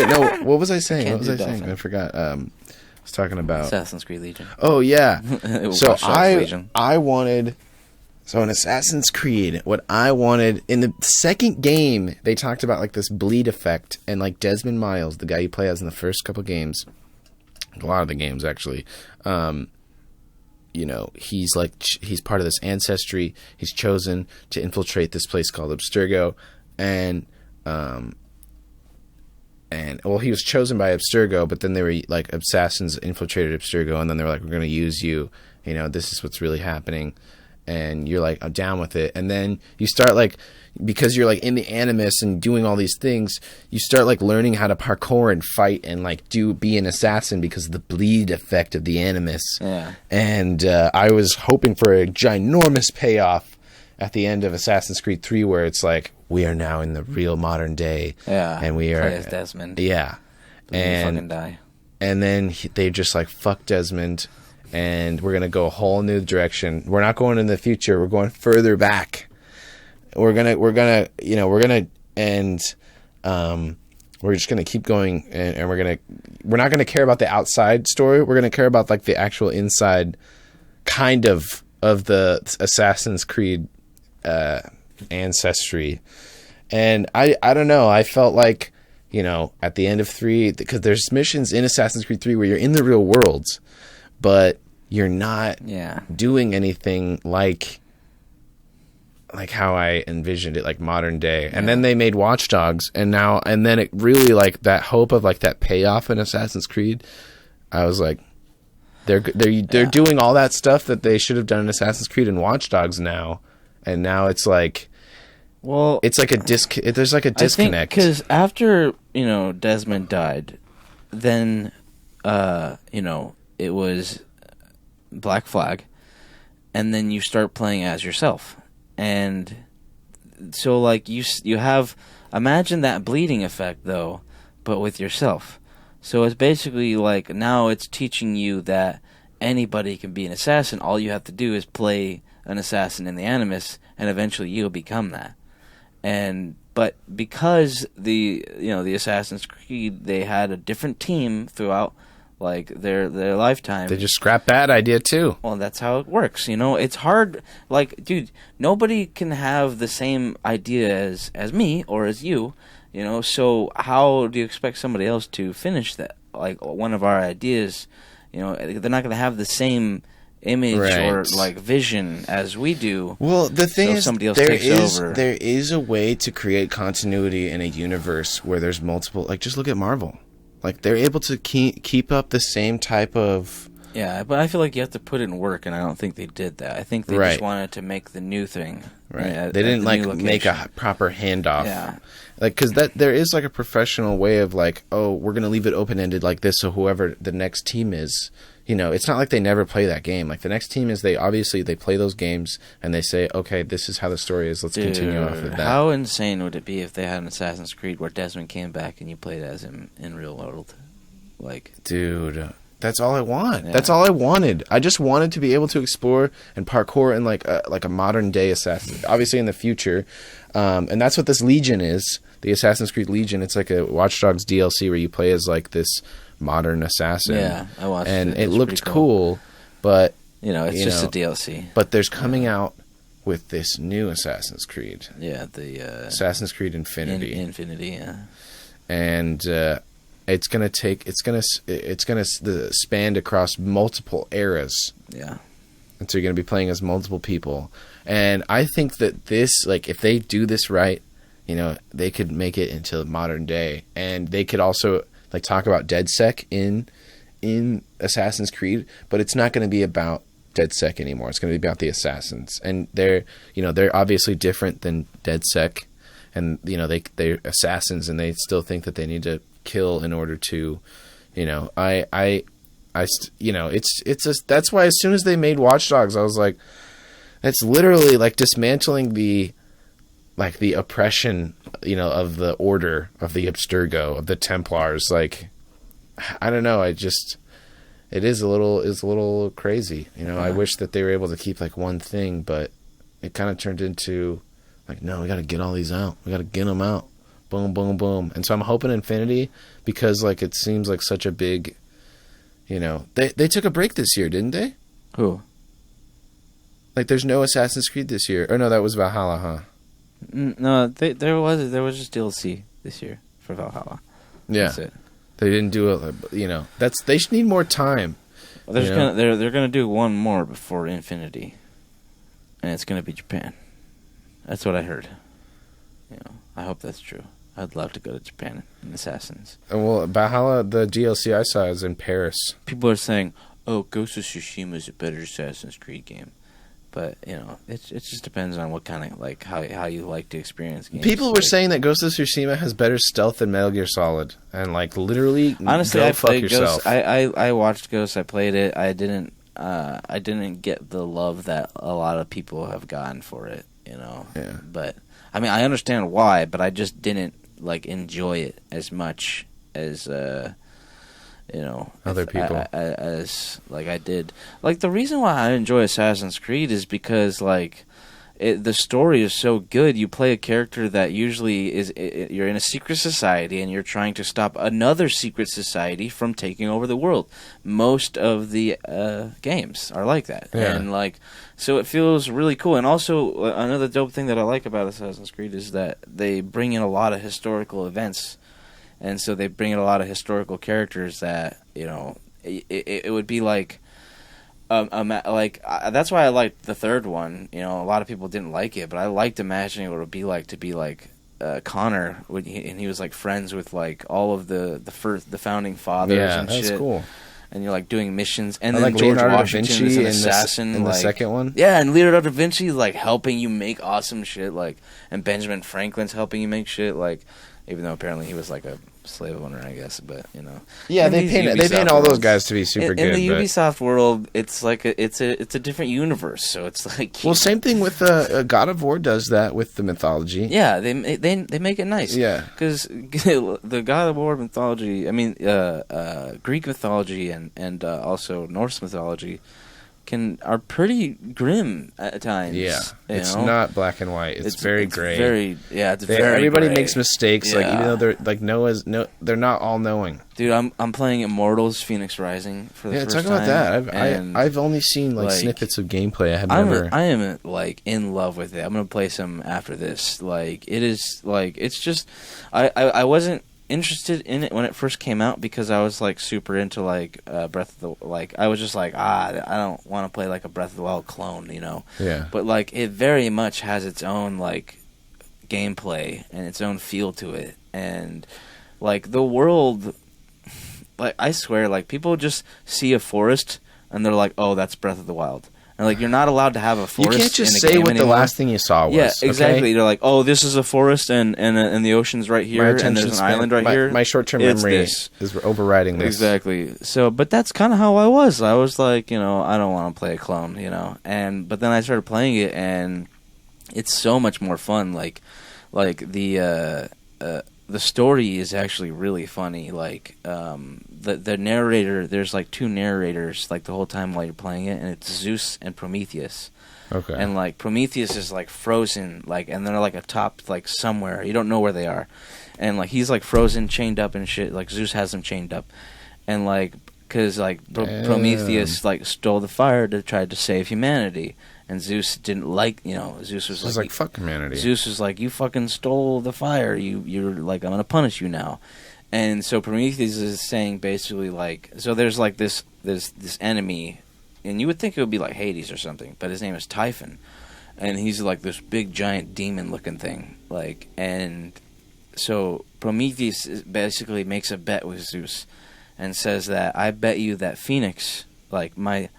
Speaker 4: no. What was I saying?
Speaker 2: Can't
Speaker 4: What was
Speaker 2: do
Speaker 4: I saying?
Speaker 2: dolphin.
Speaker 4: I forgot. I was talking about
Speaker 2: Assassin's Creed Legion.
Speaker 4: Oh yeah. So
Speaker 2: Watch Dogs Legion.
Speaker 4: I wanted. So in Assassin's Creed, what I wanted in the second game, they talked about like this bleed effect, and like Desmond Miles, the guy you play as in the first couple games, a lot of the games actually, you know, he's part of this ancestry. He's chosen to infiltrate this place called Abstergo, and well, he was chosen by Abstergo, but then they were like assassins infiltrated Abstergo, and then they were like, we're going to use you. You know, this is what's really happening. And you're like, I'm down with it. And then you start like, because you're like in the Animus and doing all these things, you start like learning how to parkour and fight and like be an assassin because of the bleed effect of the Animus.
Speaker 2: Yeah.
Speaker 4: And I was hoping for a ginormous payoff at the end of Assassin's Creed 3 where it's like, we are now in the real modern day.
Speaker 2: Yeah.
Speaker 4: And we are.
Speaker 2: Play as Desmond.
Speaker 4: Yeah.
Speaker 2: And fucking die.
Speaker 4: And then they just like, fuck Desmond. And we're gonna go a whole new direction. We're not going in the future. We're going further back. We're just gonna keep going, and we're not gonna care about the outside story. We're gonna care about like the actual inside kind of the Assassin's Creed ancestry. And I don't know, I felt like, you know, at the end of 3, because there's missions in Assassin's Creed 3 where you're in the real worlds, but you're not doing anything like how I envisioned it, like modern day. And then they made Watch Dogs, and then it really, like, that hope of like that payoff in Assassin's Creed. I was like, they're doing all that stuff that they should have done in Assassin's Creed and Watch Dogs now, and now it's like, well, it's like there's like a disconnect.
Speaker 2: Because after, you know, Desmond died, then you know, it was Black Flag, and then you start playing as yourself. And so, like, you have, imagine that bleeding effect, though, but with yourself. So it's basically like, now it's teaching you that anybody can be an assassin. All you have to do is play an assassin in the Animus, and eventually you'll become that. But because the Assassin's Creed, they had a different team throughout, like, their lifetime.
Speaker 4: They just scrapped that idea too.
Speaker 2: Well, that's how it works. You know, it's hard. Like, dude, nobody can have the same idea as me or as you. You know, so how do you expect somebody else to finish that? Like, one of our ideas, you know, they're not going to have the same image or, like, vision as we do.
Speaker 4: Well, the thing is,
Speaker 2: somebody else takes over.
Speaker 4: There is a way to create continuity in a universe where there's multiple. Like, just look at Marvel. Like, they're able to keep up the same type of...
Speaker 2: Yeah, but I feel like you have to put in work, and I don't think they did that. I think they just wanted to make the new thing.
Speaker 4: Right. They didn't, like, make a proper handoff. Yeah. Like, because there is, like, a professional way of, like, oh, we're going to leave it open-ended like this, so whoever the next team is, you know, it's not like they never play that game. Like, the next team is, they play those games, and they say, okay, this is how the story is. Let's continue off of that.
Speaker 2: How insane would it be if they had an Assassin's Creed where Desmond came back and you played as him in real world? Like,
Speaker 4: dude, that's all I want. Yeah. That's all I wanted. I just wanted to be able to explore and parkour in like a modern day Assassin. Obviously in the future, and that's what this Legion is. The Assassin's Creed Legion. It's like a Watch Dogs DLC where you play as like this modern assassin.
Speaker 2: Yeah, I watched
Speaker 4: it. And it looked cool, but
Speaker 2: you know, it's just a DLC.
Speaker 4: But there's coming out with this new Assassin's Creed.
Speaker 2: Yeah, the
Speaker 4: Assassin's Creed Infinity.
Speaker 2: Infinity, yeah.
Speaker 4: And it's gonna span across multiple eras.
Speaker 2: Yeah.
Speaker 4: And so you're gonna be playing as multiple people. And I think that this, like, if they do this right, you know, they could make it into modern day, and they could also like talk about DedSec in Assassin's Creed, but it's not going to be about DedSec anymore. It's going to be about the assassins, and they're obviously different than DedSec, and you know they're assassins, and they still think that they need to kill in order to, you know, that's why as soon as they made Watch Dogs, I was like, that's literally like dismantling the oppression, you know, of the Order, of the Abstergo, of the Templars. Like, I don't know. It is a little crazy. You know, I wish that they were able to keep like one thing, but it kind of turned into like, no, we got to get all these out. We got to get them out. Boom, boom, boom. And so I'm hoping Infinity, because like it seems like such a big, you know, they took a break this year, didn't they?
Speaker 2: Who?
Speaker 4: Like, there's no Assassin's Creed this year. Or no, that was Valhalla, huh?
Speaker 2: No, there was just DLC this year for Valhalla.
Speaker 4: Yeah, that's it. They didn't do it. You know, they should need more time.
Speaker 2: Well, they're gonna do one more before Infinity, and it's gonna be Japan. That's what I heard. You know, I hope that's true. I'd love to go to Japan in Assassins.
Speaker 4: Well, Valhalla, the DLC I saw is in Paris.
Speaker 2: People are saying, "Oh, Ghost of Tsushima is a better Assassin's Creed game." But, you know, it just depends on what kind of, like, how you like to experience games.
Speaker 4: People were saying that Ghost of Tsushima has better stealth than Metal Gear Solid. And, like, literally,
Speaker 2: honestly,
Speaker 4: I played yourself.
Speaker 2: Ghost. I watched Ghost. I played it. I didn't get the love that a lot of people have gotten for it, you know.
Speaker 4: Yeah.
Speaker 2: But, I mean, I understand why, but I just didn't, like, enjoy it as much as... you know,
Speaker 4: other people
Speaker 2: as like I did. Like, the reason why I enjoy Assassin's Creed is because, like, the story is so good. You play a character that usually you're in a secret society and you're trying to stop another secret society from taking over the world. Most of the games are like that, and like so it feels really cool. And also another dope thing that I like about Assassin's Creed is that they bring in a lot of historical events, and so they bring in a lot of historical characters that it would be like. That's why I liked the third one. A lot of people didn't like it, but I liked imagining what it would be like to be like Connor, and he was like friends with like all of the founding fathers and shit. Yeah, that's cool. And you're like doing missions, and then like George
Speaker 4: Leonardo
Speaker 2: Washington
Speaker 4: da Vinci
Speaker 2: is an assassin
Speaker 4: in the second one.
Speaker 2: Yeah, and Leonardo da Vinci like helping you make awesome shit, like, and Benjamin Franklin's helping you make shit, like, even though apparently he was like a slave owner, I guess, but
Speaker 4: Yeah, they paint all those guys to be super good.
Speaker 2: In the Ubisoft world, it's like it's a different universe, so it's like
Speaker 4: same thing with God of War does that with the mythology.
Speaker 2: Yeah, they make it nice. Yeah, because the God of War mythology, I mean, Greek mythology and also Norse mythology are pretty grim at times.
Speaker 4: Yeah, it's not black and white. It's very gray.
Speaker 2: It's very
Speaker 4: everybody
Speaker 2: gray.
Speaker 4: makes mistakes. Like even though they're like they're not all knowing.
Speaker 2: Dude, I'm playing Immortals: Phoenix Rising for the first time.
Speaker 4: Yeah, talk about that. I've only seen like snippets of gameplay.
Speaker 2: I am like in love with it. I'm gonna play some after this. Like it is like it's just I wasn't interested in it when it first came out because I was like super into like Breath of the I was just like I don't want to play like a Breath of the Wild clone, Yeah. But like it very much has its own like gameplay and its own feel to it, and like the world, like I swear, like people just see a forest and they're like, oh, that's Breath of the Wild. And like you're not allowed to have a forest.
Speaker 4: You can't just say what the last thing you saw was.
Speaker 2: Yeah, exactly. Okay? You're like, oh, this is a forest, and the ocean's right here, and there's an island right here.
Speaker 4: My short-term memory is overriding this.
Speaker 2: Exactly. So, but that's kind of how I was. I was like, I don't want to play a clone, but then I started playing it, and it's so much more fun. Like the story is actually really funny. Like the narrator, there's like two narrators like the whole time while you're playing it, and it's Zeus and Prometheus. Okay. And like Prometheus is like frozen, like, and they're like atop like somewhere, you don't know where they are, and like he's like frozen, chained up and shit. Like Zeus has him chained up, and like because like Prometheus like stole the fire to try to save humanity. And Zeus didn't like, Zeus was
Speaker 4: like fuck humanity.
Speaker 2: Zeus was like, you fucking stole the fire. You're like, I'm gonna punish you now. And so Prometheus is saying basically like, so there's like this enemy, and you would think it would be like Hades or something, but his name is Typhon, and he's like this big giant demon looking thing, like, and so Prometheus basically makes a bet with Zeus, and says that I bet you that Phoenix, like my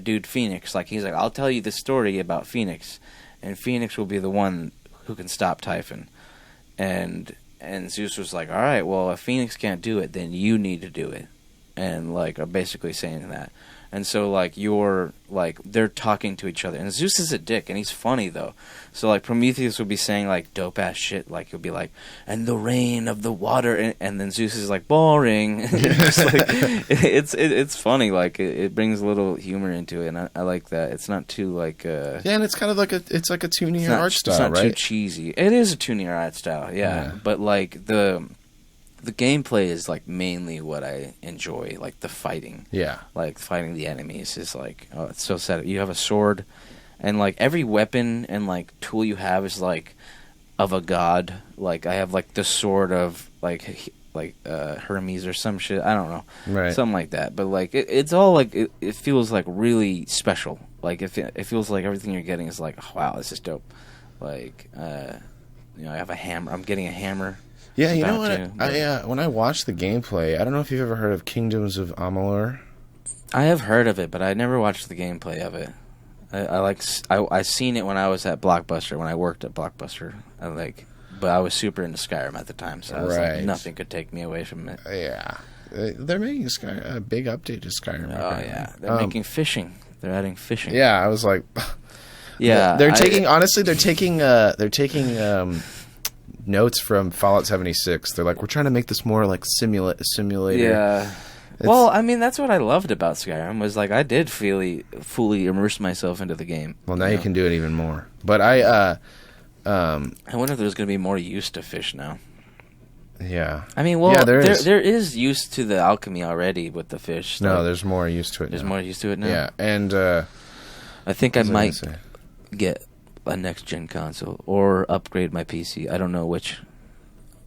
Speaker 2: dude Phoenix, like he's like, I'll tell you the story about Phoenix, and Phoenix will be the one who can stop Typhon. And Zeus was like, all right, well, if Phoenix can't do it, then you need to do it. And like are basically saying that. And so like they're talking to each other. And Zeus is a dick, and he's funny though. So like Prometheus would be saying like dope ass shit, like he'll be like, and the rain of the water, and then Zeus is like boring. It's like, it's funny, like it brings a little humor into it, and I like that. It's not too like
Speaker 4: yeah, and it's kind of like it's like a toonier art style,
Speaker 2: it's not
Speaker 4: right?
Speaker 2: Too cheesy. It is a toonier art style, yeah. But like the gameplay is like mainly what I enjoy, like the fighting. Yeah. Like fighting the enemies is like, oh, it's so sad. You have a sword, and like every weapon and like tool you have is like of a god. Like I have like the sword of like Hermes or some shit. I don't know. Right. Something like that. But like it's all like it feels like really special. Like it feels like everything you're getting is like, oh, wow, this is dope. Like I have a hammer. I'm getting a hammer.
Speaker 4: Yeah, you know what? When I watched the gameplay, I don't know if you've ever heard of Kingdoms of Amalur.
Speaker 2: I have heard of it, but I never watched the gameplay of it. I seen it when I was at Blockbuster, when I worked at Blockbuster. But I was super into Skyrim at the time, so I was like, nothing could take me away from it.
Speaker 4: Yeah, they're making a big update to Skyrim.
Speaker 2: Oh yeah, they're making fishing. They're adding fishing.
Speaker 4: Yeah, I was like, yeah, they're taking notes from Fallout 76. They're like, we're trying to make this more like simulator.
Speaker 2: Yeah. Well, I mean, that's what I loved about Skyrim was like I did fully immerse myself into the game.
Speaker 4: Well, now you can do it even more. But I
Speaker 2: wonder if there's going to be more use to fish now.
Speaker 4: yeah.
Speaker 2: I mean, well,
Speaker 4: Yeah,
Speaker 2: there
Speaker 4: there
Speaker 2: is use to the alchemy already with the fish.
Speaker 4: No,
Speaker 2: like,
Speaker 4: there's more use to it
Speaker 2: there's
Speaker 4: now.
Speaker 2: more use to it now.
Speaker 4: Yeah, and
Speaker 2: I think I
Speaker 4: what was
Speaker 2: might
Speaker 4: gonna say?
Speaker 2: get a next gen console or upgrade my PC. I don't know which,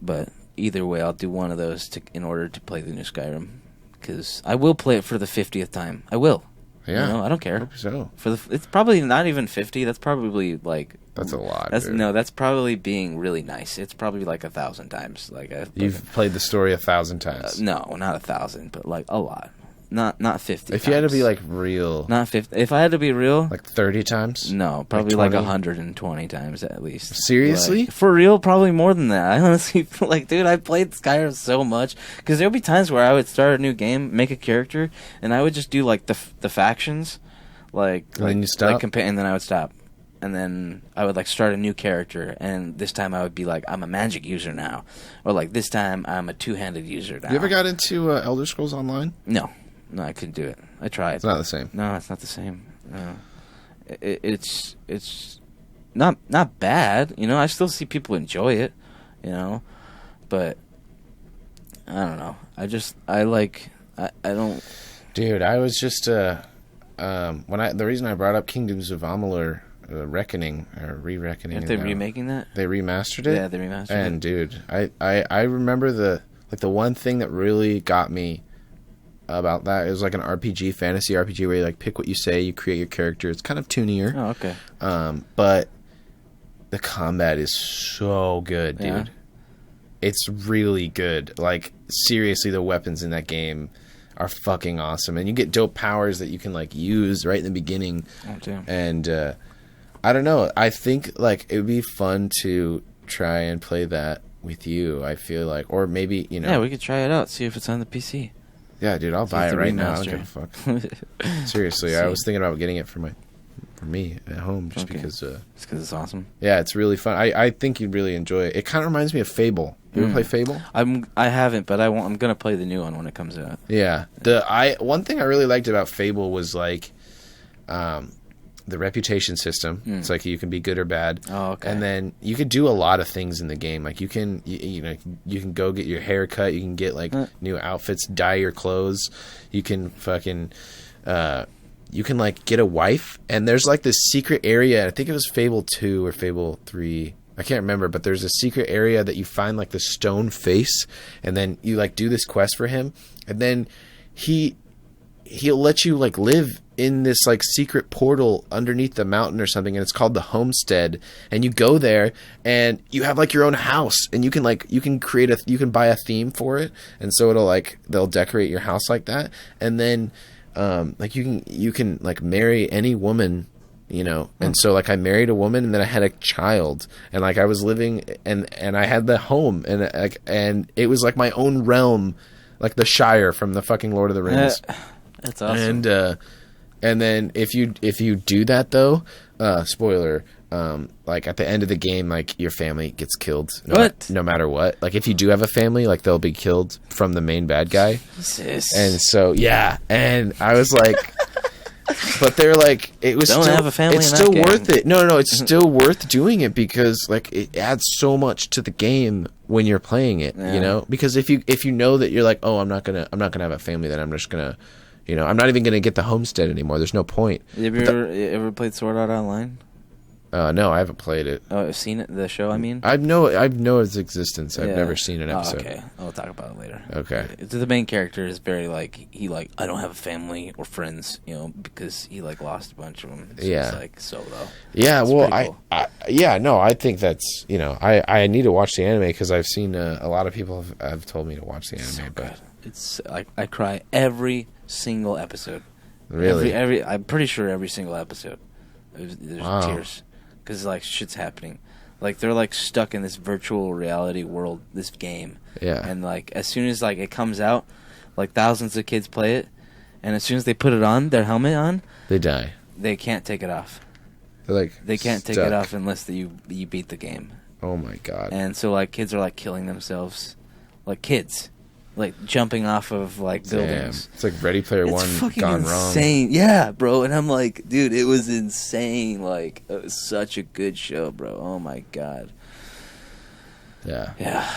Speaker 2: but either way, I'll do one of those in order to play the new Skyrim. Because I will play it for the 50th time. I will.
Speaker 4: Yeah.
Speaker 2: You know, I don't care.
Speaker 4: Hope so.
Speaker 2: It's probably not even 50. That's probably like.
Speaker 4: That's a lot.
Speaker 2: That's
Speaker 4: dude.
Speaker 2: no. That's probably being really nice. It's probably like 1,000 times. Like
Speaker 4: You've played the story 1,000 times.
Speaker 2: no, not 1,000, but like a lot. Not 50.
Speaker 4: If you had to be
Speaker 2: times.
Speaker 4: like real,
Speaker 2: Not 50. If I had to be real,
Speaker 4: like 30 times.
Speaker 2: no, probably like
Speaker 4: 20?
Speaker 2: 120 times at least.
Speaker 4: Seriously?
Speaker 2: Like, for real, probably more than that. I honestly feel like, dude, I played Skyrim so much because there'll be times where I would start a new game, make a character, and I would just do like the factions, like
Speaker 4: And then you stop?
Speaker 2: and then I would stop, and then I would like start a new character, and this time I would be like, I'm a magic user now, or like this time I'm a two-handed user now.
Speaker 4: You ever got into Elder Scrolls Online?
Speaker 2: No, I couldn't do it. I tried.
Speaker 4: It's not the same.
Speaker 2: No, it's not the same. No, it's not bad. You know, I still see people enjoy it. You know, but I don't know. I don't.
Speaker 4: Dude, I was just the reason I brought up Kingdoms of Amalur Reckoning or Re-Reckoning.
Speaker 2: Aren't they remaking that?
Speaker 4: They remastered it.
Speaker 2: Yeah, they remastered it.
Speaker 4: And dude, I remember the one thing that really got me about that. It was like an RPG, fantasy RPG, where you like pick what you say, you create your character. It's kind of tunier.
Speaker 2: Oh, okay.
Speaker 4: But the combat is so good, dude.
Speaker 2: Yeah.
Speaker 4: It's really good. Like, seriously, the weapons in that game are fucking awesome. And you get dope powers that you can, like, use right in the beginning.
Speaker 2: Oh, damn.
Speaker 4: And, I don't know. I think, like, it would be fun to try and play that with you, I feel like. Or maybe, you know.
Speaker 2: Yeah, we could try it out, see if it's on the PC.
Speaker 4: Yeah, dude, I'll buy
Speaker 2: if
Speaker 4: it
Speaker 2: the
Speaker 4: right now. I don't
Speaker 2: remaster-
Speaker 4: give a fuck. Seriously, I was thinking about getting it for me at home just
Speaker 2: Okay.
Speaker 4: because...
Speaker 2: It's because it's awesome.
Speaker 4: Yeah, it's really fun. I think you'd really enjoy it. It kind of reminds me of Fable. You ever play Fable?
Speaker 2: I haven't, but I'm gonna play the new one when it comes out.
Speaker 4: Yeah. One thing I really liked about Fable was like the reputation system. It's like you can be good or bad.
Speaker 2: Oh, okay.
Speaker 4: And then you could do a lot of things in the game. Like you can you can go get your hair cut, you can get like new outfits, dye your clothes. You can fucking you can like get a wife, and there's like this secret area. I think it was Fable 2 or Fable 3. I can't remember, but there's a secret area that you find like the stone face, and then you like do this quest for him, and then he'll let you like live in this like secret portal underneath the mountain or something, and it's called the Homestead, and you go there and you have like your own house, and you can buy a theme for it, and so they'll decorate your house like that, and then like you can like marry any woman, you know. And so like I married a woman, and then I had a child, and like I was living and I had the home, and it was like my own realm, like the Shire from the fucking Lord of the Rings.
Speaker 2: That's awesome.
Speaker 4: And then if you do that though, spoiler, like at the end of the game, like your family gets killed. No matter what. Like if you do have a family, like they'll be killed from the main bad guy.
Speaker 2: Jesus.
Speaker 4: And so yeah, and I was like, but they're like, it was
Speaker 2: Don't
Speaker 4: still,
Speaker 2: have a family
Speaker 4: it's
Speaker 2: in
Speaker 4: still
Speaker 2: that
Speaker 4: worth
Speaker 2: game.
Speaker 4: it. No, it's still worth doing it because like it adds so much to the game when you're playing it.
Speaker 2: Yeah.
Speaker 4: You know, because if you know that you're like, oh, I'm not gonna have a family, then I'm just gonna, you know, I'm not even gonna get the homestead anymore. There's no point.
Speaker 2: Have you ever played Sword Art Online?
Speaker 4: No, I haven't played it.
Speaker 2: Oh, I've seen it. The show, I mean.
Speaker 4: I know its existence. I've
Speaker 2: Yeah.
Speaker 4: never seen an
Speaker 2: Oh,
Speaker 4: episode.
Speaker 2: okay, I'll talk about it later.
Speaker 4: Okay.
Speaker 2: The main character is very like I don't have a family or friends, you know, because he like lost a bunch of them. It's
Speaker 4: Yeah.
Speaker 2: just, like solo.
Speaker 4: Yeah,
Speaker 2: It's
Speaker 4: well,
Speaker 2: pretty cool.
Speaker 4: I think that's, you know, I need to watch the anime because I've seen a lot of people have told me to watch the anime.
Speaker 2: So
Speaker 4: but
Speaker 2: good. It's like I cry every single episode.
Speaker 4: Really,
Speaker 2: Every I'm pretty sure every single episode. There's
Speaker 4: Wow.
Speaker 2: tears because like shit's happening. Like they're like stuck in this virtual reality world, this game.
Speaker 4: Yeah.
Speaker 2: And like as soon as like it comes out, like thousands of kids play it, and as soon as they put it on, their helmet on,
Speaker 4: they die.
Speaker 2: they can't take it off.
Speaker 4: They're like
Speaker 2: They can't take
Speaker 4: stuck.
Speaker 2: it off unless you beat the game.
Speaker 4: Oh my god.
Speaker 2: And so like kids are like killing themselves, like kids, like jumping off of like
Speaker 4: Damn.
Speaker 2: buildings.
Speaker 4: It's like Ready Player
Speaker 2: It's
Speaker 4: One
Speaker 2: fucking
Speaker 4: gone wrong.
Speaker 2: insane. Yeah, bro. And I'm like, dude, it was insane. Like, it was such a good show, bro. Oh my god.
Speaker 4: Yeah.
Speaker 2: Yeah.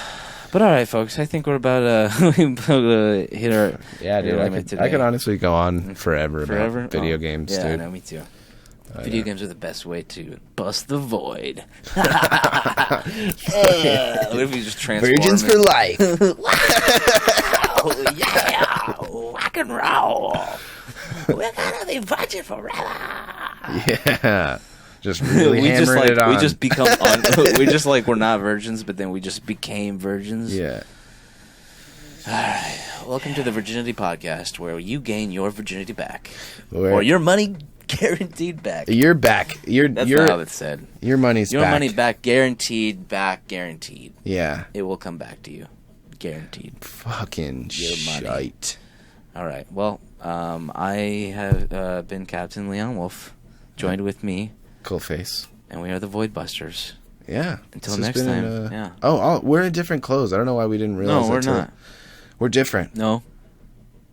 Speaker 2: But all right, folks. I think we're about to hit our
Speaker 4: Yeah, dude.
Speaker 2: limit
Speaker 4: I could
Speaker 2: today.
Speaker 4: honestly go on forever
Speaker 2: Forever?
Speaker 4: about video
Speaker 2: Oh,
Speaker 4: games,
Speaker 2: yeah,
Speaker 4: dude.
Speaker 2: no, me too.
Speaker 4: Oh,
Speaker 2: Video
Speaker 4: yeah.
Speaker 2: games are the best way to bust the void. What if we just transform
Speaker 1: Virgins
Speaker 2: it?
Speaker 1: for life.
Speaker 2: Oh, yeah, rock and roll. We're gonna be virgin forever.
Speaker 4: Yeah. Just really hammering it on.
Speaker 2: We just become we just like we're not virgins, but then we just became virgins.
Speaker 4: Yeah.
Speaker 2: Welcome to the Virginity Podcast, where you gain your virginity back,
Speaker 4: Where-
Speaker 2: or your money guaranteed back.
Speaker 4: You're back.
Speaker 2: That's not how it's said.
Speaker 4: Your money's
Speaker 2: Your
Speaker 4: back.
Speaker 2: money back, guaranteed. Back, guaranteed.
Speaker 4: Yeah.
Speaker 2: It will come back to you, guaranteed.
Speaker 4: Fucking
Speaker 2: Your money.
Speaker 4: shite.
Speaker 2: All right. Well, I have been Captain Leon Wolf, joined with me,
Speaker 4: Cultface.
Speaker 2: and we are the Void Busters.
Speaker 4: Yeah.
Speaker 2: Until
Speaker 4: This has
Speaker 2: next
Speaker 4: been,
Speaker 2: time. Yeah.
Speaker 4: Oh, we're in different clothes. I don't know why we didn't realize
Speaker 2: No,
Speaker 4: that
Speaker 2: we're
Speaker 4: till-
Speaker 2: not.
Speaker 4: We're different.
Speaker 2: No.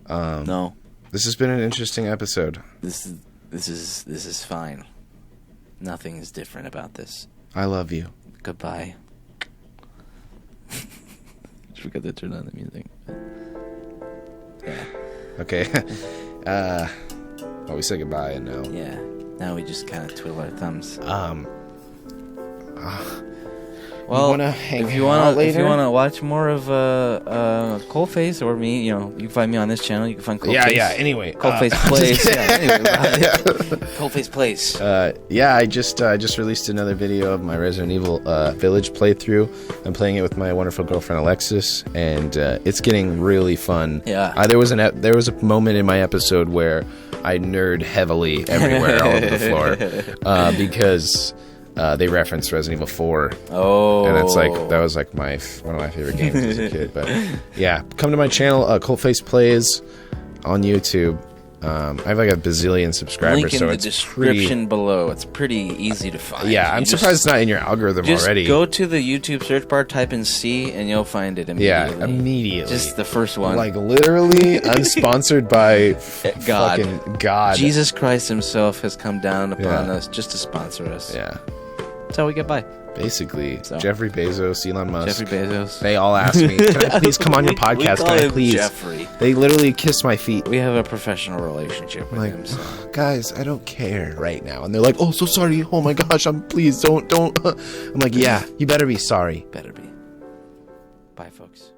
Speaker 2: No.
Speaker 4: This has been an interesting episode.
Speaker 2: This is fine. Nothing is different about this.
Speaker 4: I love you.
Speaker 2: Goodbye. Forgot to turn on the music. Yeah.
Speaker 4: Okay. Well, we said goodbye and now.
Speaker 2: Yeah. Now we just kind of twiddle our thumbs. Well,
Speaker 1: wanna hang
Speaker 2: if you
Speaker 1: out
Speaker 2: want
Speaker 1: later?
Speaker 2: to watch more of Cultface or me, you know, you can find me on this channel. You can find Cultface.
Speaker 4: Yeah. Anyway.
Speaker 2: Cultface Plays. Yeah, anyway, Cultface Plays.
Speaker 4: Yeah, I just released another video of my Resident Evil Village playthrough. I'm playing it with my wonderful girlfriend Alexis, and it's getting really fun.
Speaker 2: Yeah.
Speaker 4: There was a moment in my episode where I nerd heavily everywhere, all over the floor, because they referenced Resident Evil 4.
Speaker 2: Oh.
Speaker 4: And it's like that was like one of my favorite games as a kid. But yeah, come to my channel, Cultface Plays, on YouTube. I have like a bazillion subscribers,
Speaker 2: Link in
Speaker 4: so
Speaker 2: the
Speaker 4: it's
Speaker 2: description below. It's pretty easy to find.
Speaker 4: Yeah, I'm surprised it's not in your algorithm
Speaker 2: Just
Speaker 4: already.
Speaker 2: go to the YouTube search bar, type in C, and you'll find it immediately.
Speaker 4: Yeah, immediately.
Speaker 2: Just the first one.
Speaker 4: Like literally unsponsored by
Speaker 2: God.
Speaker 4: fucking God.
Speaker 2: Jesus Christ himself has come down upon
Speaker 4: Yeah.
Speaker 2: us just to sponsor us.
Speaker 4: Yeah,
Speaker 2: That's how we get by.
Speaker 4: basically,
Speaker 2: So.
Speaker 4: Jeffrey Bezos, Elon Musk.
Speaker 2: Jeffrey Bezos.
Speaker 4: They all asked me, "Can I please come on your
Speaker 2: We
Speaker 4: podcast?
Speaker 2: call
Speaker 4: Can I
Speaker 2: him
Speaker 4: please?"
Speaker 2: Jeffrey.
Speaker 4: They literally kissed my feet.
Speaker 2: We have a professional relationship with
Speaker 4: Like,
Speaker 2: him. So.
Speaker 4: guys, I don't care right now. And they're like, "Oh, so sorry. Oh my gosh, please don't." I'm like, "Yeah, you better be sorry."
Speaker 2: Better be. Bye, folks.